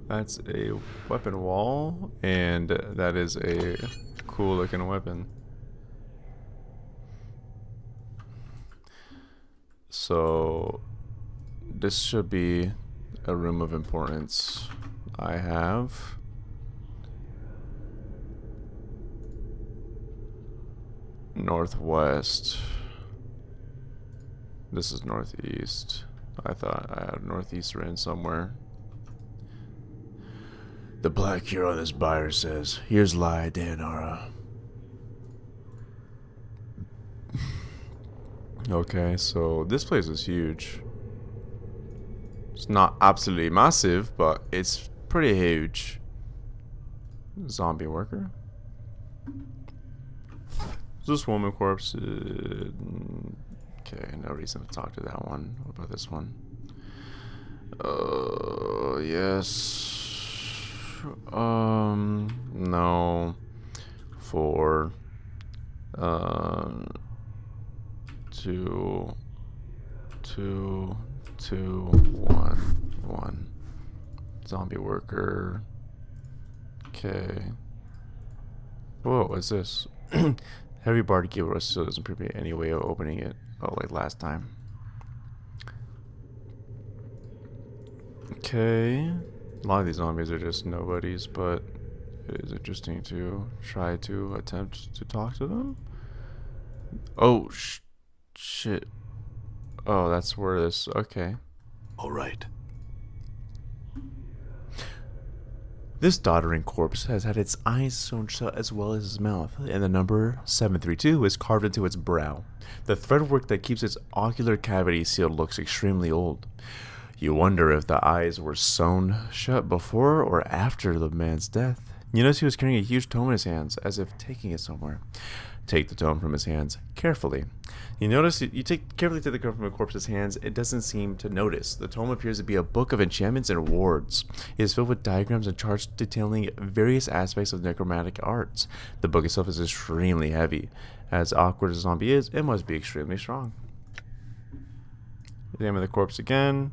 That's a weapon wall, and that is a cool looking weapon. So this should be a room of importance. I have northwest. This is northeast. I thought I had northeast written somewhere. The black hero on this buyer says, "Here's Lie Dayanara." Okay, so this place is huge. It's not absolutely massive, but it's pretty huge. Zombie worker. Is this woman corpse? Okay, no reason to talk to that one. What about this one? Yes. No. 4. 2, 2, 2, 1, 1. Zombie worker. Okay. Whoa, what's this? Heavy bar keyboard still doesn't prevent any way of opening it. Oh, like last time. Okay. A lot of these zombies are just nobodies, but it is interesting to try to attempt to talk to them. Oh, shit. Oh, that's where this... Okay. All right. This doddering corpse has had its eyes sewn shut as well as its mouth, and the number 732 is carved into its brow. The threadwork that keeps its ocular cavity sealed looks extremely old. You wonder if the eyes were sewn shut before or after the man's death. You notice he was carrying a huge tome in his hands, as if taking it somewhere. Take the tome from his hands carefully. You notice you carefully take the tome from a corpse's hands. It doesn't seem to notice. The tome appears to be a book of enchantments and wards. It is filled with diagrams and charts detailing various aspects of necromantic arts. The book itself is extremely heavy. As awkward as a zombie is, it must be extremely strong. Examine the corpse again.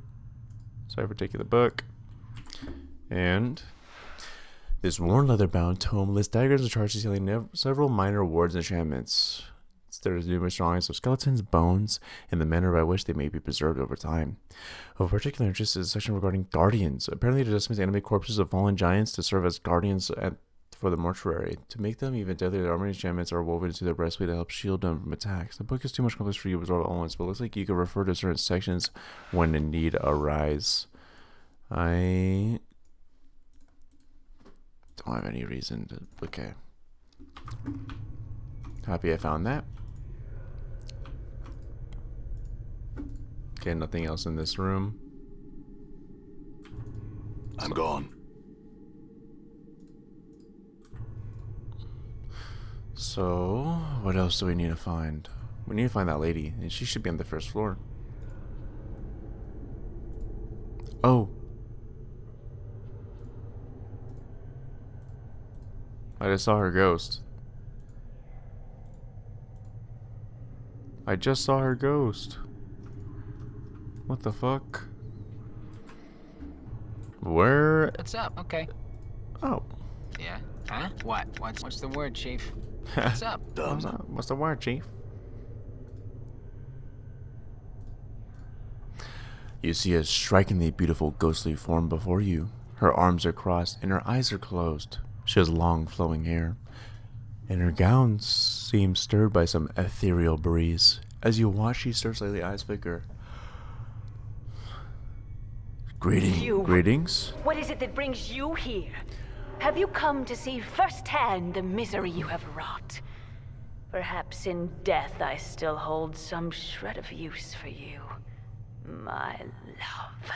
Sorry for taking the book. And this worn leather-bound tome lists diagrams and charts detailing several minor wards and enchantments. There is numerous drawings of skeletons, bones, and the manner by which they may be preserved over time. Of particular interest is a section regarding guardians. Apparently, it adjustments animate corpses of fallen giants to serve as guardians for the mortuary. To make them even deadlier, the armor enchantments are woven into their breastplate to help shield them from attacks. The book is too much complex for you to absorb all at once, but it looks like you can refer to certain sections when a need arise. I don't have any reason to... Okay. Happy I found that. Okay, nothing else in this room. I'm gone. So, what else do we need to find? We need to find that lady, and she should be on the first floor. Oh. I just saw her ghost. I just saw her ghost. What the fuck? Where? What's up? Okay. Oh. Yeah? Huh? What? What's the word, Chief? What's up? Done. What's the word, Chief? You see a strikingly beautiful ghostly form before you. Her arms are crossed and her eyes are closed. She has long flowing hair, and her gown seems stirred by some ethereal breeze. As you watch, she stirs slightly, eyes flicker. Greetings. What is it that brings you here? Have you come to see firsthand the misery you have wrought? Perhaps in death I still hold some shred of use for you, my love.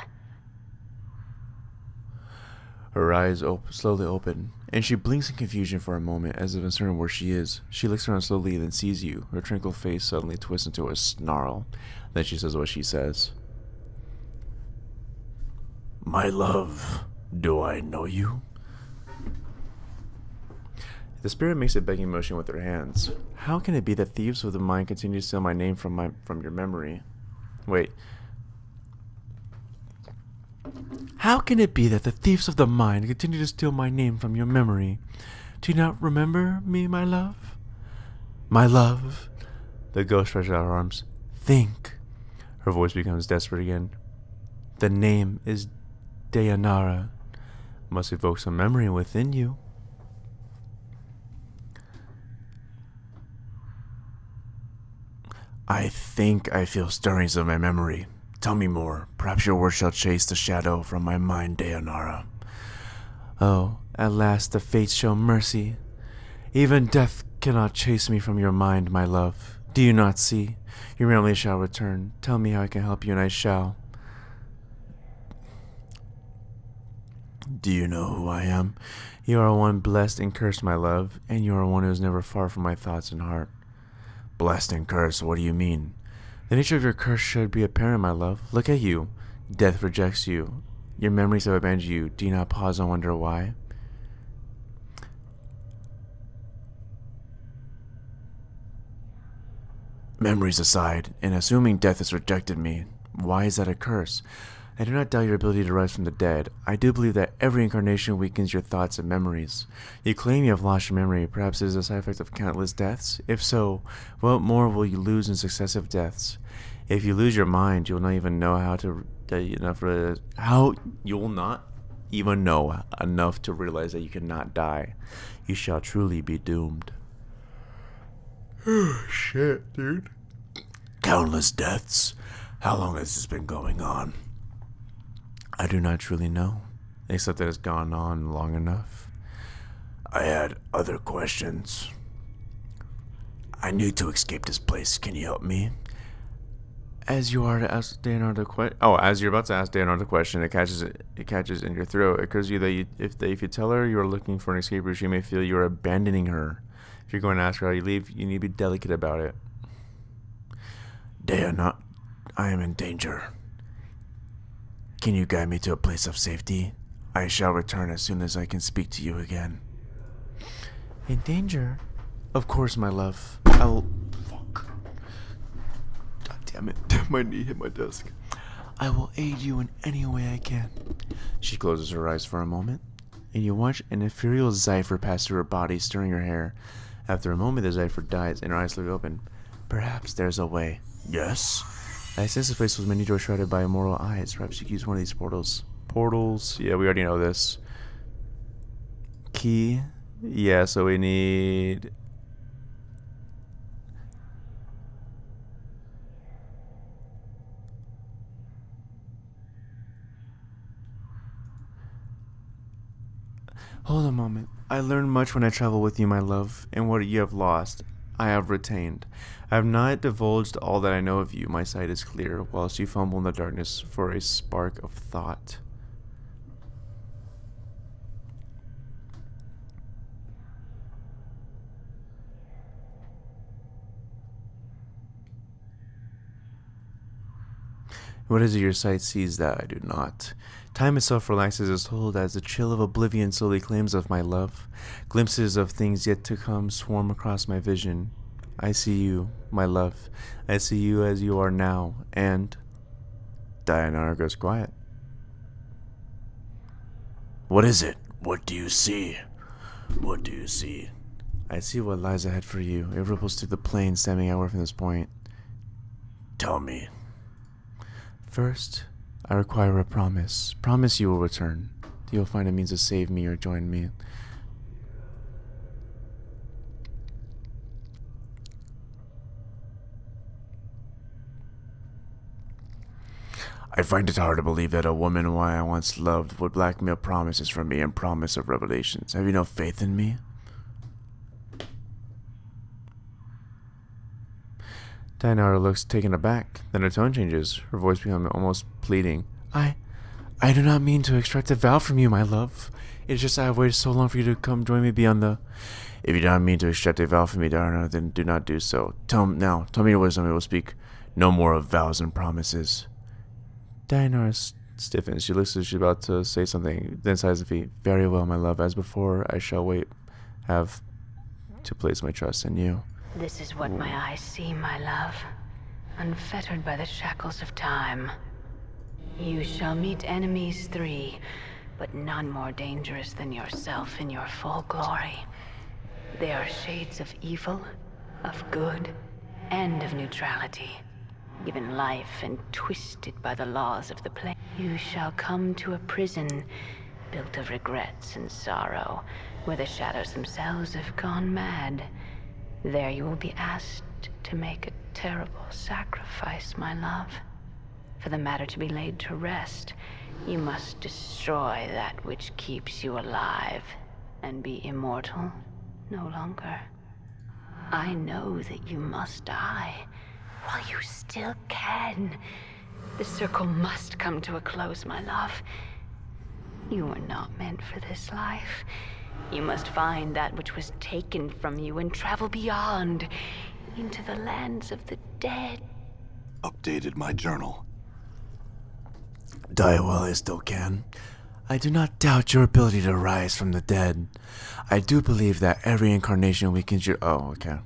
Her eyes slowly open, and she blinks in confusion for a moment, as if uncertain where she is. She looks around slowly, then sees you. Her tranquil face suddenly twists into a snarl. Then she says what she says. My love, do I know you? The spirit makes a begging motion with her hands. How can it be that thieves of the mind continue to steal my name from your memory? Wait. How can it be that the thieves of the mind continue to steal my name from your memory? Do you not remember me, my love? My love. The ghost stretches out her arms. Think. Her voice becomes desperate again. The name is Dayanara. Must evoke some memory within you. I think I feel stirrings of my memory. Tell me more. Perhaps your words shall chase the shadow from my mind, Dayanara. Oh, at last the fates show mercy. Even death cannot chase me from your mind, my love. Do you not see? Your memory shall return. Tell me how I can help you, and I shall. Do you know who I am? You are one blessed and cursed, my love, and you are one who is never far from my thoughts and heart. Blessed and cursed, what do you mean? The nature of your curse should be apparent, my love. Look at you. Death rejects you. Your memories have abandoned you. Do you not pause and wonder why? Memories aside, and assuming death has rejected me, why is that a curse? I do not doubt your ability to rise from the dead. I do believe that every incarnation weakens your thoughts and memories. You claim you have lost your memory. Perhaps it is a side effect of countless deaths? If so, what more will you lose in successive deaths? If you lose your mind, you will not even know you will not even know enough to realize that you cannot die. You shall truly be doomed. Shit, dude. Countless deaths. How long has this been going on? I do not truly know, except that it's gone on long enough. I had other questions. I need to escape this place. Can you help me? As you are to ask Daenar the question, as you're about to ask Daenar the question, it catches in your throat. It occurs to you that if you tell her you are looking for an escape route, she may feel you are abandoning her. If you're going to ask her how you leave, you need to be delicate about it. Daenar, I am in danger. Can you guide me to a place of safety? I shall return as soon as I can speak to you again. In danger? Of course, my love. I will. Fuck. God damn it. My knee hit my desk. I will aid you in any way I can. She closes her eyes for a moment, and you watch an ethereal zephyr pass through her body, stirring her hair. After a moment, the zephyr dies, and her eyes look open. Perhaps there's a way. Yes? I sense the place was many doors shrouded by immortal eyes. Perhaps you can use one of these portals. Portals? Yeah, we already know this. Key? Yeah, so we need... Hold a moment. I learned much when I travel with you, my love, and what you have lost, I have retained. I have not divulged all that I know of you. My sight is clear, whilst you fumble in the darkness for a spark of thought. What is it your sight sees that I do not? Time itself relaxes its hold as the chill of oblivion slowly claims of my love. Glimpses of things yet to come swarm across my vision. I see you, my love. I see you as you are now, and... Daenar goes quiet. What is it? What do you see? What do you see? I see what lies ahead for you. It ripples through the plain, stemming outward from this point. Tell me. First, I require a promise. Promise you will return. You'll find a means to save me or join me. I find it hard to believe that a woman whom I once loved would blackmail promises from me and promise of revelations. Have you no faith in me? Daenar looks taken aback. Then her tone changes. Her voice becomes almost pleading. I do not mean to extract a vow from you, my love. It's just I have waited so long for you to come join me beyond the... If you do not mean to extract a vow from me, Daenar, then do not do so. Tell me your wisdom, and we will speak no more of vows and promises. Daenar stiffens. She looks as if she's about to say something, then sighs and feet. Very well, my love. As before, I shall have to place my trust in you. This is what my eyes see, my love. Unfettered by the shackles of time. You shall meet enemies 3, but none more dangerous than yourself in your full glory. They are shades of evil, of good, and of neutrality. Given life and twisted by the laws of the plane. You shall come to a prison built of regrets and sorrow, where the shadows themselves have gone mad. There you will be asked to make a terrible sacrifice, my love. For the matter to be laid to rest, you must destroy that which keeps you alive and be immortal no longer. I know that you must die while you still can. The circle must come to a close, my love. You were not meant for this life. You must find that which was taken from you and travel beyond, into the lands of the dead. Updated my journal. Die while I still can. I do not doubt your ability to rise from the dead. I do believe that every incarnation weakens your... Oh, okay.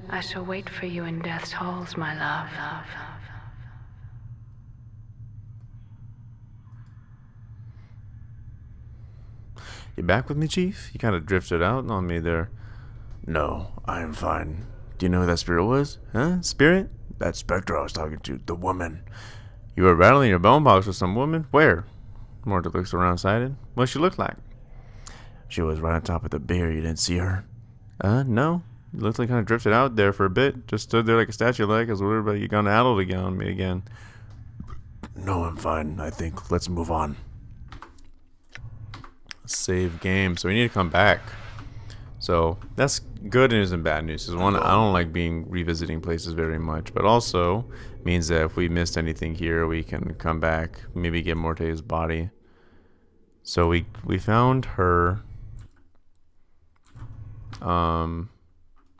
I shall wait for you in death's halls, my love. You back with me, Chief? You kind of drifted out on me there. No, I am fine. Do you know who that spirit was? Huh? Spirit? That specter I was talking to, the woman. You were rattling your bone box with some woman? Where? Morta looks around sighted. What she look like? She was right on top of the bear. You didn't see her? No. You looked like kind of drifted out there for a bit. Just stood there like a statue, like I was worried about you gonna addle again on me again. No, I'm fine. I think let's move on. Save game. So we need to come back. So that's good news and bad news. Because one, I don't like revisiting places very much, but also means that if we missed anything here, we can come back, maybe get Morte's body. So we found her.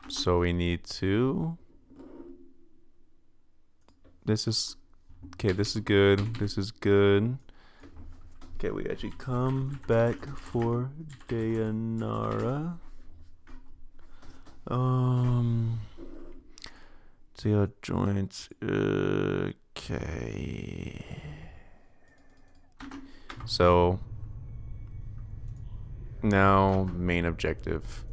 So we need to. This is okay. This is good. This is good. Okay, we actually come back for Dayanara. See joints. Okay. So now main objective.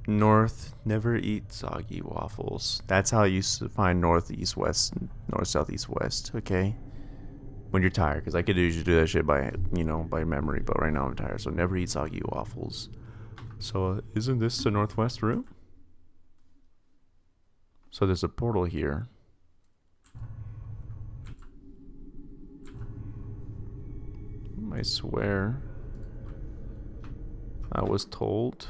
North, never eat soggy waffles. That's how you find north, east, west, north, south, east, west. Okay. When you're tired, because I could usually do that shit by by memory, but right now I'm tired, so never eat soggy waffles. So isn't this the northwest route? So there's a portal here. I swear I was told.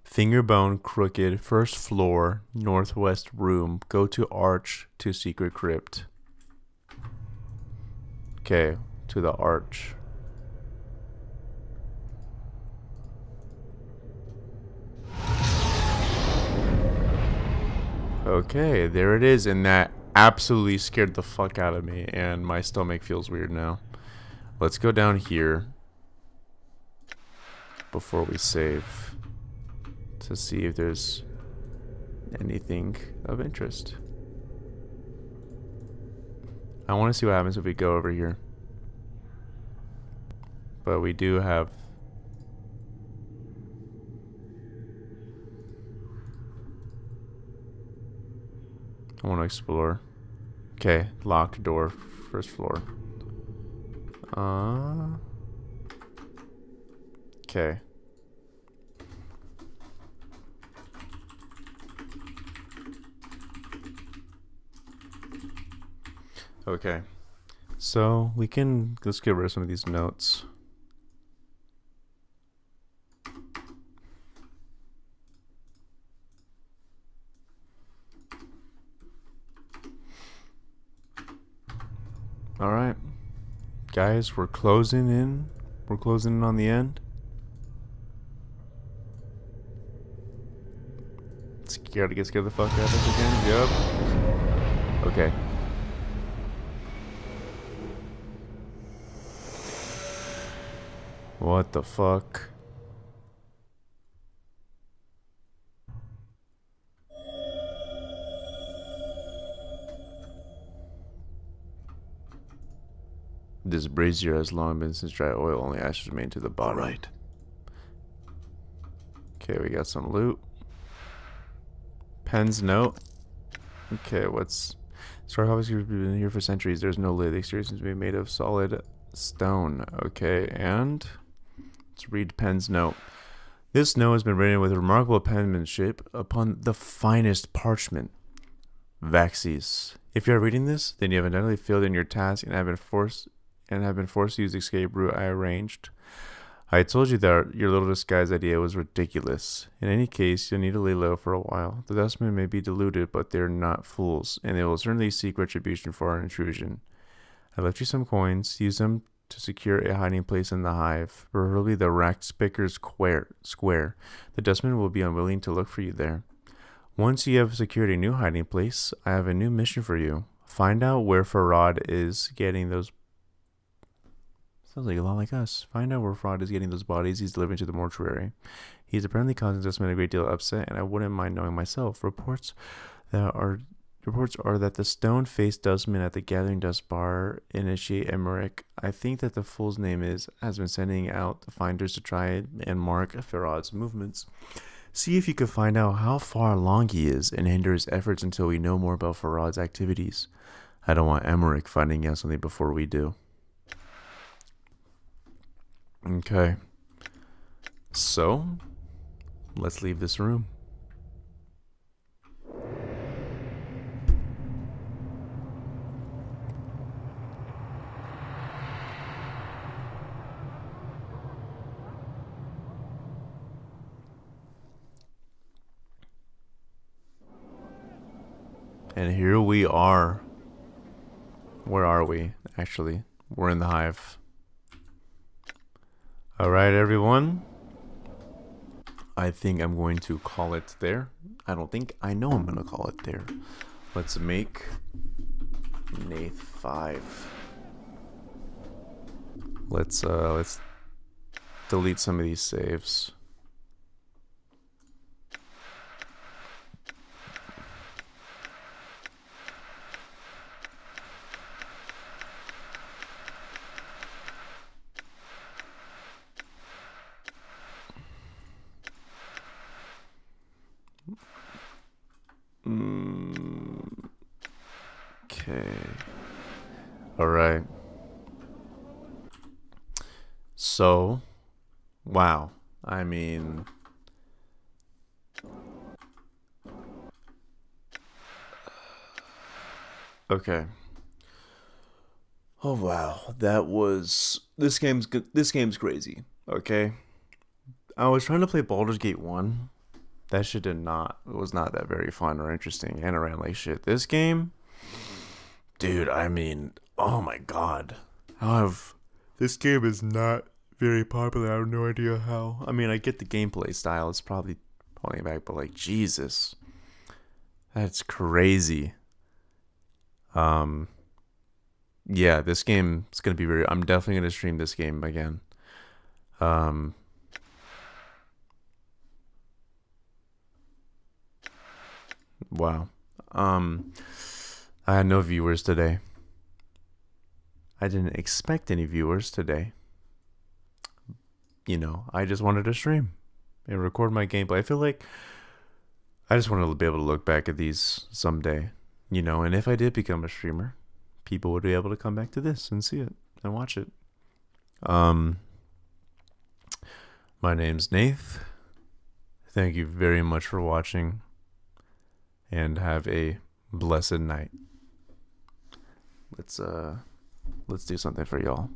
Fingerbone crooked, first floor, northwest room. Go to arch to secret crypt. Okay, to the arch. Okay, there it is, and that absolutely scared the fuck out of me, and my stomach feels weird now. Let's go down here before we save to see if there's anything of interest. I want to see what happens if we go over here. But we do have... I want to explore. Okay, locked door, first floor. Okay. Okay. So let's get rid of some of these notes. All right, guys, we're closing in. We're closing in on the end. Scared to get scared the fuck out of us again? Yep. Okay. What the fuck? This brazier has long been since dry oil, only ashes remain to the bottom. All right. Okay, we got some loot. Pen's note. Okay, what's... Star Hobbits have been here for centuries. There's no lid. The exterior seems to be made of solid stone. Okay, and... Let's read Pen's note. This note has been written with remarkable penmanship upon the finest parchment. Vaxis. If you are reading this, then you have evidently failed in your task and have been forced to use the escape route I arranged. I told you that your little disguise idea was ridiculous. In any case, you'll need to lay low for a while. The dustmen may be deluded, but they're not fools, and they will certainly seek retribution for our intrusion. I left you some coins. Use them to secure a hiding place in the hive, preferably the Rackspicker's square. The dustmen will be unwilling to look for you there. Once you have secured a new hiding place, I have a new mission for you. Find out where Farad is getting those... Sounds like a lot like us. Find out where Farad is getting those bodies he's delivering to the mortuary. He's apparently causing dustmen a great deal of upset, and I wouldn't mind knowing myself. Reports are that the stone-faced dustman at the Gathering Dust Bar, Initiate Emmerich, I think that the fool's name has been sending out the finders to try and mark Farad's movements. See if you can find out how far along he is and hinder his efforts until we know more about Farad's activities. I don't want Emmerich finding out something before we do. Okay. So, let's leave this room. And here we are. Where are we, actually? We're in the hive. Alright, everyone. I think I'm going to call it there. I don't think. I know I'm going to call it there. Let's make Nath 5. Let's delete some of these saves. Okay. All right. So, wow. I mean, okay. Oh wow, that was this game's crazy. Okay. I was trying to play Baldur's Gate 1. That shit was not that very fun or interesting, and it ran like shit. This game, dude, I mean, oh my god. This game is not very popular. I have no idea how. I mean, I get the gameplay style. It's probably pulling back, but like, Jesus. That's crazy. Yeah, this game is going to be I'm definitely going to stream this game again. Wow. I had no viewers today. I didn't expect any viewers today. You know, I just wanted to stream and record my gameplay. I feel like I just wanted to be able to look back at these someday, you know, and if I did become a streamer, people would be able to come back to this and see it and watch it. My name's Nath. Thank you very much for watching, and have a blessed night. Let's do something for y'all.